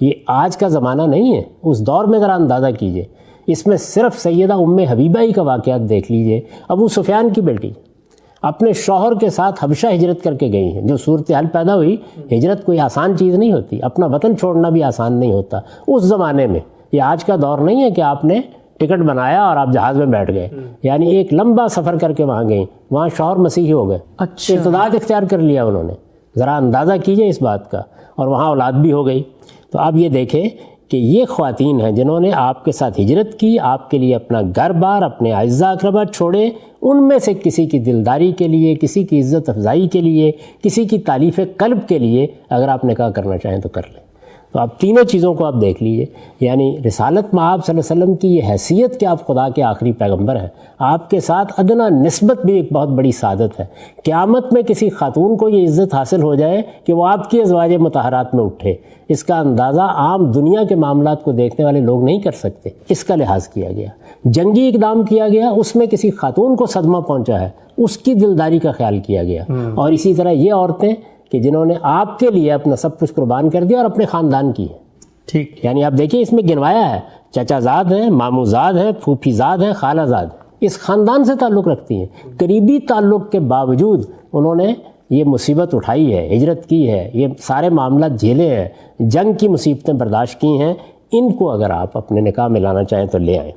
یہ آج کا زمانہ نہیں ہے, اس دور میں ذرا اندازہ کیجئے. اس میں صرف سیدہ ام حبیبہ ہی کا واقعات دیکھ لیجئے. ابو سفیان کی بیٹی اپنے شوہر کے ساتھ حبشہ ہجرت کر کے گئی ہیں. جو صورتحال پیدا ہوئی, ہجرت کوئی آسان چیز نہیں ہوتی, اپنا وطن چھوڑنا بھی آسان نہیں ہوتا اس زمانے میں. یہ آج کا دور نہیں ہے کہ آپ نے ٹکٹ بنایا اور آپ جہاز میں بیٹھ گئے. یعنی ایک لمبا سفر کر کے وہاں گئیں, وہاں شوہر مسیحی ہو گئے, ارتداد اختیار کر لیا انہوں نے. ذرا اندازہ کیجئے اس بات کا. اور وہاں اولاد بھی ہو گئی. تو آپ یہ دیکھیں کہ یہ خواتین ہیں جنہوں نے آپ کے ساتھ ہجرت کی, آپ کے لیے اپنا گھر بار, اپنے اعزاء اقربا چھوڑے. ان میں سے کسی کی دلداری کے لیے, کسی کی عزت افزائی کے لیے, کسی کی تالیف قلب کے لیے اگر آپ نکاح کرنا چاہیں تو کر لیں. تو آپ تینوں چیزوں کو آپ دیکھ لیجئے. یعنی رسالت میں آپ صلی اللہ علیہ وسلم کی یہ حیثیت کہ آپ خدا کے آخری پیغمبر ہیں, آپ کے ساتھ ادنا نسبت بھی ایک بہت بڑی سعادت ہے. قیامت میں کسی خاتون کو یہ عزت حاصل ہو جائے کہ وہ آپ کی ازواج مطہرات میں اٹھے, اس کا اندازہ عام دنیا کے معاملات کو دیکھنے والے لوگ نہیں کر سکتے. اس کا لحاظ کیا گیا, جنگی اقدام کیا گیا, اس میں کسی خاتون کو صدمہ پہنچا ہے, اس کی دلداری کا خیال کیا گیا. اور اسی طرح یہ عورتیں کہ جنہوں نے آپ کے لیے اپنا سب کچھ قربان کر دیا اور اپنے خاندان کی ہے. ٹھیک. یعنی آپ دیکھیں اس میں گنوایا ہے, چچا زاد ہیں, مامو زاد ہیں, پھوپھی زاد ہیں, خالہ زاد, اس خاندان سے تعلق رکھتی ہیں. قریبی تعلق کے باوجود انہوں نے یہ مصیبت اٹھائی ہے, ہجرت کی ہے, یہ سارے معاملات جھیلے ہیں, جنگ کی مصیبتیں برداشت کی ہیں. ان کو اگر آپ اپنے نکاح میں لانا چاہیں تو لے آئیں.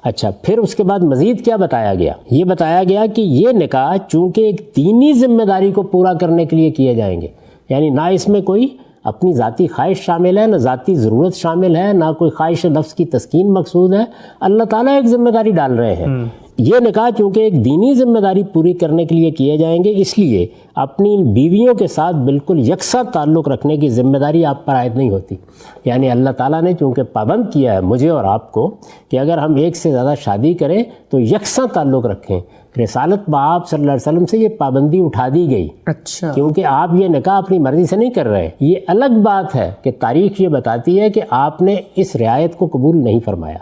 اچھا, پھر اس کے بعد مزید کیا بتایا گیا؟ یہ بتایا گیا کہ یہ نکاح چونکہ ایک دینی ذمہ داری کو پورا کرنے کے لیے کیے جائیں گے. یعنی نہ اس میں کوئی اپنی ذاتی خواہش شامل ہے, نہ ذاتی ضرورت شامل ہے, نہ کوئی خواہش نفس کی تسکین مقصود ہے. اللہ تعالیٰ ایک ذمہ داری ڈال رہے ہیں. یہ نکاح چونکہ ایک دینی ذمہ داری پوری کرنے کے لیے کیے جائیں گے, اس لیے اپنی بیویوں کے ساتھ بالکل یکساں تعلق رکھنے کی ذمہ داری آپ پر عائد نہیں ہوتی. یعنی اللہ تعالیٰ نے چونکہ پابند کیا ہے مجھے اور آپ کو کہ اگر ہم ایک سے زیادہ شادی کریں تو یکساں تعلق رکھیں. رسالت بآب صلی اللہ علیہ وسلم سے یہ پابندی اٹھا دی گئی. اچھا. کیونکہ آپ یہ نکاح اپنی مرضی سے نہیں کر رہے. یہ الگ بات ہے کہ تاریخ یہ بتاتی ہے کہ آپ نے اس رعایت کو قبول نہیں فرمایا,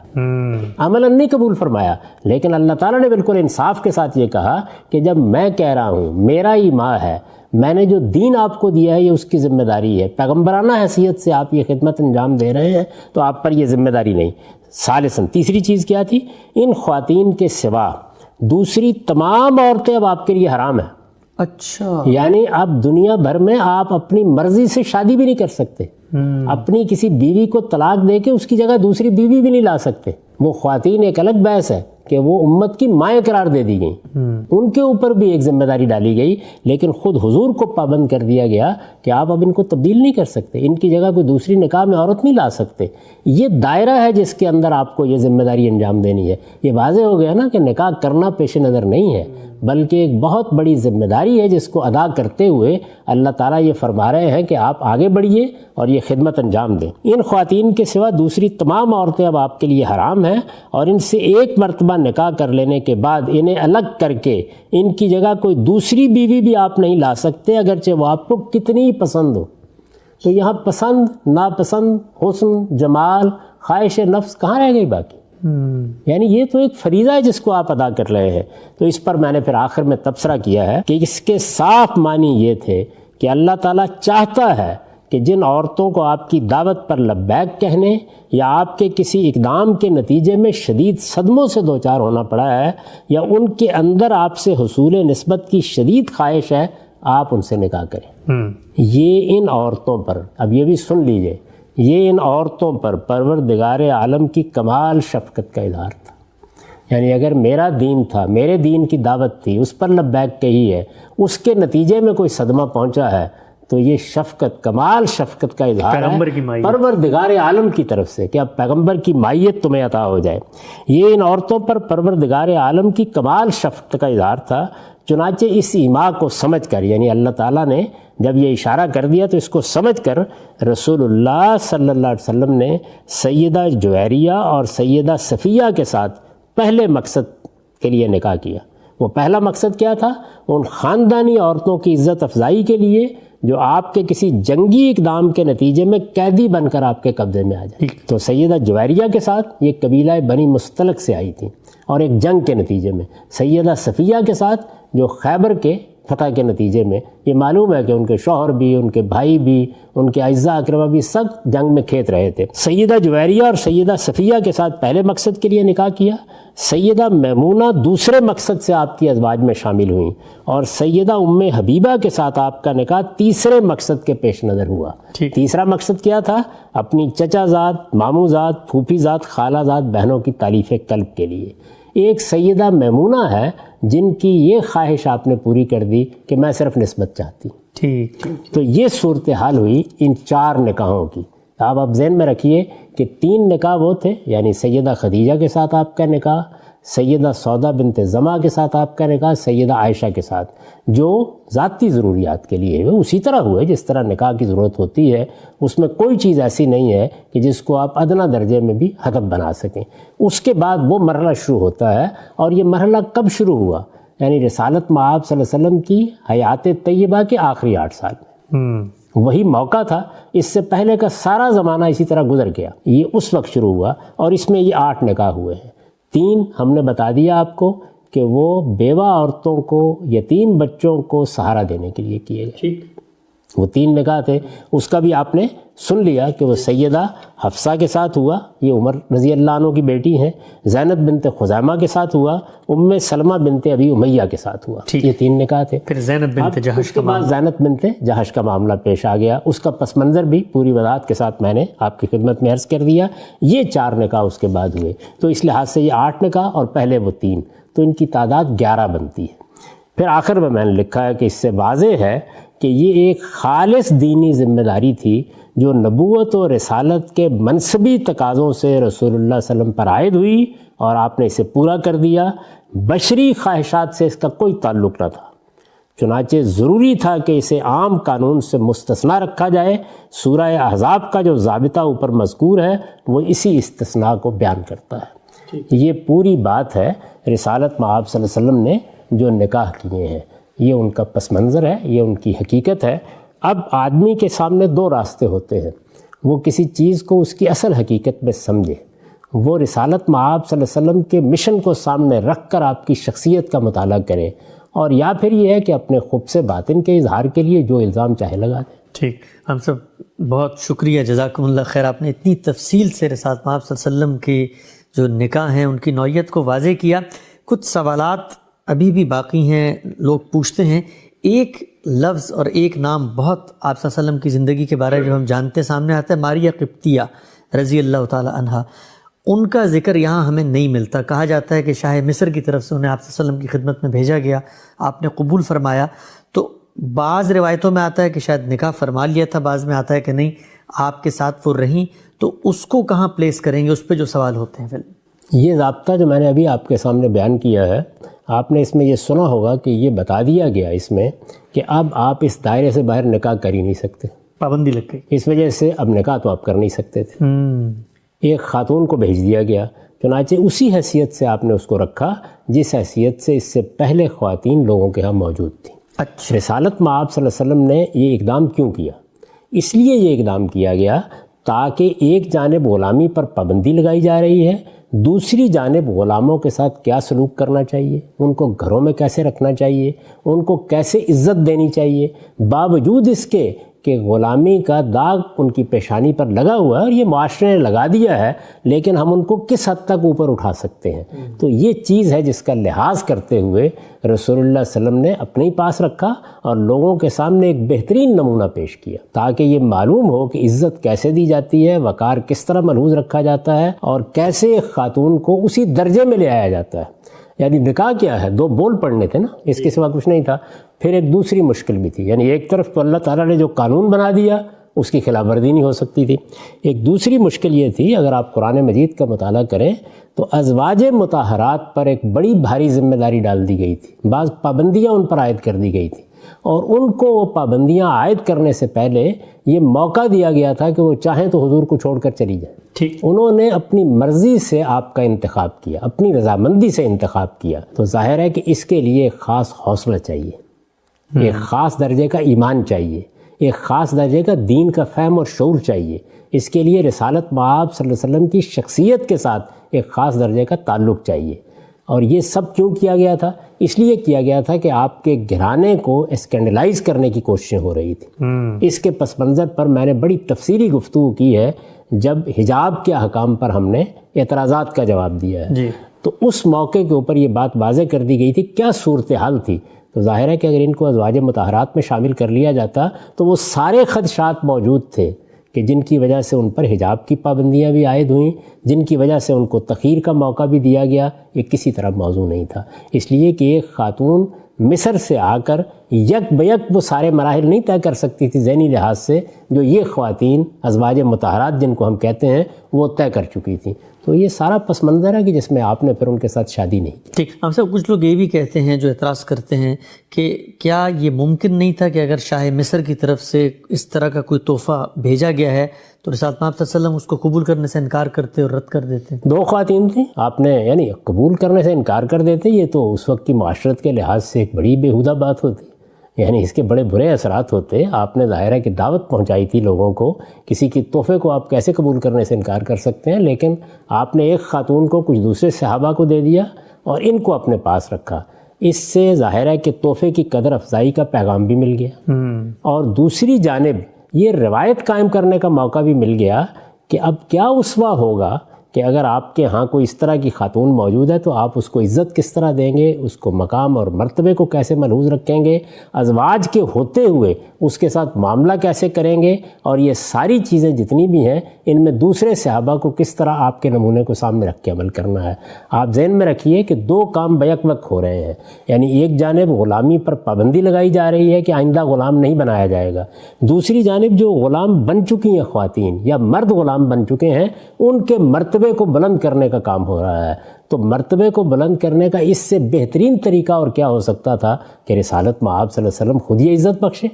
عملاً نہیں قبول فرمایا. لیکن اللہ تعالیٰ نے بالکل انصاف کے ساتھ یہ کہا کہ جب میں کہہ رہا ہوں, میرا ہی ماں ہے, میں نے جو دین آپ کو دیا ہے یہ اس کی ذمہ داری ہے, پیغمبرانہ حیثیت سے آپ یہ خدمت انجام دے رہے ہیں تو آپ پر یہ ذمہ داری نہیں. ثالثاً, تیسری چیز کیا تھی؟ ان خواتین کے سوا دوسری تمام عورتیں اب آپ کے لیے حرام ہیں. اچھا. یعنی اب دنیا بھر میں آپ اپنی مرضی سے شادی بھی نہیں کر سکتے, اپنی کسی بیوی کو طلاق دے کے اس کی جگہ دوسری بیوی بھی نہیں لا سکتے. وہ خواتین ایک الگ بحث ہے کہ وہ امت کی مائیں قرار دے دی گئیں, ان کے اوپر بھی ایک ذمہ داری ڈالی گئی. لیکن خود حضور کو پابند کر دیا گیا کہ آپ اب ان کو تبدیل نہیں کر سکتے, ان کی جگہ کوئی دوسری نکاح میں عورت نہیں لا سکتے. یہ دائرہ ہے جس کے اندر آپ کو یہ ذمہ داری انجام دینی ہے. یہ واضح ہو گیا نا کہ نکاح کرنا پیش نظر نہیں ہے, بلکہ ایک بہت بڑی ذمہ داری ہے جس کو ادا کرتے ہوئے اللہ تعالیٰ یہ فرما رہے ہیں کہ آپ آگے بڑھیے اور یہ خدمت انجام دیں. ان خواتین کے سوا دوسری تمام عورتیں اب آپ کے لیے حرام ہیں, اور ان سے ایک مرتبہ نکاح کر لینے کے بعد انہیں الگ کر کے ان کی جگہ کوئی دوسری بیوی بھی آپ نہیں لا سکتے, اگرچہ وہ آپ کو کتنی ہی پسند ہو. تو یہاں پسند, ناپسند, حسن, جمال, خواہش نفس کہاں رہ گئی باقی؟ یعنی یہ تو ایک فریضہ ہے جس کو آپ ادا کر رہے ہیں. تو اس پر میں نے پھر آخر میں تبصرہ کیا ہے کہ اس کے صاف معنی یہ تھے کہ اللہ تعالیٰ چاہتا ہے کہ جن عورتوں کو آپ کی دعوت پر لبیک کہنے یا آپ کے کسی اقدام کے نتیجے میں شدید صدموں سے دوچار ہونا پڑا ہے, یا ان کے اندر آپ سے حصول نسبت کی شدید خواہش ہے, آپ ان سے نکاح کریں. یہ ان عورتوں پر, اب یہ بھی سن لیجئے, یہ ان عورتوں پر پروردگار عالم کی کمال شفقت کا اظہار تھا. یعنی اگر میرا دین تھا, میرے دین کی دعوت تھی, اس پر لبیک کہی ہے, اس کے نتیجے میں کوئی صدمہ پہنچا ہے, تو یہ شفقت, کمال شفقت کا اظہار ہے پروردگار عالم کی طرف سے کہ اب پیغمبر کی مائیت تمہیں عطا ہو جائے. یہ ان عورتوں پر پروردگار عالم کی کمال شفقت کا اظہار تھا. چنانچہ اس ایما کو سمجھ کر, یعنی اللہ تعالیٰ نے جب یہ اشارہ کر دیا تو اس کو سمجھ کر رسول اللہ صلی اللہ علیہ وسلم نے سیدہ جویریہ اور سیدہ صفیہ کے ساتھ پہلے مقصد کے لیے نکاح کیا. وہ پہلا مقصد کیا تھا؟ ان خاندانی عورتوں کی عزت افزائی کے لیے جو آپ کے کسی جنگی اقدام کے نتیجے میں قیدی بن کر آپ کے قبضے میں آ جائے. تو سیدہ جویریہ کے ساتھ یہ قبیلہ بنی مستلق سے آئی تھیں اور ایک جنگ کے نتیجے میں. سیدہ صفیہ کے ساتھ جو خیبر کے فتح کے نتیجے میں، یہ معلوم ہے کہ ان کے شوہر بھی، ان کے بھائی بھی، ان کے اعزاء اقربا بھی سب جنگ میں کھیت رہے تھے. سیدہ جویریہ اور سیدہ صفیہ کے ساتھ پہلے مقصد کے لیے نکاح کیا. سیدہ میمونہ دوسرے مقصد سے آپ کی ازواج میں شامل ہوئیں، اور سیدہ ام حبیبہ کے ساتھ آپ کا نکاح تیسرے مقصد کے پیش نظر ہوا. تیسرا مقصد کیا تھا؟ اپنی چچا زاد، ماموں زاد، پھوپھی زاد، خالہ زاد بہنوں کی تالیف قلب کے لیے. ایک سیدہ میمونہ ہے جن کی یہ خواہش آپ نے پوری کر دی کہ میں صرف نسبت چاہتی. ٹھیک. تو یہ صورتحال ہوئی ان 4 نکاحوں کی. آپ ذہن میں رکھیے کہ 3 نکاح وہ تھے، یعنی سیدہ خدیجہ کے ساتھ آپ کا نکاح، سیدہ سودا بنت زمعہ کے ساتھ آپ کا نکاح، سیدہ عائشہ کے ساتھ، جو ذاتی ضروریات کے لیے ہوئے، اسی طرح ہوئے جس طرح نکاح کی ضرورت ہوتی ہے. اس میں کوئی چیز ایسی نہیں ہے کہ جس کو آپ ادنا درجے میں بھی ہدف بنا سکیں. اس کے بعد وہ مرحلہ شروع ہوتا ہے، اور یہ مرحلہ کب شروع ہوا؟ یعنی رسالت مآب صلی اللہ علیہ وسلم کی حیات طیبہ کے آخری 8 سال میں. وہی موقع تھا. اس سے پہلے کا سارا زمانہ اسی طرح گزر گیا. یہ اس وقت شروع ہوا، اور اس میں یہ 8 نکاح ہوئے ہیں. 3 ہم نے بتا دیا آپ کو کہ وہ بیوہ عورتوں کو، یتیم بچوں کو سہارا دینے کے لیے کیے گئے. وہ 3 نکاح تھے. اس کا بھی آپ نے سن لیا کہ وہ سیدہ حفصہ کے ساتھ ہوا، یہ عمر رضی اللہ عنہ کی بیٹی ہیں. زینب بنت خزیمہ کے ساتھ ہوا. ام سلمہ بنت ابی امیہ کے ساتھ ہوا. یہ 3 نکاح تھے. پھر زینب بنت جہش کا معاملہ، زینب بنت جہش کا معاملہ پیش آ گیا. اس کا پس منظر بھی پوری وضاحت کے ساتھ میں نے آپ کی خدمت میں عرض کر دیا. یہ 4 نکاح اس کے بعد ہوئے. تو اس لحاظ سے یہ 8 نکاح اور پہلے وہ 3، تو ان کی تعداد 11 بنتی ہے. پھر آخر میں نے لکھا ہے کہ اس سے واضح ہے کہ یہ ایک خالص دینی ذمہ داری تھی جو نبوت و رسالت کے منصبی تقاضوں سے رسول اللہ صلی اللہ علیہ وسلم پر عائد ہوئی، اور آپ نے اسے پورا کر دیا. بشری خواہشات سے اس کا کوئی تعلق نہ تھا. چنانچہ ضروری تھا کہ اسے عام قانون سے مستثنیٰ رکھا جائے. سورہ احزاب کا جو ضابطہ اوپر مذکور ہے وہ اسی استثناء کو بیان کرتا ہے. یہ پوری بات ہے رسالت مآب صلی اللہ علیہ وسلم نے جو نکاح کیے ہیں. یہ ان کا پس منظر ہے، یہ ان کی حقیقت ہے. اب آدمی کے سامنے 2 راستے ہوتے ہیں. وہ کسی چیز کو اس کی اصل حقیقت میں سمجھے، وہ رسالت مآب صلی اللہ علیہ وسلم کے مشن کو سامنے رکھ کر آپ کی شخصیت کا مطالعہ کرے، اور یا پھر یہ ہے کہ اپنے خبث باطن کے اظہار کے لیے جو الزام چاہے لگا دیں. ٹھیک. ہم سب بہت شکریہ، جزاکم اللہ خیر. آپ نے اتنی تفصیل سے رسالت مآب صلی اللہ علیہ وسلم کی جو نکاح ہیں ان کی نوعیت کو واضح کیا. کچھ سوالات ابھی بھی باقی ہیں، لوگ پوچھتے ہیں. ایک لفظ اور ایک نام بہت آپ صلی اللہ علیہ وسلم کی زندگی کے بارے میں جو ہم جانتے سامنے آتا ہے، ماریہ قبطیہ رضی اللہ تعالی عنہا. ان کا ذکر یہاں ہمیں نہیں ملتا. کہا جاتا ہے کہ شاہ مصر کی طرف سے انہیں آپ صلی اللہ علیہ وسلم کی خدمت میں بھیجا گیا، آپ نے قبول فرمایا. تو بعض روایتوں میں آتا ہے کہ شاید نکاح فرما لیا تھا، بعض میں آتا ہے کہ نہیں آپ کے ساتھ وہ رہیں. تو اس کو کہاں پلیس کریں گے؟ اس پہ جو سوال ہوتے ہیں. یہ ضابطہ جو میں نے ابھی آپ کے سامنے بیان کیا ہے، آپ نے اس میں یہ سنا ہوگا کہ یہ بتا دیا گیا اس میں کہ اب آپ اس دائرے سے باہر نکاح کر ہی نہیں سکتے. پابندی لگ گئی. اس وجہ سے اب نکاح تو آپ کر نہیں سکتے تھے. ایک خاتون کو بھیج دیا گیا، چنانچہ اسی حیثیت سے آپ نے اس کو رکھا جس حیثیت سے اس سے پہلے خواتین لوگوں کے ہاں موجود تھیں. اچھا. رسالت مآب صلی اللہ علیہ وسلم نے یہ اقدام کیوں کیا؟ اس لیے یہ اقدام کیا گیا تاکہ ایک جانب غلامی پر پابندی لگائی جا رہی ہے، دوسری جانب غلاموں کے ساتھ کیا سلوک کرنا چاہیے، ان کو گھروں میں کیسے رکھنا چاہیے، ان کو کیسے عزت دینی چاہیے، باوجود اس کے کہ غلامی کا داغ ان کی پیشانی پر لگا ہوا ہے اور یہ معاشرے نے لگا دیا ہے، لیکن ہم ان کو کس حد تک اوپر اٹھا سکتے ہیں. تو یہ چیز ہے جس کا لحاظ کرتے ہوئے رسول اللہ صلی اللہ علیہ وسلم نے اپنے ہی پاس رکھا اور لوگوں کے سامنے ایک بہترین نمونہ پیش کیا تاکہ یہ معلوم ہو کہ عزت کیسے دی جاتی ہے، وقار کس طرح ملحوظ رکھا جاتا ہے، اور کیسے ایک خاتون کو اسی درجے میں لے آیا جاتا ہے. یعنی نکاح کیا ہے؟ 2 بول پڑھنے تھے نا، اس کے سوا کچھ نہیں تھا. پھر ایک دوسری مشکل بھی تھی، یعنی ایک طرف تو اللہ تعالیٰ نے جو قانون بنا دیا اس کی خلاف ورزی نہیں ہو سکتی تھی. ایک دوسری مشکل یہ تھی، اگر آپ قرآن مجید کا مطالعہ کریں تو ازواج مطہرات پر ایک بڑی بھاری ذمہ داری ڈال دی گئی تھی، بعض پابندیاں ان پر عائد کر دی گئی تھی، اور ان کو وہ پابندیاں عائد کرنے سے پہلے یہ موقع دیا گیا تھا کہ وہ چاہیں تو حضور کو چھوڑ کر چلی جائیں. انہوں نے اپنی مرضی سے آپ کا انتخاب کیا، اپنی رضامندی سے انتخاب کیا. تو ظاہر ہے کہ اس کے لیے ایک خاص حوصلہ چاہیے، ایک خاص درجے کا ایمان چاہیے، ایک خاص درجے کا دین کا فہم اور شعور چاہیے. اس کے لیے رسالت مآب صلی اللہ علیہ وسلم کی شخصیت کے ساتھ ایک خاص درجے کا تعلق چاہیے. اور یہ سب کیوں کیا گیا تھا؟ اس لیے کیا گیا تھا کہ آپ کے گھرانے کو اسکینڈلائز کرنے کی کوششیں ہو رہی تھیں. اس کے پس منظر پر میں نے بڑی تفصیلی گفتگو کی ہے جب حجاب کے احکام پر ہم نے اعتراضات کا جواب دیا ہے. تو اس موقع کے اوپر یہ بات واضح کر دی گئی تھی کیا صورتحال تھی. تو ظاہر ہے کہ اگر ان کو ازواج مطہرات میں شامل کر لیا جاتا تو وہ سارے خدشات موجود تھے کہ جن کی وجہ سے ان پر حجاب کی پابندیاں بھی عائد ہوئیں، جن کی وجہ سے ان کو تخیر کا موقع بھی دیا گیا. یہ کسی طرح موضوع نہیں تھا. اس لیے کہ ایک خاتون مصر سے آ کر یک بیک وہ سارے مراحل نہیں طے کر سکتی تھی ذہنی لحاظ سے جو یہ خواتین ازواج مطہرات جن کو ہم کہتے ہیں وہ طے کر چکی تھیں. تو یہ سارا پس منظر ہے کہ جس میں آپ نے پھر ان کے ساتھ شادی نہیں کی. ٹھیک. ہم سب کچھ لوگ یہ بھی کہتے ہیں جو اعتراض کرتے ہیں کہ کیا یہ ممکن نہیں تھا کہ اگر شاہ مصر کی طرف سے اس طرح کا کوئی تحفہ بھیجا گیا ہے تو رسالت مآب صلی اللہ علیہ وسلم اس کو قبول کرنے سے انکار کرتے اور رد کر دیتے؟ دو خواتین تھیں، آپ نے یعنی قبول کرنے سے انکار کر دیتے. یہ تو اس وقت کی معاشرت کے لحاظ سے ایک بڑی بیہودہ بات ہوتی، یعنی اس کے بڑے برے اثرات ہوتے. آپ نے ظاہر ہے کہ دعوت پہنچائی تھی لوگوں کو، کسی کی تحفے کو آپ کیسے قبول کرنے سے انکار کر سکتے ہیں؟ لیکن آپ نے ایک خاتون کو کچھ دوسرے صحابہ کو دے دیا اور ان کو اپنے پاس رکھا. اس سے ظاہر ہے کہ تحفے کی قدر افزائی کا پیغام بھی مل گیا اور دوسری جانب یہ روایت قائم کرنے کا موقع بھی مل گیا کہ اب کیا اسوہ ہوگا کہ اگر آپ کے ہاں کوئی اس طرح کی خاتون موجود ہے تو آپ اس کو عزت کس طرح دیں گے، اس کو مقام اور مرتبے کو کیسے ملحوظ رکھیں گے، ازواج کے ہوتے ہوئے اس کے ساتھ معاملہ کیسے کریں گے، اور یہ ساری چیزیں جتنی بھی ہیں ان میں دوسرے صحابہ کو کس طرح آپ کے نمونے کو سامنے رکھ کے عمل کرنا ہے. آپ ذہن میں رکھیے کہ دو کام بیک وقت ہو رہے ہیں. یعنی ایک جانب غلامی پر پابندی لگائی جا رہی ہے کہ آئندہ غلام نہیں بنایا جائے گا، دوسری جانب جو غلام بن چکی ہیں خواتین یا مرد غلام بن چکے ہیں ان کے مرتبے کو بلند کرنے کا کام ہو رہا ہے. تو مرتبے کو بلند کرنے کا اس سے بہترین طریقہ اور کیا ہو سکتا تھا کہ رسالت مآب صلی اللہ علیہ وسلم خود یہ عزت بخشے،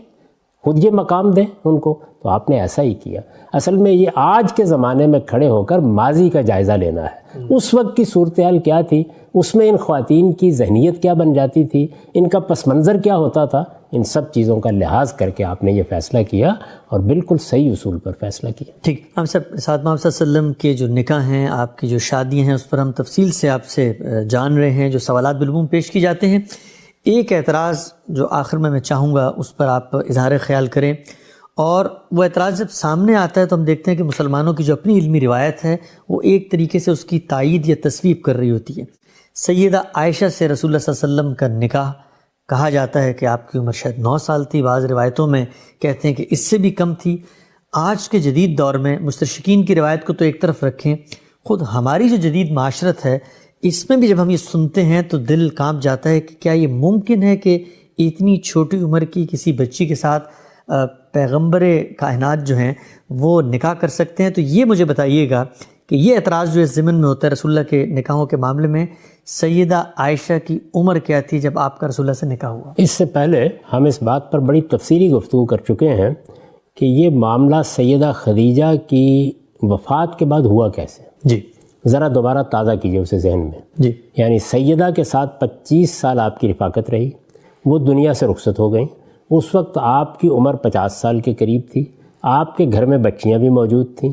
خود یہ مقام دیں ان کو. تو آپ نے ایسا ہی کیا. اصل میں یہ آج کے زمانے میں کھڑے ہو کر ماضی کا جائزہ لینا ہے. اس وقت کی صورتحال کیا تھی، اس میں ان خواتین کی ذہنیت کیا بن جاتی تھی، ان کا پس منظر کیا ہوتا تھا، ان سب چیزوں کا لحاظ کر کے آپ نے یہ فیصلہ کیا اور بالکل صحیح اصول پر فیصلہ کیا. ٹھیک. ہم سب رسالت مآب صلی اللہ علیہ وسلم کے جو نکاح ہیں، آپ کی جو شادیاں ہیں، اس پر ہم تفصیل سے آپ سے جان رہے ہیں، جو سوالات بالعموم پیش کی جاتے ہیں. ایک اعتراض جو آخر میں چاہوں گا اس پر آپ اظہار خیال کریں، اور وہ اعتراض جب سامنے آتا ہے تو ہم دیکھتے ہیں کہ مسلمانوں کی جو اپنی علمی روایت ہے وہ ایک طریقے سے اس کی تائید یا تصویب کر رہی ہوتی ہے. سیدہ عائشہ سے رسول اللہ صلی اللہ علیہ وسلم کا نکاح کہا جاتا ہے کہ آپ کی عمر شاید 9 سال تھی، بعض روایتوں میں کہتے ہیں کہ اس سے بھی کم تھی. آج کے جدید دور میں مستشرقین کی روایت کو تو ایک طرف رکھیں، خود ہماری جو جدید معاشرت ہے اس میں بھی جب ہم یہ سنتے ہیں تو دل کانپ جاتا ہے کہ کیا یہ ممکن ہے کہ اتنی چھوٹی عمر کی کسی بچی کے ساتھ پیغمبر کائنات جو ہیں وہ نکاح کر سکتے ہیں. تو یہ مجھے بتائیے گا کہ یہ اعتراض جو اس ضمن میں ہوتا ہے رسول اللہ کے نکاحوں کے معاملے میں، سیدہ عائشہ کی عمر کیا تھی جب آپ کا رسول اللہ سے نکاح ہوا؟ اس سے پہلے ہم اس بات پر بڑی تفصیلی گفتگو کر چکے ہیں کہ یہ معاملہ سیدہ خدیجہ کی وفات کے بعد ہوا کیسے. جی ذرا دوبارہ تازہ کیجئے اسے ذہن میں. جی. یعنی سیدہ کے ساتھ 25 سال آپ کی رفاقت رہی، وہ دنیا سے رخصت ہو گئیں. اس وقت آپ کی عمر 50 سال کے قریب تھی، آپ کے گھر میں بچیاں بھی موجود تھیں.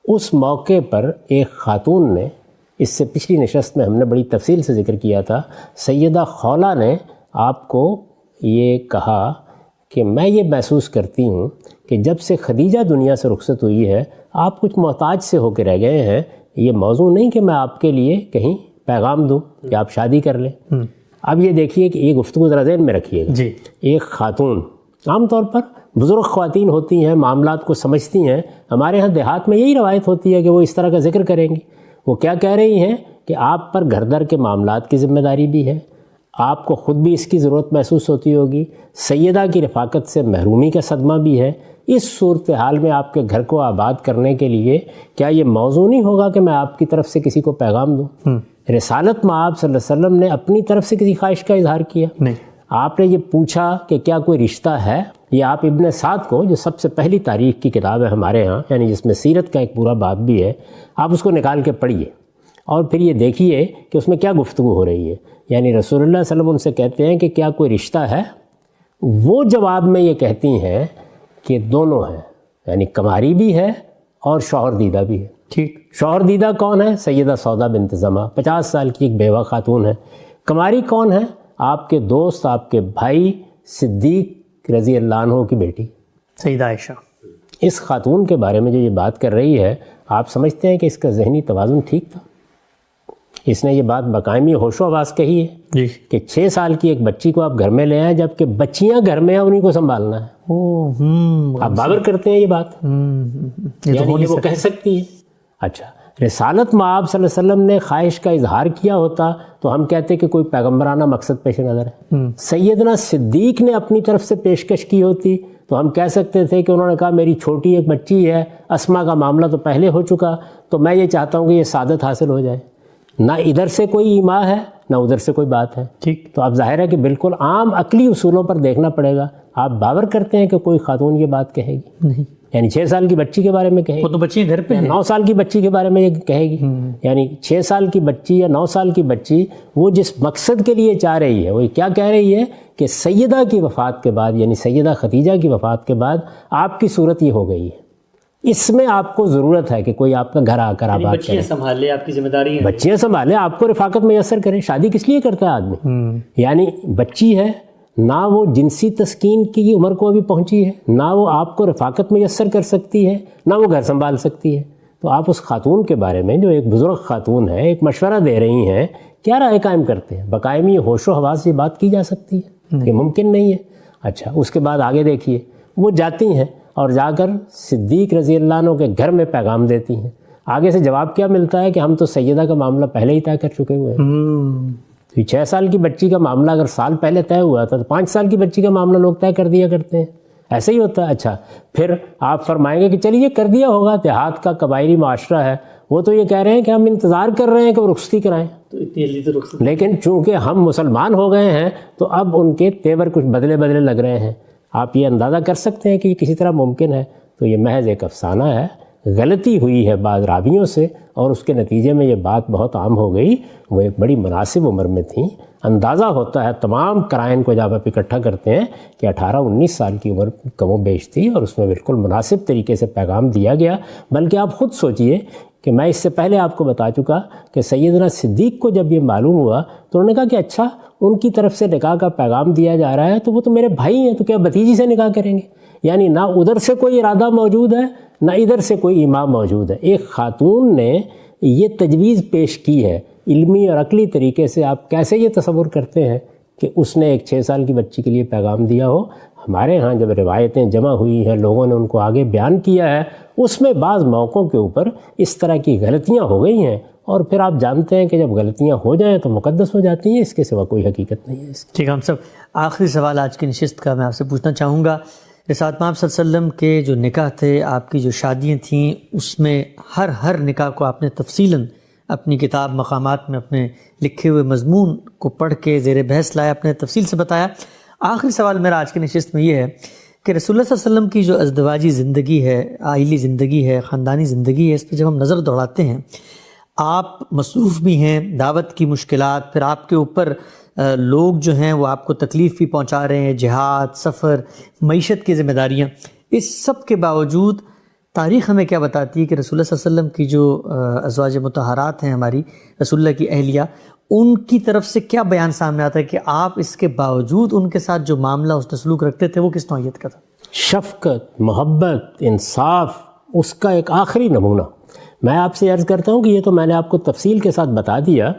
اس موقع پر ایک خاتون نے، اس سے پچھلی نشست میں ہم نے بڑی تفصیل سے ذکر کیا تھا، سیدہ خولہ نے آپ کو یہ کہا کہ میں یہ محسوس کرتی ہوں کہ جب سے خدیجہ دنیا سے رخصت ہوئی ہے آپ کچھ محتاج سے ہو کے رہ گئے ہیں. یہ موضوع نہیں کہ میں آپ کے لیے کہیں پیغام دوں کہ آپ شادی کر لیں. اب یہ دیکھیے کہ یہ گفتگو ذرا ذہن میں رکھیے گا. جی. ایک خاتون، عام طور پر بزرگ خواتین ہوتی ہیں، معاملات کو سمجھتی ہیں. ہمارے ہاں دیہات میں یہی روایت ہوتی ہے کہ وہ اس طرح کا ذکر کریں گی. وہ کیا کہہ رہی ہیں کہ آپ پر گھر در کے معاملات کی ذمہ داری بھی ہے، آپ کو خود بھی اس کی ضرورت محسوس ہوتی ہوگی، سیدہ کی رفاقت سے محرومی کا صدمہ بھی ہے. اس صورتحال میں آپ کے گھر کو آباد کرنے کے لیے کیا یہ موضوع نہیں ہوگا کہ میں آپ کی طرف سے کسی کو پیغام دوں؟ رسالت مآب صلی اللہ علیہ وسلم نے اپنی طرف سے کسی خواہش کا اظہار کیا نہیں. آپ نے یہ پوچھا کہ کیا کوئی رشتہ ہے. یہ آپ ابن سعد کو، جو سب سے پہلی تاریخ کی کتاب ہے ہمارے ہاں، یعنی جس میں سیرت کا ایک پورا باب بھی ہے، آپ اس کو نکال کے پڑھیے اور پھر یہ دیکھیے کہ اس میں کیا گفتگو ہو رہی ہے. یعنی رسول اللہ صلی اللہ علیہ وسلم ان سے کہتے ہیں کہ کیا کوئی رشتہ ہے. وہ جواب میں یہ کہتی ہیں کہ دونوں ہیں، یعنی کماری بھی ہے اور شوہر دیدہ بھی ہے۔ ٹھیک، شوہر دیدہ کون ہے؟ سیدہ سودا بنت زمع، 50 سال کی ایک بیوہ خاتون ہے۔ کماری کون ہے؟ آپ کے دوست، آپ کے بھائی صدیق رضی اللہ عنہ کی بیٹی سیدہ عائشہ۔ اس خاتون کے بارے میں جو یہ بات کر رہی ہے، آپ سمجھتے ہیں کہ اس کا ذہنی توازن ٹھیک تھا؟ اس نے یہ بات بقائمی ہوش و حواس کہی ہے جی، کہ 6 سال کی ایک بچی کو آپ گھر میں لے آئیں، جبکہ بچیاں گھر میں ہیں، انہیں کو سنبھالنا ہے۔ آپ باور کرتے ہیں یہ بات؟ یعنی یہ وہ کہہ سکتی ہے؟ اچھا، رسالت مآب صلی اللہ علیہ وسلم نے خواہش کا اظہار کیا ہوتا تو ہم کہتے کہ کوئی پیغمبرانہ مقصد پیش نظر ہے۔ سیدنا صدیق نے اپنی طرف سے پیشکش کی ہوتی تو ہم کہہ سکتے تھے کہ انہوں نے کہا میری چھوٹی ایک بچی ہے، اسما کا معاملہ تو پہلے ہو چکا، تو میں یہ چاہتا ہوں کہ یہ سعادت حاصل ہو جائے، نہ ادھر سے کوئی ایما ہے نہ ادھر سے کوئی بات ہے۔ ٹھیک، تو اب ظاہر ہے کہ بالکل عام عقلی اصولوں پر دیکھنا پڑے گا۔ آپ باور کرتے ہیں کہ کوئی خاتون یہ بات کہے گی؟ نہیں، یعنی 6 سال کی بچی کے بارے میں کہے گی؟ وہ تو بچیاں گھر پہ ہیں۔ 9 سال کی بچی کے بارے میں یہ کہے گی؟ یعنی 6 سال کی بچی یا 9 سال کی بچی وہ جس مقصد کے لیے چاہ رہی ہے، وہ کیا کہہ رہی ہے کہ سیدہ کی وفات کے بعد، یعنی سیدہ خدیجہ کی وفات کے بعد آپ کی صورت یہ ہو گئی ہے، اس میں آپ کو ضرورت ہے کہ کوئی آپ کا گھر آ کر آباد کرے، بچیاں سنبھالے، آپ کی ذمہ داری ہے، بچیاں سنبھالیں، آپ کو رفاقت میسر کریں۔ شادی کس لیے کرتا ہے آدمی؟ یعنی بچی ہے، نہ وہ جنسی تسکین کی عمر کو ابھی پہنچی ہے، نہ وہ آپ کو رفاقت میسر کر سکتی ہے، نہ وہ گھر سنبھال سکتی ہے۔ تو آپ اس خاتون کے بارے میں جو ایک بزرگ خاتون ہے، ایک مشورہ دے رہی ہیں، کیا رائے قائم کرتے ہیں؟ بقائمی ہوش و حواس سے بات کی جا سکتی ہے؟ یہ ممکن نہیں ہے۔ اچھا، اس کے بعد آگے دیکھیے، وہ جاتی ہیں اور جا کر صدیق رضی اللہ عنہ کے گھر میں پیغام دیتی ہیں۔ آگے سے جواب کیا ملتا ہے کہ ہم تو سیدہ کا معاملہ پہلے ہی طے کر چکے ہوئے ہیں۔ 6 سال کی بچی کا معاملہ اگر سال پہلے طے ہوا تھا تو 5 سال کی بچی کا معاملہ لوگ طے کر دیا کرتے ہیں، ایسے ہی ہوتا ہے۔ اچھا، پھر آپ فرمائیں گے کہ چلیے کر دیا ہوگا، دیہات کا قبائلی معاشرہ ہے، وہ تو یہ کہہ رہے ہیں کہ ہم انتظار کر رہے ہیں کہ وہ رخصتی کرائیں، تو اتنی جلدی تو رخصت، لیکن چونکہ ہم مسلمان ہو گئے ہیں تو اب ان کے تیور کچھ بدلے بدلے لگ رہے ہیں۔ آپ یہ اندازہ کر سکتے ہیں کہ یہ کسی طرح ممکن ہے؟ تو یہ محض ایک افسانہ ہے، غلطی ہوئی ہے بعض راویوں سے اور اس کے نتیجے میں یہ بات بہت عام ہو گئی۔ وہ ایک بڑی مناسب عمر میں تھیں، اندازہ ہوتا ہے تمام قرائن کو جب آپ اکٹھا کرتے ہیں کہ 18-19 سال کی عمر کم و بیش تھی اور اس میں بالکل مناسب طریقے سے پیغام دیا گیا۔ بلکہ آپ خود سوچئے کہ میں اس سے پہلے آپ کو بتا چکا کہ سیدنا صدیق کو جب یہ معلوم ہوا تو انہوں نے کہا کہ اچھا ان کی طرف سے نکاح کا پیغام دیا جا رہا ہے تو وہ تو میرے بھائی ہیں، تو کیا بھتیجی سے نکاح کریں گے؟ یعنی نہ ادھر سے کوئی ارادہ موجود ہے نہ ادھر سے کوئی امام موجود ہے۔ ایک خاتون نے یہ تجویز پیش کی ہے، علمی اور عقلی طریقے سے آپ کیسے یہ تصور کرتے ہیں کہ اس نے ایک 6 سال کی بچی کے لیے پیغام دیا ہو؟ ہمارے ہاں جب روایتیں جمع ہوئی ہیں، لوگوں نے ان کو آگے بیان کیا ہے، اس میں بعض موقعوں کے اوپر اس طرح کی غلطیاں ہو گئی ہیں، اور پھر آپ جانتے ہیں کہ جب غلطیاں ہو جائیں تو مقدس ہو جاتی ہیں، اس کے سوا کوئی حقیقت نہیں ہے اس کی۔ ٹھیک ہے، ہم سب آخری سوال آج کی نشست کا میں آپ سے پوچھنا چاہوں گا، رسالت مآب صلی اللہ علیہ وسلم کے جو نکاح تھے، آپ کی جو شادیاں تھیں، اس میں ہر نکاح کو آپ نے تفصیلاً اپنی کتاب مقامات میں اپنے لکھے ہوئے مضمون کو پڑھ کے زیر بحث لایا، اپنے تفصیل سے بتایا۔ آخری سوال میرا آج کی نشست میں یہ ہے کہ رسول اللہ صلی اللہ علیہ وسلم کی جو ازدواجی زندگی ہے، عائلی زندگی ہے، خاندانی زندگی ہے، اس پہ جب ہم نظر دوڑاتے ہیں، آپ مصروف بھی ہیں، دعوت کی مشکلات، پھر آپ کے اوپر لوگ جو ہیں وہ آپ کو تکلیف بھی پہنچا رہے ہیں، جہاد، سفر، معیشت کی ذمہ داریاں، اس سب کے باوجود تاریخ ہمیں کیا بتاتی ہے کہ رسول اللہ صلی اللہ علیہ وسلم کی جو ازواج مطہرات ہیں، ہماری رسول اللہ کی اہلیہ، ان کی طرف سے کیا بیان سامنے آتا ہے کہ آپ اس کے باوجود ان کے ساتھ جو معاملہ اس نے سلوک رکھتے تھے وہ کس نوعیت کا تھا؟ شفقت، محبت، انصاف، اس کا ایک آخری نمونہ۔ میں آپ سے عرض کرتا ہوں کہ یہ تو میں نے آپ کو تفصیل کے ساتھ بتا دیا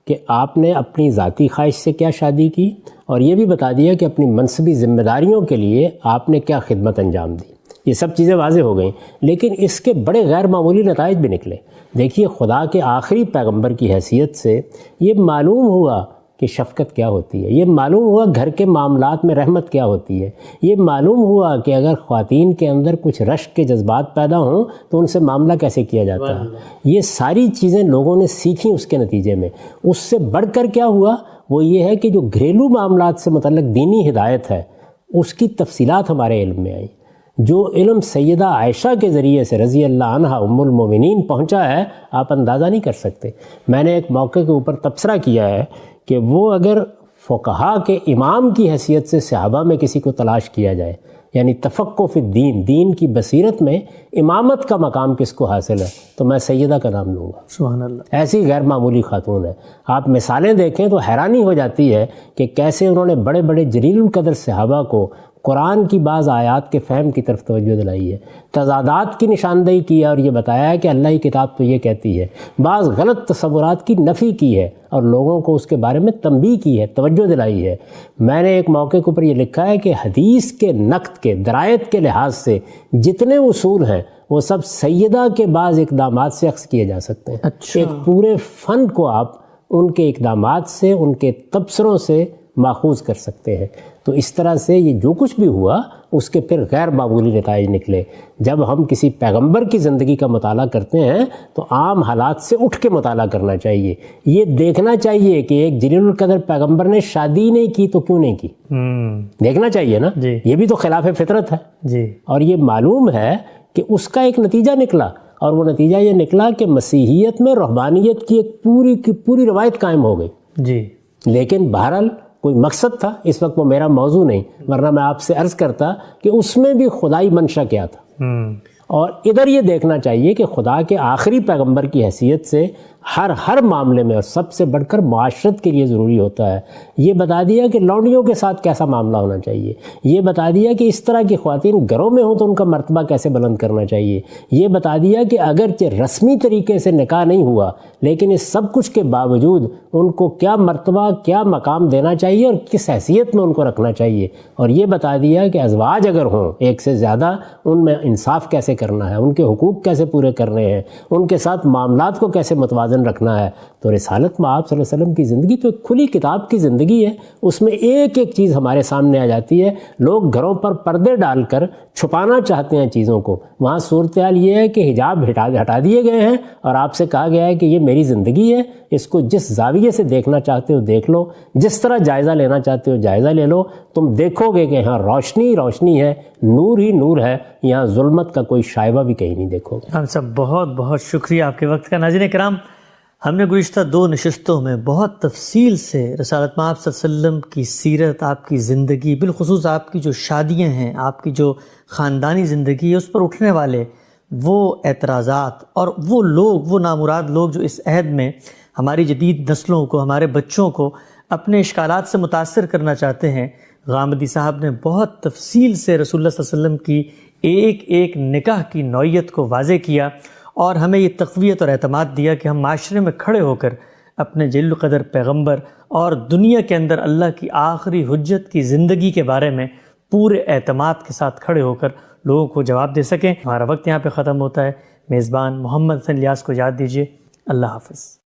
کہ آپ نے اپنی ذاتی خواہش سے کیا شادی کی، اور یہ بھی بتا دیا کہ اپنی منصبی ذمہ داریوں کے لیے آپ نے کیا خدمت انجام دی۔ یہ سب چیزیں واضح ہو گئیں، لیکن اس کے بڑے غیر معمولی نتائج بھی نکلے۔ دیکھیے، خدا کے آخری پیغمبر کی حیثیت سے یہ معلوم ہوا کہ شفقت کیا ہوتی ہے، یہ معلوم ہوا گھر کے معاملات میں رحمت کیا ہوتی ہے، یہ معلوم ہوا کہ اگر خواتین کے اندر کچھ رشک کے جذبات پیدا ہوں تو ان سے معاملہ کیسے کیا جاتا ہے۔ یہ ساری چیزیں لوگوں نے سیکھیں اس کے نتیجے میں۔ اس سے بڑھ کر کیا ہوا، وہ یہ ہے کہ جو گھریلو معاملات سے متعلق دینی ہدایت ہے اس کی تفصیلات ہمارے علم میں آئیں۔ جو علم سیدہ عائشہ کے ذریعے سے رضی اللہ عنہ ام المومنین پہنچا ہے، آپ اندازہ نہیں کر سکتے۔ میں نے ایک موقع کے اوپر تبصرہ کیا ہے کہ وہ اگر فقہا کے امام کی حیثیت سے صحابہ میں کسی کو تلاش کیا جائے، یعنی تفقہ فی الدین، دین کی بصیرت میں امامت کا مقام کس کو حاصل ہے، تو میں سیدہ کا نام لوں گا۔ سبحان اللہ۔ ایسی غیر معمولی خاتون ہے، آپ مثالیں دیکھیں تو حیرانی ہو جاتی ہے کہ کیسے انہوں نے بڑے بڑے جلیل القدر صحابہ کو قرآن کی بعض آیات کے فہم کی طرف توجہ دلائی ہے، تضادات کی نشاندہی کی ہے اور یہ بتایا ہے کہ اللہ کی کتاب تو یہ کہتی ہے، بعض غلط تصورات کی نفی کی ہے اور لوگوں کو اس کے بارے میں تنبیہ کی ہے، توجہ دلائی ہے۔ میں نے ایک موقع کے اوپر یہ لکھا ہے کہ حدیث کے نقد کے درایت کے لحاظ سے جتنے اصول ہیں وہ سب سیدہ کے بعض اقدامات سے اخذ کیے جا سکتے ہیں۔ ایک پورے فن کو آپ ان کے اقدامات سے، ان کے تبصروں سے ماخوذ کر سکتے ہیں۔ تو اس طرح سے یہ جو کچھ بھی ہوا اس کے پھر غیر معمولی نتائج نکلے۔ جب ہم کسی پیغمبر کی زندگی کا مطالعہ کرتے ہیں تو عام حالات سے اٹھ کے مطالعہ کرنا چاہیے، یہ دیکھنا چاہیے کہ ایک جلیل القدر پیغمبر نے شادی نہیں کی تو کیوں نہیں کی، دیکھنا چاہیے نا، یہ بھی تو خلاف فطرت ہے جی۔ اور یہ معلوم ہے کہ اس کا ایک نتیجہ نکلا، اور وہ نتیجہ یہ نکلا کہ مسیحیت میں رہبانیت کی ایک پوری روایت قائم ہو گئی جی۔ لیکن بہرحال کوئی مقصد تھا، اس وقت وہ میرا موضوع نہیں، ورنہ میں آپ سے عرض کرتا کہ اس میں بھی خدائی منشا کیا تھا۔ اور ادھر یہ دیکھنا چاہیے کہ خدا کے آخری پیغمبر کی حیثیت سے ہر معاملے میں، اور سب سے بڑھ کر معاشرت کے لیے ضروری ہوتا ہے، یہ بتا دیا کہ لونڈیوں کے ساتھ کیسا معاملہ ہونا چاہیے، یہ بتا دیا کہ اس طرح کی خواتین گھروں میں ہوں تو ان کا مرتبہ کیسے بلند کرنا چاہیے، یہ بتا دیا کہ اگرچہ رسمی طریقے سے نکاح نہیں ہوا لیکن اس سب کچھ کے باوجود ان کو کیا مرتبہ، کیا مقام دینا چاہیے اور کس حیثیت میں ان کو رکھنا چاہیے، اور یہ بتا دیا کہ ازواج اگر ہوں ایک سے زیادہ، ان میں انصاف کیسے کرنا ہے، ان کے حقوق کیسے پورے کرنے ہیں، ان کے ساتھ معاملات کو کیسے متوازن رکھنا ہے۔ تو رسالت مآب صلی اللہ علیہ وسلم کی زندگی تو ایک کھلی کتاب کی زندگی ہے، اس میں ایک ایک چیز ہمارے سامنے آ جاتی ہے۔ لوگ گھروں پر پردے ڈال کر چھپانا چاہتے ہیں چیزوں کو، وہاں صورتحال یہ ہے کہ حجاب ہٹا دیے گئے ہیں اور آپ سے کہا گیا ہے کہ یہ میری زندگی ہے، اس کو جس زاویے سے دیکھنا چاہتے ہو دیکھ لو، جس طرح جائزہ لینا چاہتے ہو جائزہ لے لو، تم دیکھو گے کہ یہاں روشنی روشنی ہے، نور ہی نور ہے، یہاں ظلمت کا کوئی شائبہ بھی کہیں نہیں دیکھو گے۔ ہم سب بہت بہت شکریہ آپ کے وقت کا۔ ناظرین کرام، ہم نے گزشتہ 2 نشستوں میں بہت تفصیل سے رسالت مآب صلی اللہ علیہ وسلم کی سیرت، آپ کی زندگی، بالخصوص آپ کی جو شادیاں ہیں، آپ کی جو خاندانی زندگی ہے، اس پر اٹھنے والے وہ اعتراضات اور وہ لوگ، وہ نامراد لوگ جو اس عہد میں ہماری جدید نسلوں کو، ہمارے بچوں کو اپنے اشکالات سے متاثر کرنا چاہتے ہیں، غامدی صاحب نے بہت تفصیل سے رسول اللہ صلی اللہ علیہ وسلم کی ایک ایک نکاح کی نوعیت کو واضح کیا اور ہمیں یہ تقویت اور اعتماد دیا کہ ہم معاشرے میں کھڑے ہو کر اپنے جلیل القدر پیغمبر اور دنیا کے اندر اللہ کی آخری حجت کی زندگی کے بارے میں پورے اعتماد کے ساتھ کھڑے ہو کر لوگوں کو جواب دے سکیں۔ ہمارا وقت یہاں پہ ختم ہوتا ہے۔ میزبان محمد حسن الیاس کو یاد دیجیے۔ اللہ حافظ۔